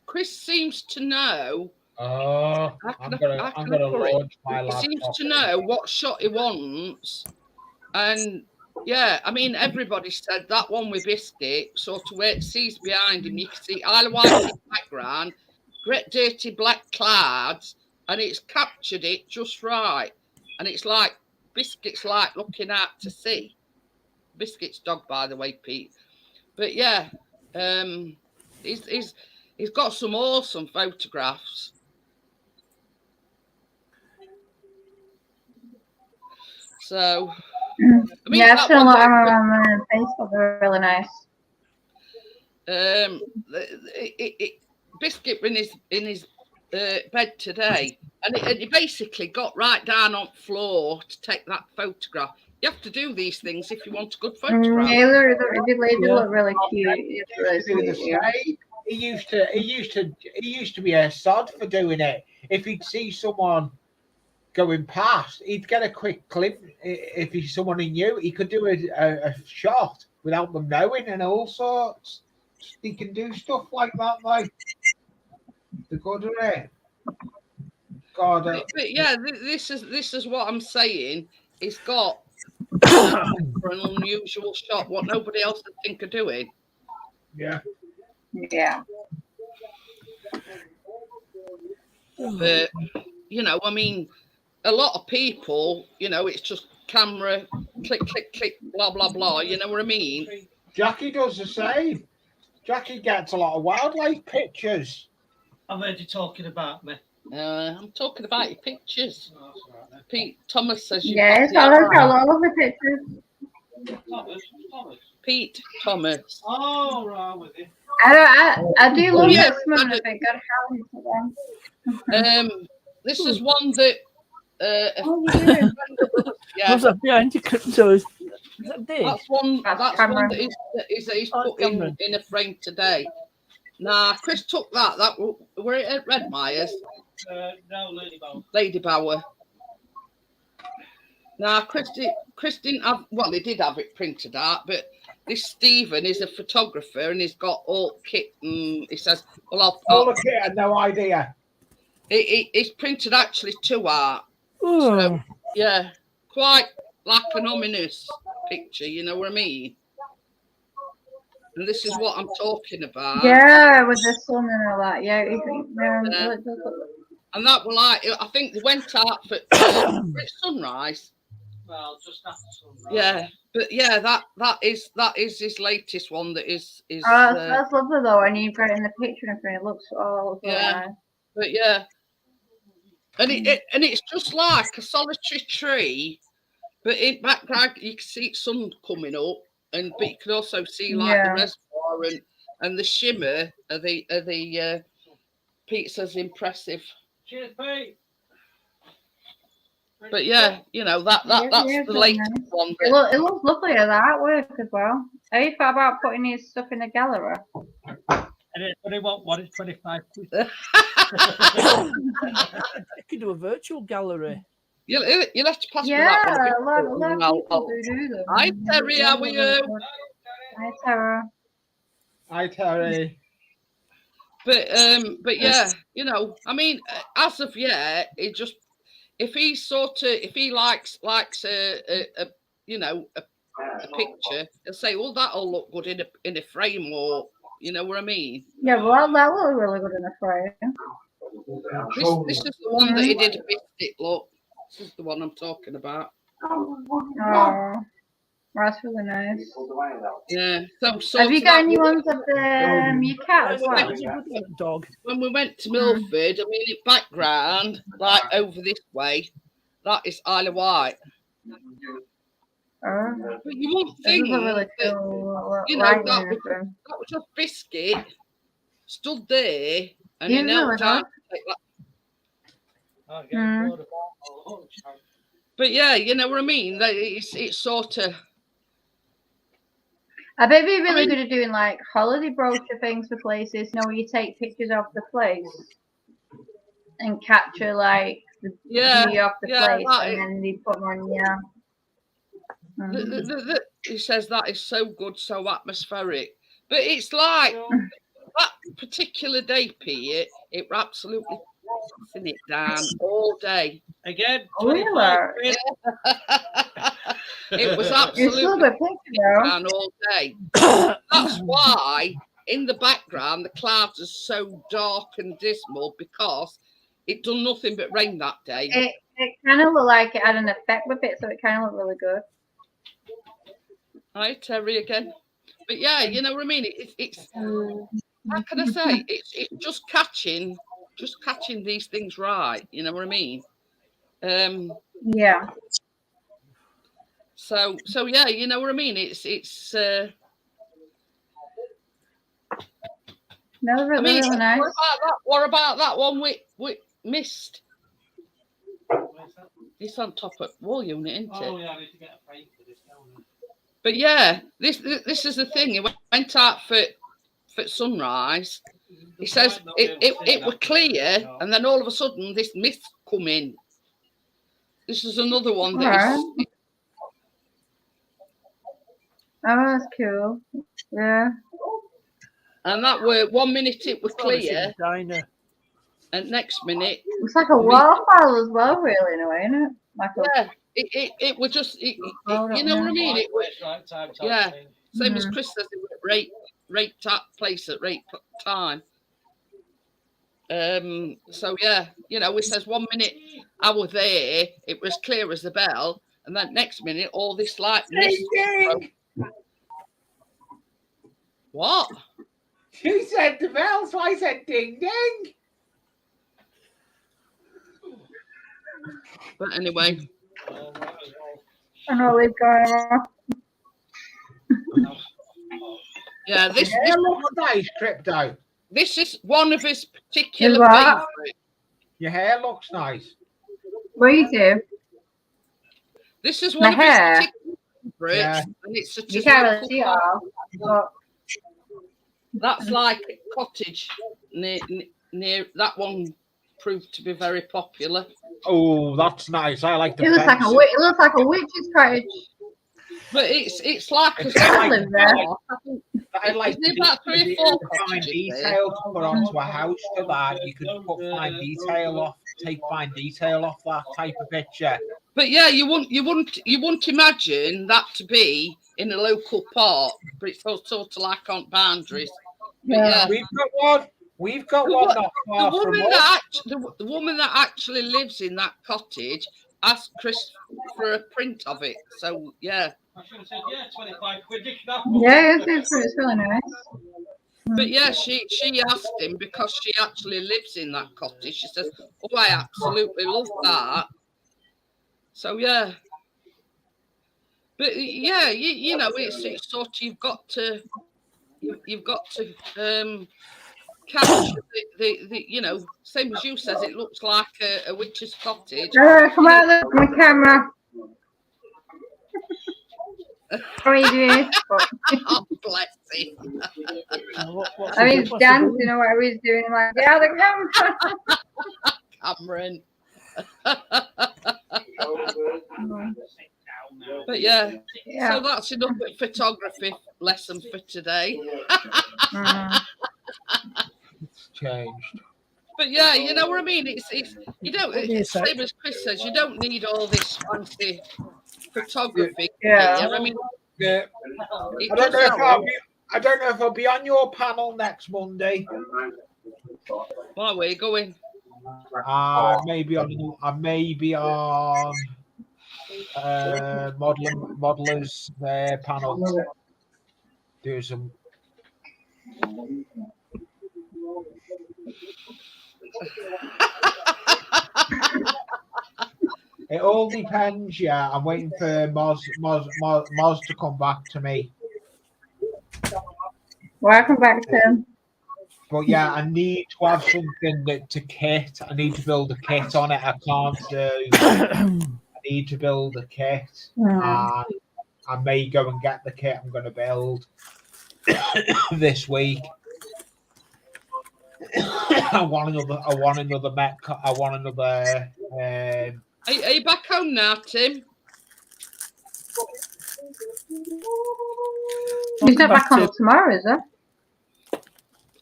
Chris seems to know. Oh, I'm gonna launch my He laptop. seems to know what shot he wants, and yeah, I mean, everybody said that one with Biscuit, sort of where it sees behind him, you can see Isle of Wight in the background, great dirty black clouds, and it's captured it just right, and it's like Biscuit's like looking out to sea. Biscuit's dog, by the way, Pete. But yeah, he's got some awesome photographs. So, I mean, Yeah, I've that seen a one lot of that- them on Facebook. They're really nice. Biscuit in his bed today, and he basically got right down on the floor to take that photograph. You have to do these things if you want a good photograph. Yeah, they look really cute. It's really Do the sweet, yeah. same. He used to be a sod for doing it. If he'd see someone going past, he'd get a quick clip. If he's someone he knew, he could do a shot without them knowing, and all sorts. He can do stuff like that, like the good of it. God, But yeah, this is what I'm saying. He's got for an unusual shot, what nobody else would think of doing. yeah. Yeah. But you know, I mean, a lot of people, you know, it's just camera, click, click, click, blah blah blah. You know what I mean? Jackie does the same. Jackie gets a lot of wildlife pictures. I've heard you talking about me. I'm talking about your pictures. Oh, that's all right then. Pete Thomas says you. Yeah, it's all over the pictures. Thomas. Pete Thomas. Oh, right, with you. I do love Yeah, that some of it. God, how into them. This is one that. Oh, yeah. Yeah, What's that behind your crypto? Is that Dave? that's one. That's That's Cameron. one that he's Oh, put in, Cameron. in a frame today. Nah, Chris took that. That were it at Red Myers, No, Lady Bow. Lady Bower. Nah, Chris didn't have. Well, he did have it printed out, but this Stephen is a photographer and he's got all kit. And he says, "Well, Oh, look here, I had no idea. He's printed actually 2 out. Oh, Yeah, quite like an ominous picture, you know what I mean? And this is what I'm talking about. Yeah, with the sun and all that. Yeah, Yeah. it does look- And that were like, I think they went out for sunrise. Well, just after sunrise. Yeah, but yeah, that is his latest one. That is. Oh, that's lovely though. And you've got it in the picture and everything. It looks all Yeah. nice. But yeah, and it's just like a solitary tree, but in background you can see sun coming up, but you can also see like Yeah. the reservoir and the shimmer of the pizza's impressive. Cheers, Pete. But yeah, you know that's Yeah, the very latest nice. one. It looks lovely as artwork as well. Have you thought about putting his stuff in the gallery? Anybody want what is 25 quid? you could do a virtual gallery. You'll have to pass me Yeah, that a one. lot of people do them. Hi Terry, how are you? Hi Tara. Hi, Terry. But yeah, you know, I mean, as of yet, it just if he likes a you know a picture, he'll say, well, that'll look good in a frame, or you know what I mean. Yeah, well, that looks really good in the frame. This is the one that he did a biscuit look. This is the one I'm talking about. Oh, that's really nice. Yeah. So Have you got any ones of your cat as well? Dog. when we went to Milford, I mean, in background, like over this way, that is Isle of Wight. Oh, But you wouldn't this think is a really that, cool you know, lighting that and was, everything. that was just biscuit stood there and Yeah, he knelt really down. good. to take that. Oh, yeah, Mm. bored of all lunch. But yeah, you know what I mean. That it's sort of I bet it'd be really good at doing like holiday brochure things for places. You know, where you take pictures of the place and capture like the Yeah, view of the yeah, place, that and is- then they put them on. Yeah. he says that is so good, so atmospheric. But it's like that particular day, Pete. It were absolutely passing it down all day. Again, Oh, 25 really? quid. It was You're still absolutely a good picture though. down all day. That's why in the background the clouds are so dark and dismal, because it done nothing but rain that day. It kind of looked like it had an effect with it, so it kind of looked really good. Hi Terry again. But yeah, you know what I mean. It's how can I say? It's just catching these things right. You know what I mean? Yeah. So yeah, you know what I mean. It's No, they're I really, mean, really nice. what about that one with missed? It's on top of wall unit, isn't it? Oh yeah, I need to get a plate for this, don't I? But yeah, this is the thing. It went out for sunrise. He says it were clear, and then all of a sudden this mist come in. This is another one that Alright. is. Oh, that's cool. Yeah. And that were 1 minute it was Well, it's in clear, the diner. and next minute, It's like a waterfall as well, really, in a way, isn't it? Like a yeah, it was just, you know what I mean? It was, Right time, yeah, thing. same as Chris says, it was rate place at rate time. So yeah, you know, it says 1 minute I was there, it was clear as the bell, and then next minute all this like mist. What? You said the bell, so I said ding ding. But anyway, I know we've got. yeah, this Yeah, look nice, Crypto. this is one of his particular Is what? favourites. Your hair looks nice. What do you do? This is My one of his hair? particular favourites, Yeah. and it's such You a can't really local see it park. all. But That's like a cottage near that one proved to be very popular. Oh, that's nice. I like the it looks like fence. it looks like a witch's cottage. But it's like a It's like- live there. I like Isn't it to about 3 or 4 fine cottages detail to put onto a house for that. You could put fine detail off, take fine detail off that type of picture. But yeah, you wouldn't imagine that to be in a local park, but it's all sort of like on boundaries. But yeah, We've got The one wo- not the far from woman us. that the woman that actually lives in that cottage asked Chris for a print of it. So yeah, I should have said, yeah, 25 quid. You can have Yeah, it's really nice. but yeah, she asked him because she actually lives in that cottage. She says, "Oh, I absolutely love that." So yeah, but yeah, you know, it's sort of you've got to catch the you know, same as you says, it looks like a witch's cottage. Come out, look at my camera. How are you doing? Oh, bless him. What's I he mean, do- what's he dancing doing? or whatever he's doing. I'm like, yeah, the camera. Cameron. But yeah, Yeah. so that's enough of photography lesson for today. It's changed. But yeah, you know what I mean. It's you don't. What do you It's say? same as Chris says. You don't need all this fancy photography. Yeah. I mean, Yeah. it I don't know does if I'll be on your panel next Monday. Why where you going? I may be on modelers panel. Do some. It all depends. Yeah, I'm waiting for Moz to come back to me. Welcome back, Tim. But yeah, I need to have something to kit. I need to build a kit on it. I can't do. I need to build a kit. I may go and get the kit I'm going to build this week. I want another. Are you back home now, Tim? He's not back on tomorrow, is he? I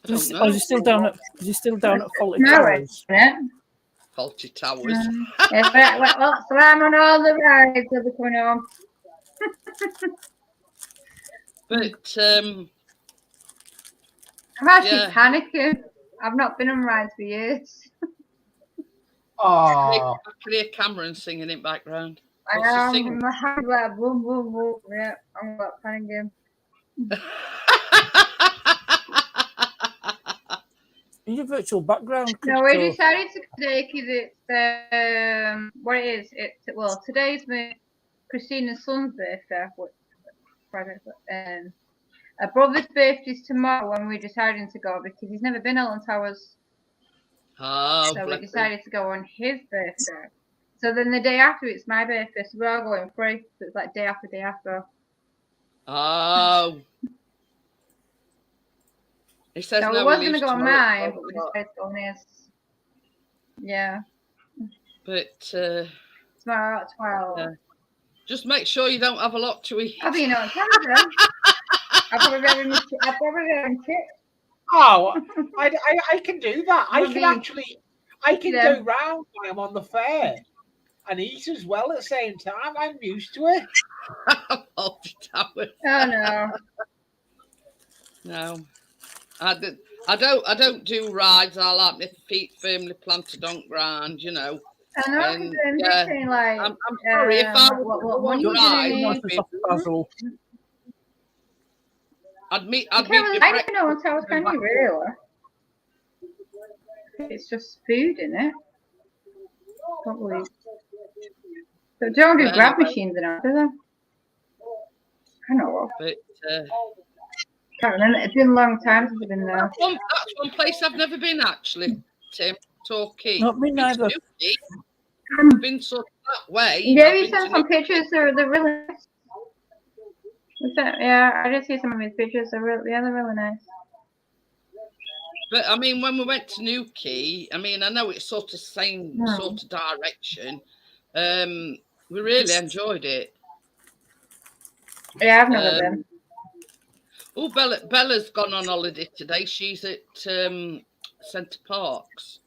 don't Oh, know. is he still down at Faulty No, Towers? yeah. Faulty Towers. Yes, well, so I'm on all the rides. They'll be coming home. But I'm actually Yeah. panicking. I've not been on rides for years. I Oh, can hear Cameron singing in background. I What's she am. singing? My hand's like boom, boom, boom. Yeah, I'm like panicking. In your virtual background. No, we Crypto. decided to go today because it's what it is. Well, today's Christina's son's birthday. Her brother's birthday's tomorrow when we're deciding to go because he's never been Alton Towers. Oh, So we bless him. decided to go on his birthday. So then the day after it's my birthday, so we're all going free. So it's like day after day after. Oh. He says So no, we was he going to leaves go on tomorrow at mine, 12 but we o'clock. decided to go on his. Yeah, But tomorrow at 12. Yeah. Just make sure you don't have a lot to eat. I'll be in on Canada. I'll probably be having chips. Oh, I can do that. I Would can be- actually, I can Yeah. go round when I'm on the fair and eat as well at the same time. I'm used to it. Alton Towers. Oh no. No, I don't do rides. I like my feet firmly planted on ground. You know. I know, And, because I'm yeah, thinking like, I'm sorry if I was what the money one do ride, they Nice need? and soft basil. I'd meet You my can't really, I breakfast don't know how can you really? It's just food, isn't it? Probably. So they don't do But grab anyway. machines now, do they? I don't know. but, Can't remember. It's been a long time since I've been there. that's one place I've never been actually. Tim, Torquay. Not me Been to neither. Newquay. I've been sort of that way. Yeah, I've you been sent to some Newquay. pictures. They're really nice. Yeah, I did see some of his pictures. They're really nice. But I mean, when we went to Newquay, I mean, I know it's sort of the same Yeah. sort of direction. We really enjoyed it. Yeah, I've never been. Oh, Bella's gone on holiday today. She's at Centre Parks.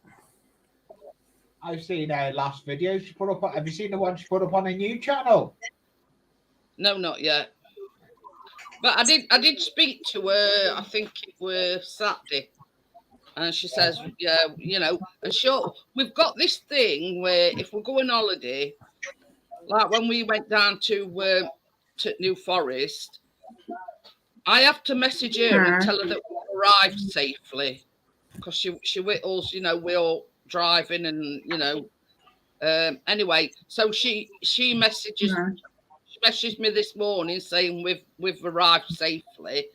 I've seen her last video she put up. Have you seen the one she put up on a new channel? No, not yet. But I did speak to her. I think it was Saturday, and she says, yeah, you know, and sure, we've got this thing where if we go on holiday, like when we went down to New Forest, I have to message her and tell her that we arrived safely because she with us, you know, we're all driving and you know. Anyway, so she messages. Messaged me this morning saying we've arrived safely,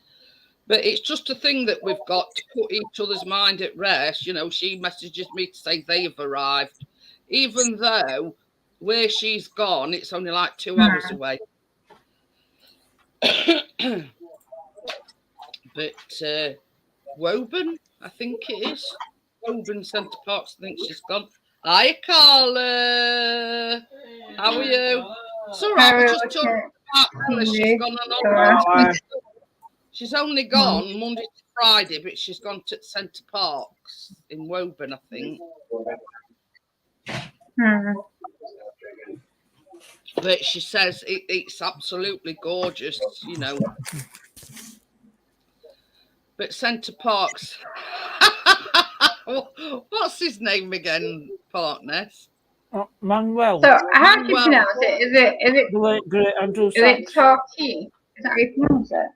but it's just a thing that we've got to put each other's mind at rest. You know, she messages me to say they've arrived, even though where she's gone, it's only like 2 hours away. But Woburn, I think it is. Woburn Centre Parks, I think she's gone. Hi, Carla. How are you? It's all right. We're just talking about Bella. She's gone on holiday. She's only gone Monday to Friday, but she's gone to Centre Parks in Woburn, I think. But she says it's absolutely gorgeous, you know. But Centre Parks, what's his name again, partners? Manuel. So how do you Manuel. pronounce it? Is it The late great Andrew is it Sachs. Torquay? Is that how you pronounce it?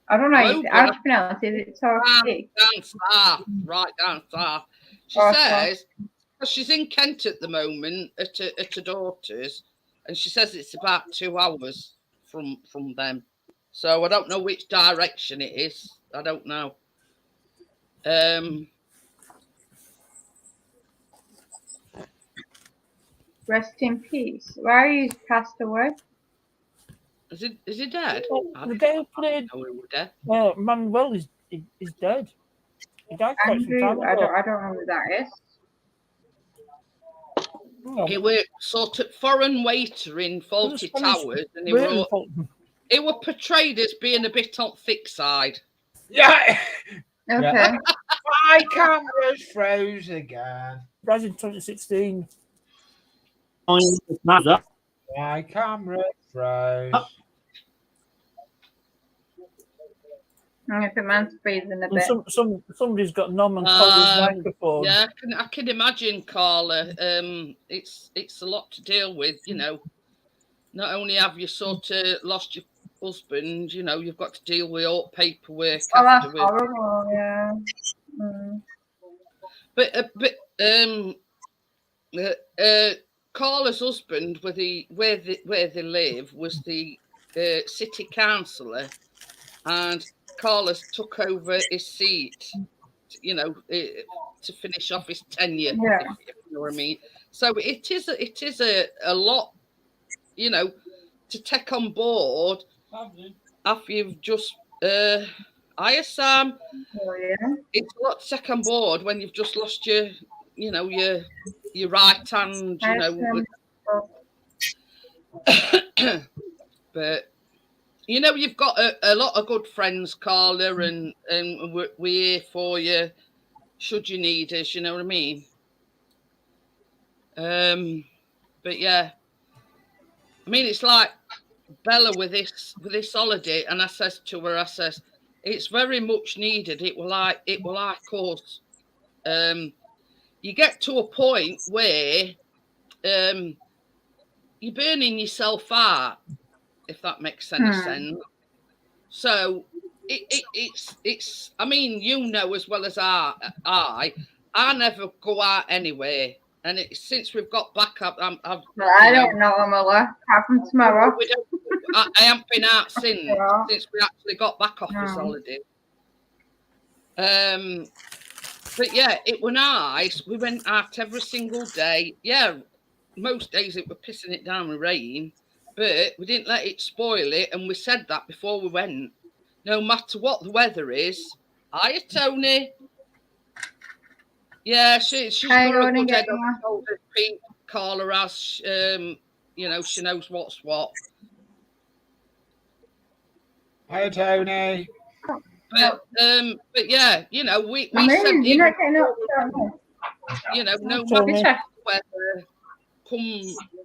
I don't know. Woburn. How do you pronounce it? Is it Torquay? Down south, right down south. She Oh, says she's in Kent at the moment at her daughter's, and she says it's about 2 hours from them. So I don't know which direction it is. I don't know. Rest in peace. Why are you passed away? Is he dead? The guy who played know he was dead. Manuel is dead. He died quite some Andrew, time I ago. don't know who that is. No, He was sort of foreign waiter in Fawlty Towers, and he were portrayed as being a bit on thick side. Yeah. Okay. My camera's froze again. Died in 2016. My camera froze. If the man's freezing a And bit. somebody's got Norman Colliers' microphone. Yeah, I can imagine, Carla. It's a lot to deal with, you know. Not only have you sort of lost your husband, you know, you've got to deal with all paperwork Oh, that's afterwards. horrible. Yeah. Mm. But Carla's husband, where they live, was the city councillor, and Carla's took over his seat, you know, to finish off his tenure. Yeah. If you know what I mean. So it is a lot, you know, to take on board after you've just hired Sam. Oh, yeah. It's a lot to take on board when you've just lost your right hand, you know. But you know, you've got a lot of good friends, Carla, and we're here for you should you need us, you know what I mean. But yeah, I mean, it's like Bella with this holiday, and I says to her, I says, it's very much needed. It will like us. You get to a point where you're burning yourself out, if that makes any sense. So it's. I mean, you know as well as I never go out anywhere, and since we've got back up, I don't know, Miller. Happen tomorrow. I haven't been out since we actually got back off this holiday. But yeah, it was nice. We went out every single day. Yeah, most days it was pissing it down with rain, but we didn't let it spoil it. And we said that before we went. No matter what the weather is. Hiya, Tony. Yeah, she's got a good head on her shoulders. Pete, Carla has, you know, she knows what's what. Hi, Tony. But yeah, you know, we said, you're not getting up, you know, no matter whether come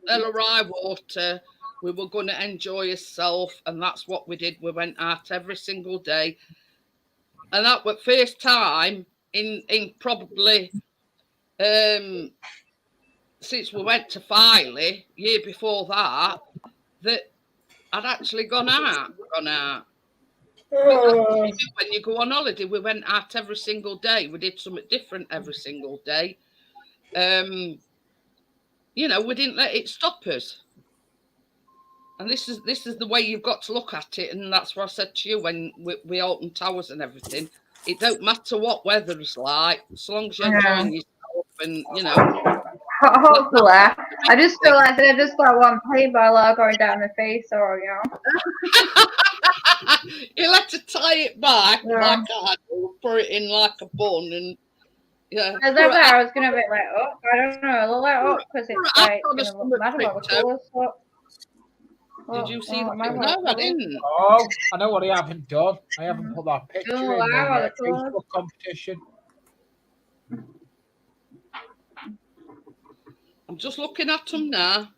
hell or high water, we were going to enjoy ourselves, and that's what we did. We went out every single day, and that was first time in probably since we went to Filey year before that I'd actually gone out. When you go on holiday, we went out every single day. We did something different every single day. You know, we didn't let it stop us. And this is the way you've got to look at it. And that's what I said to you when we opened towers and everything. It don't matter what weather's like, as long as you're enjoying yourself and, you know. Hopefully. I just feel like I just got one paintball going down my face, or, you know. You'll have to tie it back like I do, put it in like a bun, and yeah. I was gonna be like, oh, I don't know, it'll let up because it's like gonna look mad about the colours. Did you see that? No, I didn't. Oh, I know what I haven't done. I haven't put that picture in the Facebook competition. I'm just looking at them now,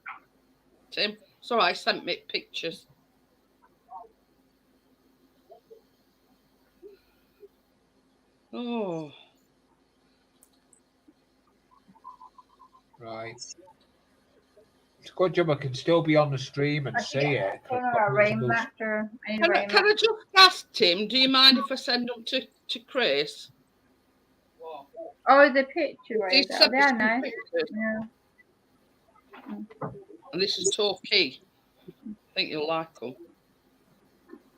Tim. Sorry, I sent me pictures. Oh. Right. It's a good job I can still be on the stream and see it. Can I just ask Tim, do you mind if I send them to Chris? Oh, the picture right there. They're nice. Yeah. And this is Torquay. I think you'll like them.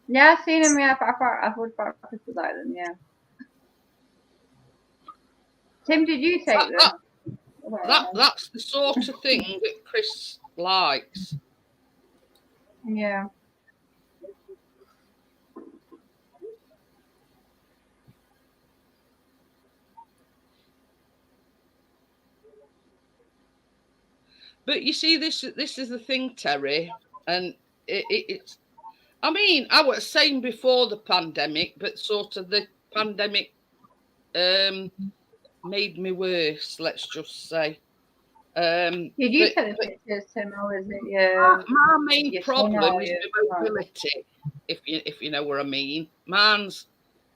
Yeah, I've seen them. Yeah, I would probably like them. Yeah. Tim, did you take them? That's the sort of thing that Chris likes. Yeah. But you see, this is the thing, Terry, and it's. I mean, I was saying before the pandemic, but sort of the pandemic made me worse. Let's just say. Did you take the pictures, Tim, or is it? Yeah. My main problem is my mobility. If you know what I mean, mine's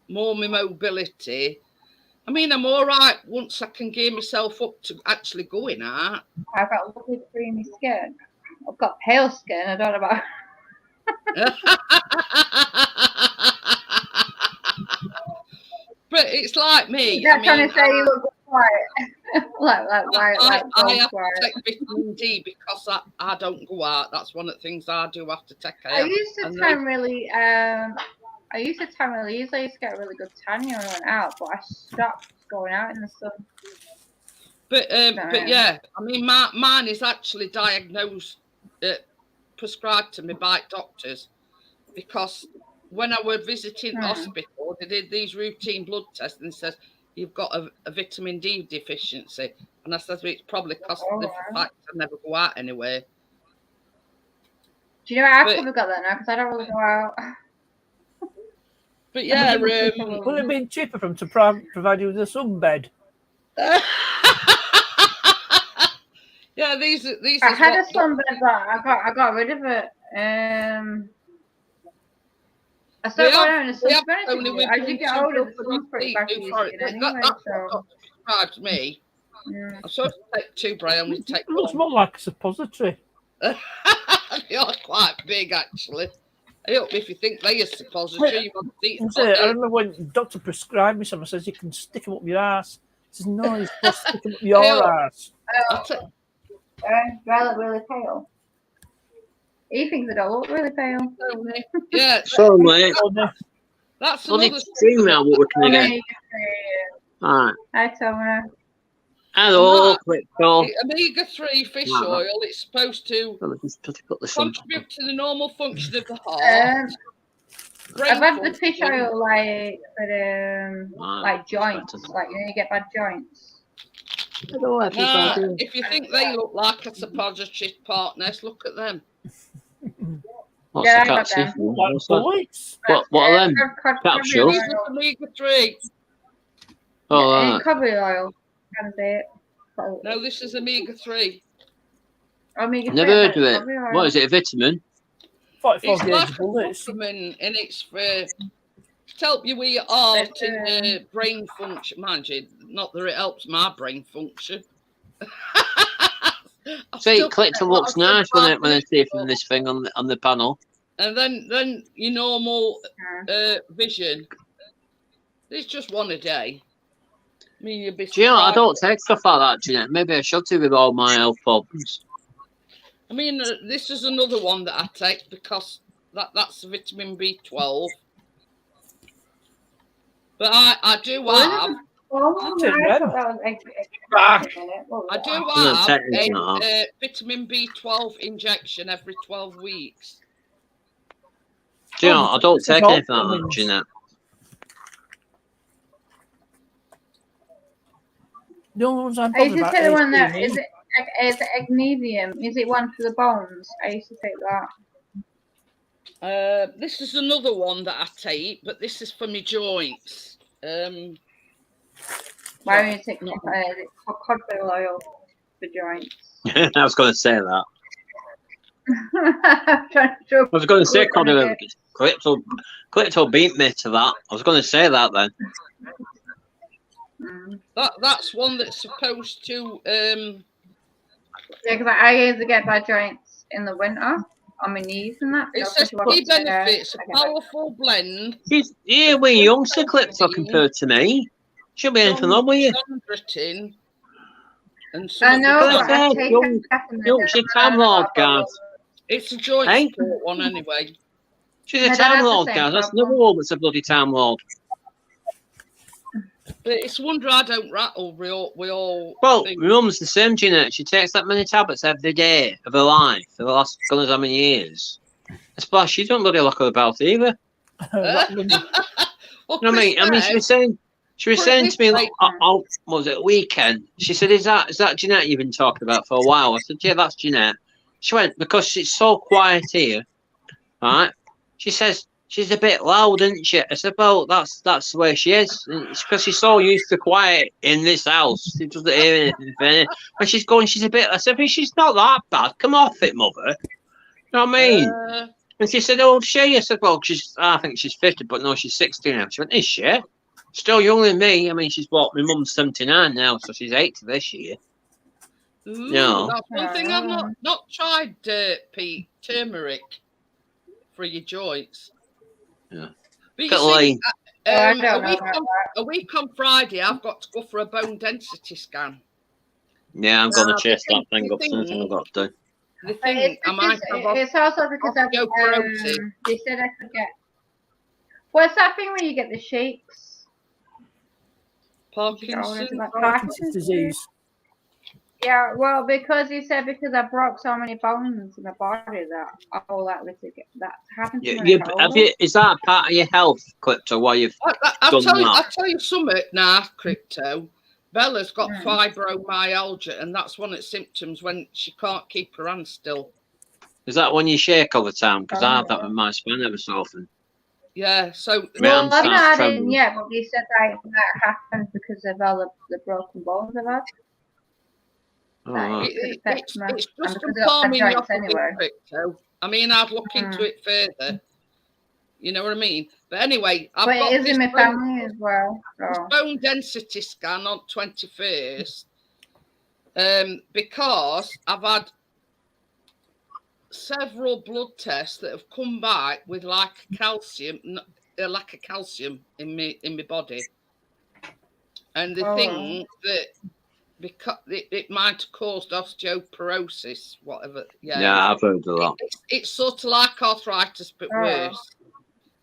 more my mobility. I mean, I'm all right once I can gear myself up to actually going out. I've got lovely creamy skin. I've got pale skin. I don't know about. But it's like me. You're trying to say you look quiet. like white, I gold have quiet. to take vitamin D because I don't go out. That's one of the things I do have to take. I used to tan really easily. I used to get a really good tan when I went out, but I stopped going out in the sun. But yeah, I mean, mine is actually diagnosed, prescribed to me by doctors, because when I were visiting hospital, they did these routine blood tests and says you've got a vitamin D deficiency, and I said well, it's probably because of the fact I never go out anywhere. Do you know what? I've probably got that now because I don't really go out. But yeah, would it have been cheaper for them to provide you with a sunbed? Yeah, these. I had a sunbed, but I got rid of it. I started going out in the sun. As you get older, the sun's pretty bad for your skin anyway. So Described me. I'm supposed to take two, but I only take It looks one. more like a suppository. You're quite big, actually. I hope if you think they are suppository, you want to eat. I remember when the doctor prescribed me something, says you can stick them up your ass. He says, no, you're supposed to stick them up your ass. Do I look really pale? He thinks I don't look really pale. Yeah. So, mate, That's bloody another stream now. What we're going to get? Alright. Hi, Tona. Hello, quick call. Omega-3 fish oil. It's supposed to contribute to the normal function of the heart. I've had the fish oil like joints, like you get bad joints. Hello, everybody. If you think they look like a suppository partners, look at them. What's the catchy? What are them? Capsules? These are omega-3. Oh, right. Cod oil. No, this is omega-3. Omega-3. Never heard of it. What is it? A vitamin? It's like a supplement, and it's to help you with your heart and brain function. Mind you, not that it helps my brain function. See, it clicked and looks nice when I see from this thing on the panel. And then your normal vision. It's just one a day. I mean, you'll be. Do you know, I don't take stuff like that, Jeanette. Maybe I should do with all my health problems. I mean, this is another one that I take because that's vitamin B12. But I do have. I do have a vitamin B12 injection every 12 weeks. Do you know, I don't take anything like that, Jeanette. The only ones I'm I used to take the one that is it magnesium. Is it one for the bones? I used to take that. This is another one that I take, but this is for my joints. Why don't you take cod oil for joints? I was going to say that. I was going to say cod oil. Clipto beat me to that. I was going to say that then. That's one that's supposed to. Yeah, because I used to get bad joints in the winter on my knees and that. It says key benefits, a powerful blend. Yeah, we're youngster Clipto compared to me. Should be anything wrong with you. I know. She's a Time Lord, guys. It's a joint support one anyway. She's a Time Lord, guys. That's another one that's a bloody Time Lord. But it's a wonder I don't rattle. We all. Well, my mum's the same, Jeanette. She takes that many tablets every day of her life for the last God knows how many years. Splash, she don't bloody look about either. Well, you know what I mean? I mean, she was saying to me, like, what was it, weekend? She said, "Is that Jeanette you've been talking about for a while?" I said, "Yeah, that's Jeanette." She went, "Because it's so quiet here, right?" She says, "She's a bit loud, isn't she?" I said, "Well, that's the way she is. It's because she's so used to quiet in this house. She doesn't hear anything. And she's going, she's a bit..." I said, "She's not that bad. Come off it, mother." You know what I mean? And she said, "Oh, she?" I said, "Well, I think she's 50, but no, she's 60 now." She went, "Is she? Still younger than me." I mean, she's what? My mum's 79 now, so she's 80 this year. Ooh, No. That's one thing I've not tried, Pete. Turmeric for your joints. Yeah. But you Got see, Lee. I a don't know week about on, a week on Friday, I've got to go for a bone density scan. Yeah, I'm gonna Now, chase that thing the up. Something I've got to do. The But thing, I might have it's also because osteoporosis. they said I could get. What's that thing when you get the shakes? Parkinson's. Parkinson's disease. Yeah, well, because he said because I broke so many bones in my body that I'm all likely to get that to happen to me. Is that part of your health, Clipto? Why you've I'll done tell that? you something now, Crypto. Bella's got fibromyalgia, and that's one of the symptoms when she can't keep her hands still. Is that when you shake all the time? Because I have that with my spine ever so often. Yeah, so My hands I've start not had it trembling. yet, but he said that happens because of all the broken bones I've had. Oh, That right. it could affect me. It's And just because a of my palming joints off of anyway. Crypto. I mean, I'd look into it further. You know what I mean? But anyway, I've But got it is this in my family as well. this So. bone density scan on 21st because I've had several blood tests that have come back with like a lack of calcium in my body, and they think that because it might have caused osteoporosis, whatever. Yeah, I've heard of that. It's sort of like arthritis but worse,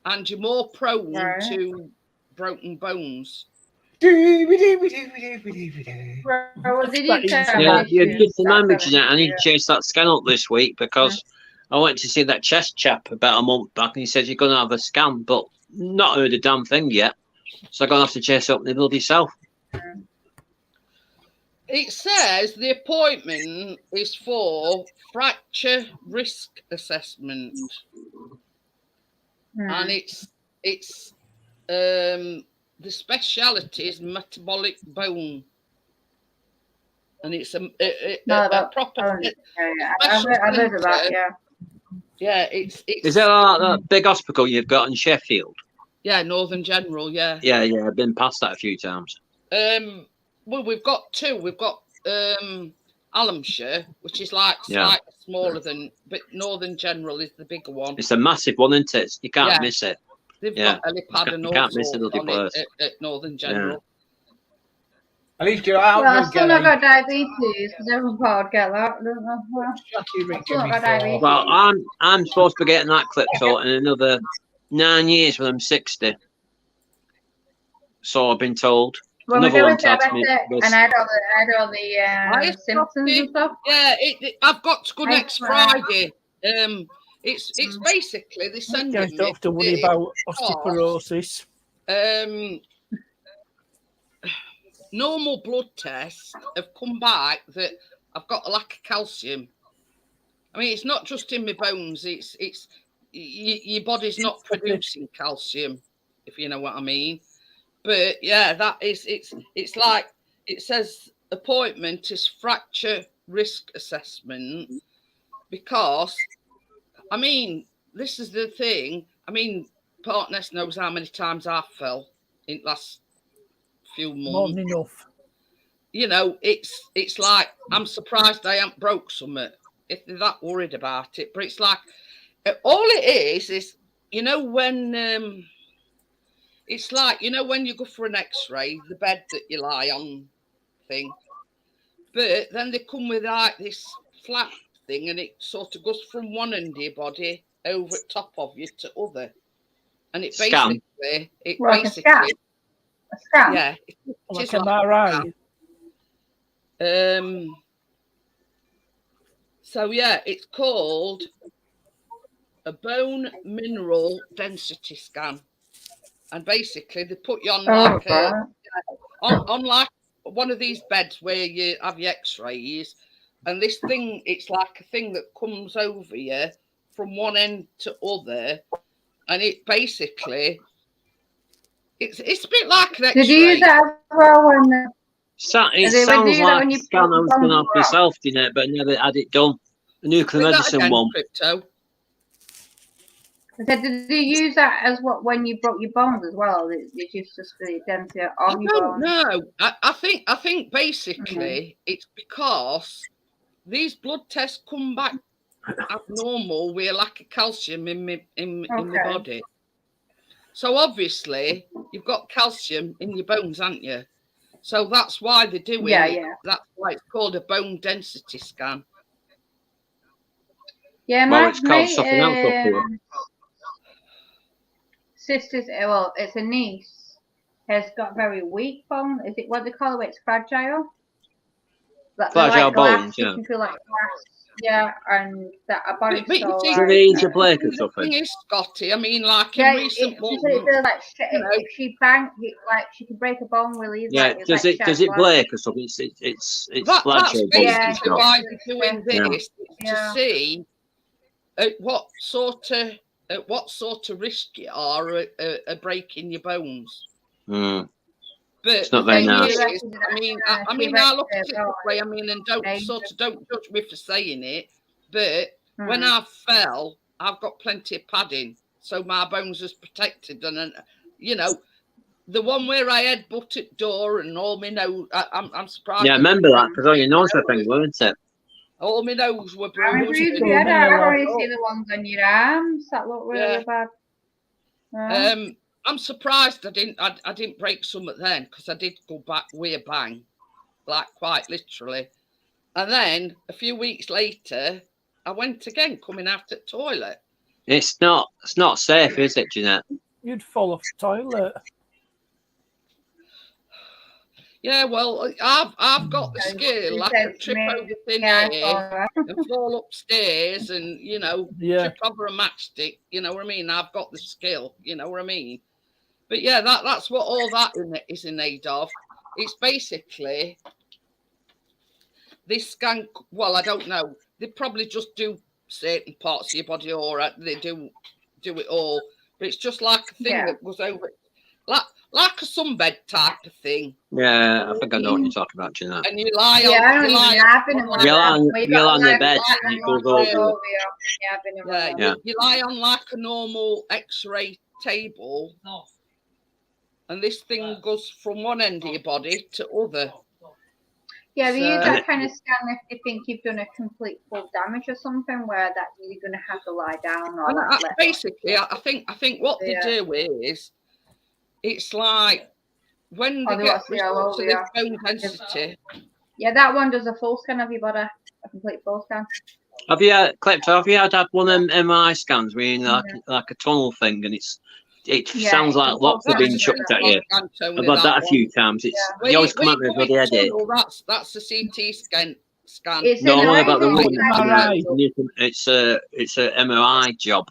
and you're more prone to broken bones. Yeah, you just remind me, Jeanette, I need to chase that scan up this week because I went to see that chest chap about a month back and he said you're going to have a scan, but not heard a damn thing yet. So I'm going to have to chase up the bloody self. It says the appointment is for fracture risk assessment, and it's the speciality is metabolic bone, and it's a proper. I've heard of that. Yeah. Yeah, it's. Is that like that big hospital you've got in Sheffield? Yeah, Northern General. Yeah. Yeah, I've been past that a few times. Well, we've got two. We've got Allamshire, which is like slightly smaller than, but Northern General is the bigger one. It's a massive one, isn't it? You can't miss it. They've got a helipad and all can't miss it at Northern General. At least you're out. Well, I've still not got diabetes because everyone would get that. I don't know. I've still not got diabetes. Well, I'm supposed to be getting that clip so in another 9 years when I'm 60. So I've been told. When we Another go one with that, tells me and I had all the symptoms and stuff. Yeah, I've got to go next Friday. It's basically they send You me. don't have to worry about osteoporosis. Normal blood tests have come back that I've got a lack of calcium. I mean, it's not just in my bones. It's your body's not producing calcium, if you know what I mean. But yeah, that is it's like it says appointment is fracture risk assessment because I mean this is the thing. I mean, Partners knows how many times I fell in last few months. More than enough. You know, it's like I'm surprised I haven't broke something if they're that worried about it. But it's like all it is you know when it's like, you know, when you go for an x-ray, the bed that you lie on thing. But then they come with like this flat thing and it sort of goes from one end of your body over at top of you to other. And it Scan. basically... Like a scan? A scan? Yeah. Like an MRI? So, yeah, it's called a bone mineral density scan. And basically, they put you on like on like one of these beds where you have your X-rays, and this thing, it's like a thing that comes over you from one end to other, and it basically, it's a bit like an X-ray. Did you use that as well when? It sounds like a scan I was going to have myself, didn't it? But I never had it done. The nuclear medicine one. Crypto. I said, did you use that as what when you broke your bones as well? Did you just the density on your bones? No, I think basically it's because these blood tests come back abnormal with a lack of calcium in my Okay. body. So obviously you've got calcium in your bones, haven't you? So that's why they're doing Yeah. that's why it's called a bone density scan. Yeah, Well, my it's called something else up here. sister's, well, it's a niece, has got very weak bone. Is it what they call it? It's fragile. That they're Fragile like glass, bones, you yeah. can feel like glass. Yeah, and that a body But you so see, So like, they easy Blake or the something. thing is, Scotty, I mean, like yeah, in recent she months, said it feels like you know, if she banged it, like she could break a bone really easily. Yeah, like, it's does like it she does had it glass. Blake or something? It's that's fragile bones Yeah, she's basically got. why they're doing Yeah. this Yeah. to see at what sort of risk you are at breaking your bones. Mm. But It's not the very thing nice. is, I mean, I look at it this way. I mean, and don't judge me for saying it, but when I fell, I've got plenty of padding, so my bones is protected. And you know, the one where I had butted door and all my nose, I'm surprised. Yeah, I remember that because all your nose were thing, weren't it? All my nose were I remember bruised. you and- did. I Yeah. already see the ones on your arms that look really Yeah. bad. Yeah. I'm surprised I didn't break some at then because I did go back with a bang, like quite literally. And then a few weeks later, I went again coming out the toilet. It's not safe, is it, Jeanette? You'd fall off the toilet. Yeah, well, I've got the skill. I can trip over thin air and fall upstairs, and you know, Yeah. trip over a matchstick. You know what I mean? I've got the skill. You know what I mean? But yeah, that's what all that is in aid of. It's basically this scan. Well, I don't know. They probably just do certain parts of your body, or they do it all. But it's just like a thing that goes over, like a sunbed type of thing. Yeah, I think I know what you're talking about, Jeanette. And you lie Yeah, on. I don't You lie even have been in on one You're of them. on- Where you you're got on to the lie bed flat and it one goes side over. you. Yeah, I've been in one of them. Yeah. You lie on like a normal X-ray table, and this thing goes from one end of your body to other. Yeah, they use So- that kind of scan if they think you've done a complete full damage or something, where that you're going to have to lie down or And like, let- basically, I think what they do is, it's like when they they get want to see all results of over this you. bone density. Yeah, that one does a full scan of your body, a complete full scan. Have you had one of them MRI scans where you like a tunnel thing and it Yeah, sounds like it's lots all are being right. chucked at you? Tony, I've had that a one. few times. When You always when come at me go with a bloody in headache. tunnel, that's a CT scan. It's No, an I'm on about the amazing one. exercise. It's a MRI job.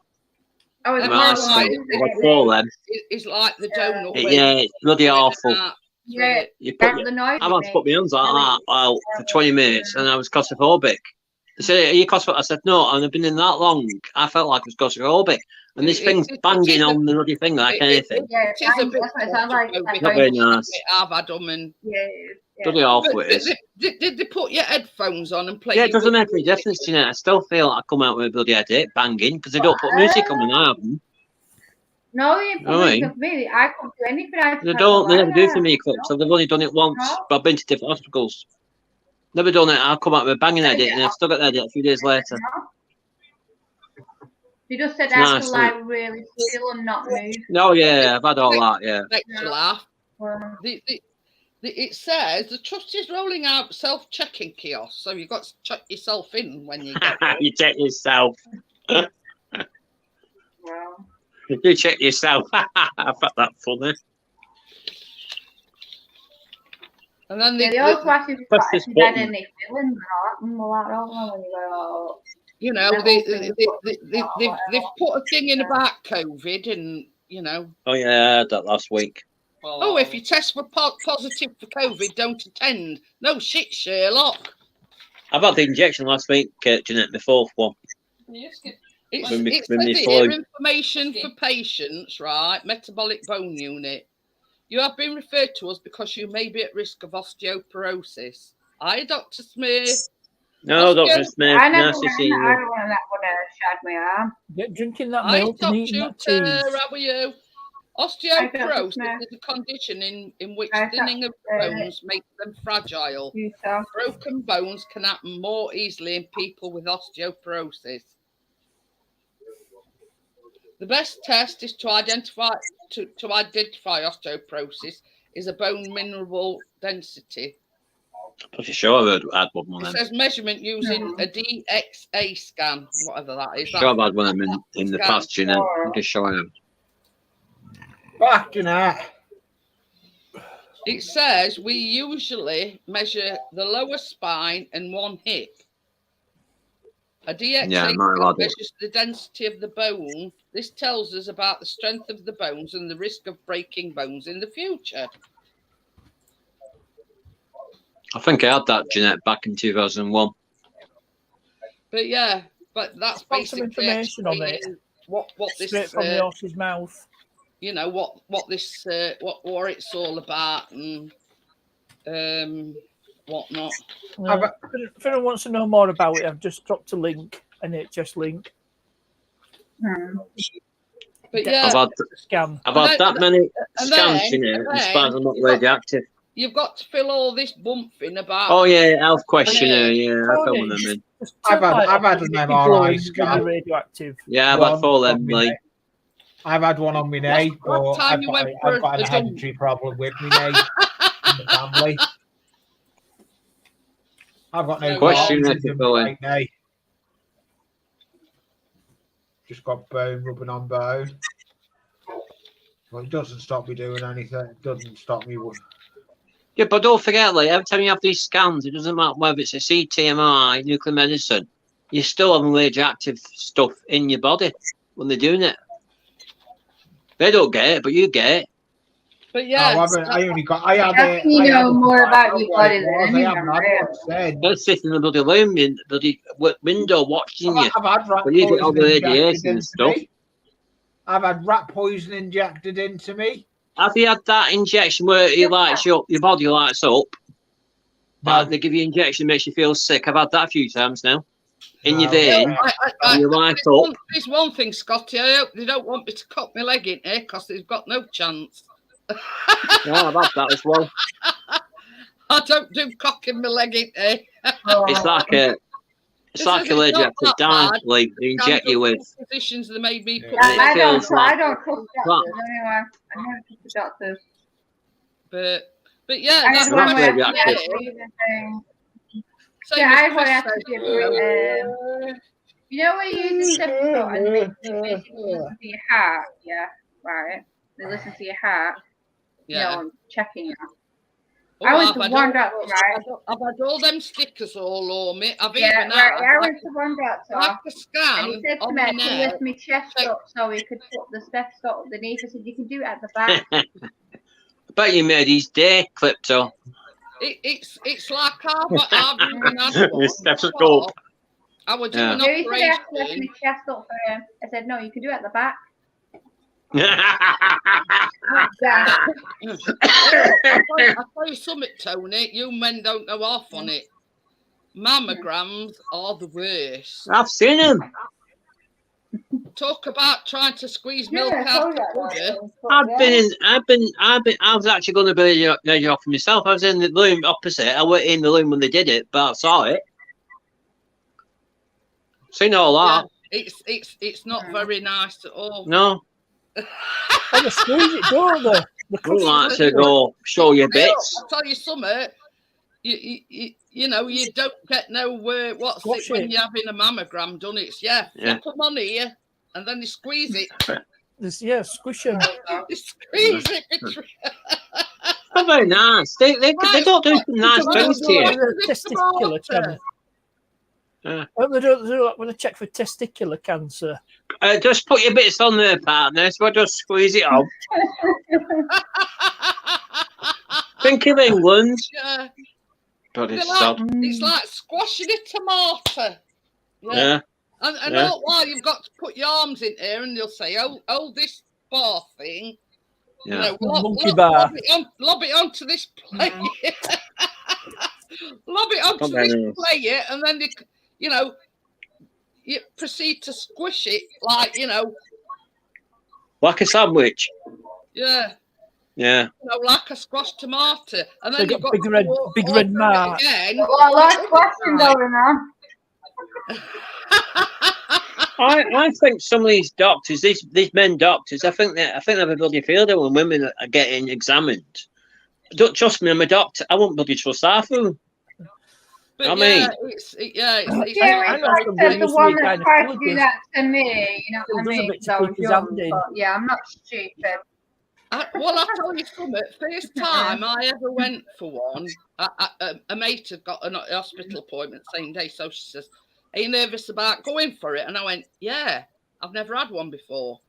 Oh, it's MRI horrible. scan. Isn't I've had it? four of them. It's like the donut. where Yeah, you it's bloody put it awful. out. Yeah, You put that's your, the noise. I've had to put my hands like that for 20 minutes and I was claustrophobic. They said, "Are you claustrophobic?" I said, "No, and I've been in that long. I felt like I was claustrophobic." And this thing's banging on the bloody thing like anything. Yeah, It is a bit that's what it sounds like. Like Not very nice. I've had them and Bloody awful it is. Did they put your headphones on and play? Yeah, your it doesn't good make any music? difference, Jeanette. I still feel like I come out with a bloody headache banging because they don't put music on when I have them. No, you Know what I mean? put me. I couldn't do anything. I They never do for me, clips. So they've only done it once, No. but I've been to different hospitals. Never done it. I'll come out with a banging headache and I've still got the headache a few days later. You just said It's I have nice, to like really still and not move. No, yeah, I've had all that, yeah. Makes you laugh. Well, It says the trust is rolling out self-checking kiosks, so you've got to check yourself in when you get there. You check yourself. well. You check yourself. I found that funny. And then Yeah, they also ask you Press if this you've had button. any feelings or not. Well, I don't know when you go, oh. you know, The whole thing they've put a thing in about COVID, and you know, Oh, yeah, I had that last week. oh, if you test for positive for COVID, don't attend. No shit, Sherlock. I've had the injection last week, Jeanette, my fourth one. It's, When we- it when says we here, flew. information for patients, right? Metabolic bone unit. You have been referred to us because you may be at risk of osteoporosis. Hi, Dr. Smith. No, Dr. Smith, I never nice to went. see I you. don't want that one shad my arm. Get drinking that Hi, milk and Dr. eating that Shooter. cheese. How are you? Osteoporosis know. is a condition in which I thinning of don't- bones makes them fragile. You saw. Broken bones can happen more easily in people with osteoporosis. The best test is to identify osteoporosis is a bone mineral density. Pretty sure I'd had one of It them. says measurement using a DXA scan, whatever that is. Sure I've had one of them in the past, you know. I'm just showing them. Back in that. It says we usually measure the lower spine and one hip. A DXA Yeah, scan not allowed it. measures the density of the bone. This tells us about the strength of the bones and the risk of breaking bones in the future. I think I had that, Jeanette, back in 2001. But yeah, but that's Got some basically information on it. explaining what this Straight from the horse's mouth. you know what this what it's all about and whatnot. If anyone wants to know more about it, I've just dropped a link, an NHS link. But yeah, scan. I've had that many and scans, then- you know, and as far as I'm not then you've got- radioactive. You've got to fill all this bumping about. Oh, yeah, health questionnaire, yeah, I filled one of them in. I've had an MRI scan. Radioactive. Yeah, I've had four of them, on my like. neck. I've had one on my knee, but last time I've you got, went for I've got a a hereditary problem with my knee in the family. I've got no Question bones if in my you're right knee. Just got bone rubbing on bone. Well, it doesn't stop me doing anything. It doesn't stop me. Yeah, but don't forget, like, every time you have these scans, it doesn't matter whether it's a CT, MRI, nuclear medicine, you're still having radioactive stuff in your body when they're doing it. They don't get it, but you get it. But yeah, I only got. I had How can you know more about your body than I anyone? haven't had really? one said. They're sitting in the bloody room, in the bloody window watching you. I've had rat But you get all the poison radiation injected and into stuff. me. I've had rat poison injected into me. Have you had that injection where it lights you up, your body lights up? Like they give you an injection that makes you feel sick. I've had that a few times now. In your vein, and you light up. There's one thing, Scotty. I hope they don't want me to cock my leg in here because they've got no chance. Yeah, I've had that as well. I don't do cocking my leg in here. It's like a radioactive dye, like they inject you with. Positions that made me put I don't feels trust like- doctors anyway. I never trust the doctors. But yeah, I that's had one what where radioactive. I had to do the thing. Same Yeah, as I had one Chris I had to said, do. You know where you use the stethoscope and they basically listen to your heart, yeah, right? They listen to your heart, you Yeah. know, and checking you. Oh, I went I've to had one all- doctor, right? I've had all them stickers all over me. I've Yeah, even right. had I went to one doctor, like a scan and he said to on me my to neck. lift my chest up so he could put the stethoscope underneath. I said, you can do it at the back. I bet you made his day, Clipto. It's like I've even had one His stethoscope. before. I was doing an No, he said I had to lift operation. my chest up for him. I said, no, you can do it at the back. I'll tell you something, Tony. You men don't go off on it. Mammograms are the worst. I've seen him. Talk about trying to squeeze milk Yeah, I out told of you the I was actually going to be radio for myself. I was in the room opposite. I wasn't in the room when they did it, but I saw it. Seen all that. It's not very nice at all. No. Oh, they squeeze it, don't they? They Wouldn't like crush to it. go show your bits. I'll tell you something. You know, you don't get no what's Squash it when it. you're having a mammogram done. It's Yeah. flip them on here, and then you squeeze it. Yeah, squish them. You squeeze it. Not very nice. They don't do some nice things to you. Testicular cancer. Yeah. Well, they don't do that when they check for testicular cancer. Just put your bits on there, partner. So I just squeeze it off. Think of England. Yeah. But They're it's like- sad. it's like squashing a tomato. Yeah. And Yeah. all while you've got to put your arms in here, and they'll say, "Oh, this bar thing." Yeah. You know, Monkey bar. lob it onto this plate. Lob it onto Not very this nice. plate, and then you proceed to squish it like Like a sandwich. Yeah. Yeah. You know, like a squashed tomato. And then you've got big to red, go big over red it mark. again. Well, a lot of questions going on. I think some of these doctors, these men doctors, I think they have a bloody feeling when women are getting examined. Don't trust me, I'm a doctor. I won't bloody trust half of them. But I yeah, mean, it's Yeah, I it's know like somebody the used to one be a that tried to do gynecologist. that to me, you know Still what I does a mean? bit to Because I keep was his young, hand in. but yeah, I'm not stupid. Well, I'll tell you something. First time I ever went for one, a mate had got a hospital appointment the same day. So she says, "Are you nervous about going for it?" And I went, "Yeah, I've never had one before."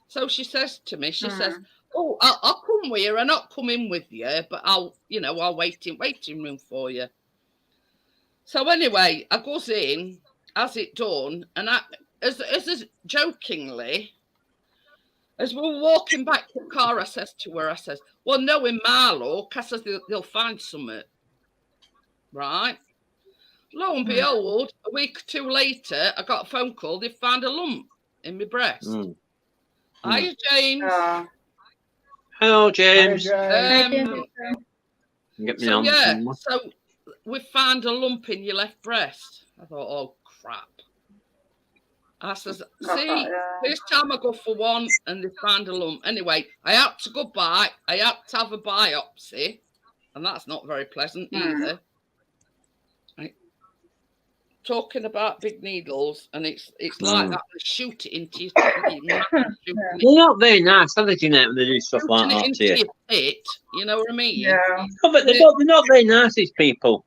So she says to me, she says, "Oh, I'll come with you. I'm not coming with you, but I'll wait in waiting room for you." So anyway, I goes in, as it done, and as jokingly, as we were walking back to the car, I says to her, I says, "Well, knowing Marlow, I says they'll find something." Right? Lo and behold, a week or two later, I got a phone call. They found a lump in my breast. Hiya, James. Hello, James. So So yeah, so we found a lump in your left breast. I thought, oh crap. I says, see, this time I go for one and they found a lump. Anyway, I had to go back. I had to have a biopsy, and that's not very pleasant either. Right. Talking about big needles, and it's like that. They shoot it into your They're not very nice, are they, Jeanette, when they do stuff like that to you? your pit, you know what I mean? Yeah. No, but they're not very nice, these people.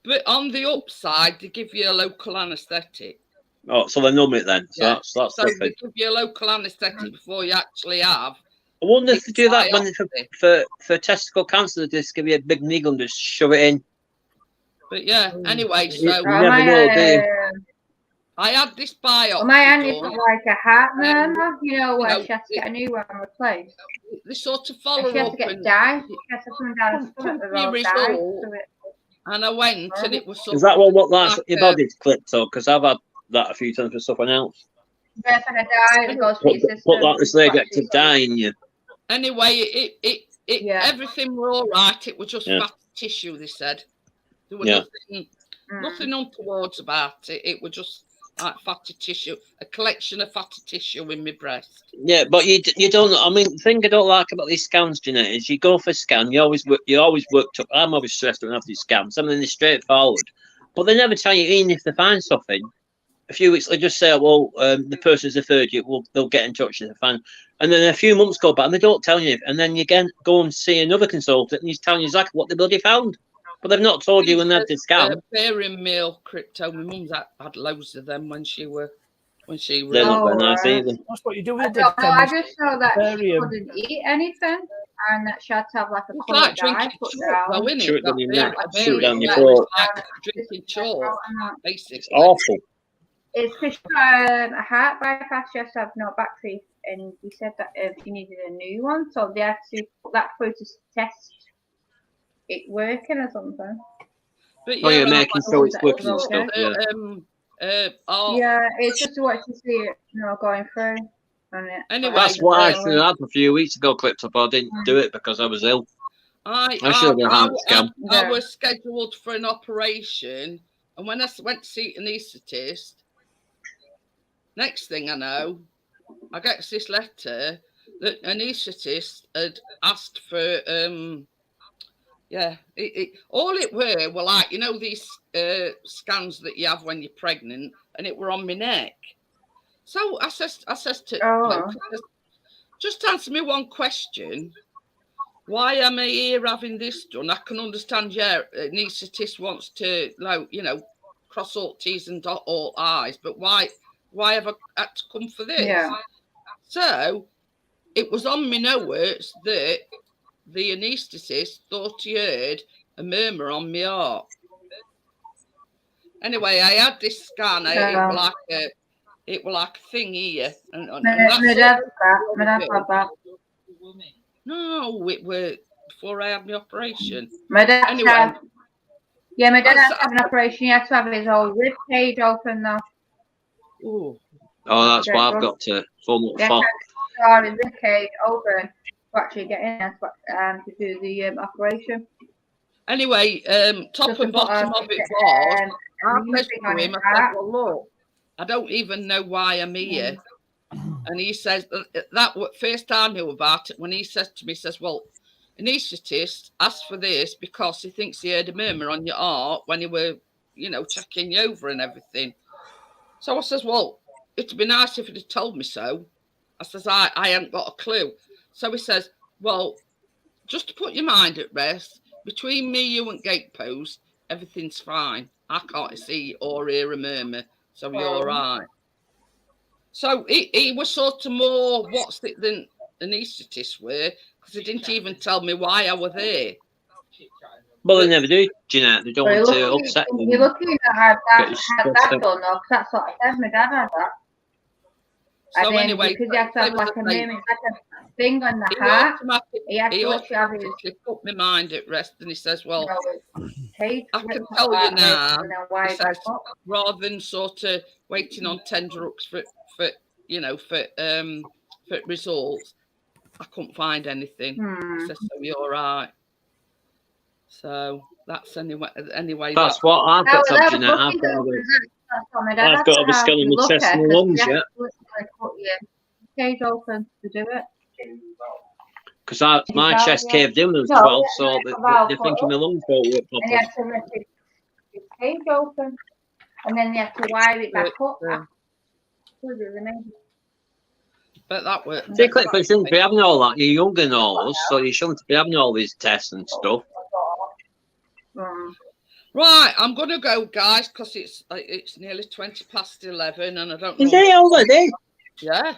But on the upside, they give you a local anaesthetic. Oh, so they numb it then. So Yeah. that's So something. they give you a local anaesthetic before you actually have. I wonder if they do that when for testicle cancer, they just give you a big needle and just shove it in. But yeah, anyway, You so never know, do you? I had this biopsy. Well, my auntie done. got like a heart murmur, you know, where No, she has to get a new one replaced. They sort of And follow she has up to get and dye. She has to come down and stomach put with all the dye. result, and I went and it was sort Is that what that's like your body's clipped on? Because I've had that a few times for something else. There's like a dye that goes for your system. Put like this radioactive dye in you. Anyway, everything were all right. It was just fatty tissue, they said. There was nothing untowards about it. It was just like fatty tissue, a collection of fatty tissue in my breast. Yeah, but you don't. I mean, the thing I don't like about these scans, Jeanette, is you go for a scan, you always worked up. I'm always stressed when I have these scans. Something is straightforward, but they never tell you, even if they find something. A few weeks, they just say, "Well, the person's referred you. Well, they'll get in touch if they find." And then a few months go by, and they don't tell you. And then you again go and see another consultant, and he's telling you exactly what they bloody found, but they've not told you when they had the scan. Barium meal crypto. My mum's had loads of them when she was. They're not very nice either. That's what you do with I the don't know, I just know that she barium. couldn't eat anything and that she had to have like a It's coloured like dye drinking put chalk, down. though, isn't Shoot it? it down your neck, That shoot it down your barium, throat. it's like drinking chalk, basically. It's awful. It's because she had a heart bypass, she has to have no back teeth, and he said that she needed a new one, so they had to put that through to test it working or something. But Oh, you're right, making sure it's working and okay. stuff. Yeah. Yeah, it's just what you see it, going through on it. Anyway, That's what I should have had a few weeks ago, clipped up. I didn't do it because I was ill. I should have had a scan. I was scheduled for an operation, and when I went to see an anaesthetist, next thing I know, I get this letter that an anaesthetist had asked for all it were like, these scans that you have when you're pregnant, and it were on my neck. So I says to Luke, just answer me one question. Why am I here having this done? I can understand, anaesthetist wants to, cross all T's and dot all I's, but why have I had to come for this? Yeah. So it was on my notes that the anaesthetist thought he heard a murmur on my heart. Anyway, I had this scan. It was like a thing here. And My dad had that. No, it was before I had my operation. My dad Anyway. had to have an operation. He had to have his whole rib cage open though. Ooh. Oh, that's why I've got to full Yeah, fat. car in the cage open to actually get in there to do the operation. Anyway, top Just and to put bottom a- of it was, I a said thing to on him, his I said, back. well, look, I don't even know why I'm here. And he says, first I knew about it, when he says to me, he says, well, an anaesthetist asked for this because he thinks he heard a murmur on your heart when you were, checking you over and everything. So I says, well, it'd be nice if he'd have told me so. I says, I ain't got a clue. So he says, well, just to put your mind at rest, between me, you and Gatepost, everything's fine. I can't see or hear a murmur, so you're all right. So he was sort of more what's it than anaesthetists were, because he didn't even tell me why I was there. Well, they never do, Jeanette. They don't want to upset you. You're lucky that I Get had you that stressed done though, because that's what I said. My dad had that. So And then anyway, because you have to have same as like I a say, murmur, like a thing on the he heart. automatically He had to literally have his put my mind at rest, and he says, well, cage I can ripped tell you like this, now, and then he wired says, back up. rather than sort of waiting on tenderhooks for results, I couldn't find anything. He says, so you're all right. So that's anyway. That's what I've got to do, Jeanette. I've got to be skeletal test in the lungs yet. Cage open to do it. Because my chest caved in when I was 12, so they're thinking my lungs don't work And you properly. have to let the cage open, and then you have to wire it back up. But that worked. You shouldn't be having all that. You're younger than all us, so you shouldn't be having all these tests and stuff. Right, I'm gonna go, guys, because it's nearly 11, and I don't know. Is it already? Yeah.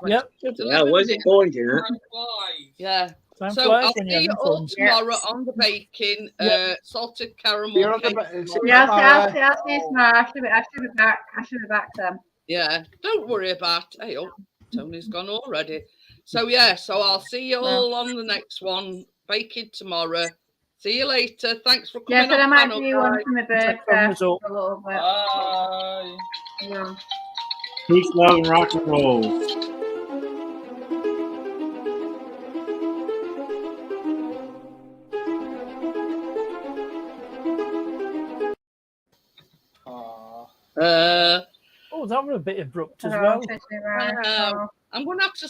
Yep. Yeah, where's it going, Jeanette? Yeah. Time So flies I'll when see you're you having all fun. tomorrow on the baking, salted caramel You're on the cake. Yeah, I'll see you tomorrow. I should be back. Then. Yeah, don't worry about it. Hey, Tony's gone already. So yeah, so I'll see you all on the next one. Baking tomorrow. See you later. Thanks for coming Yeah, so I on might panel, do one guys. for my birthday for a little bit. Bye. Yeah. Peace, love, and rock and roll. Oh, that was a bit abrupt as well. I'm gonna have to.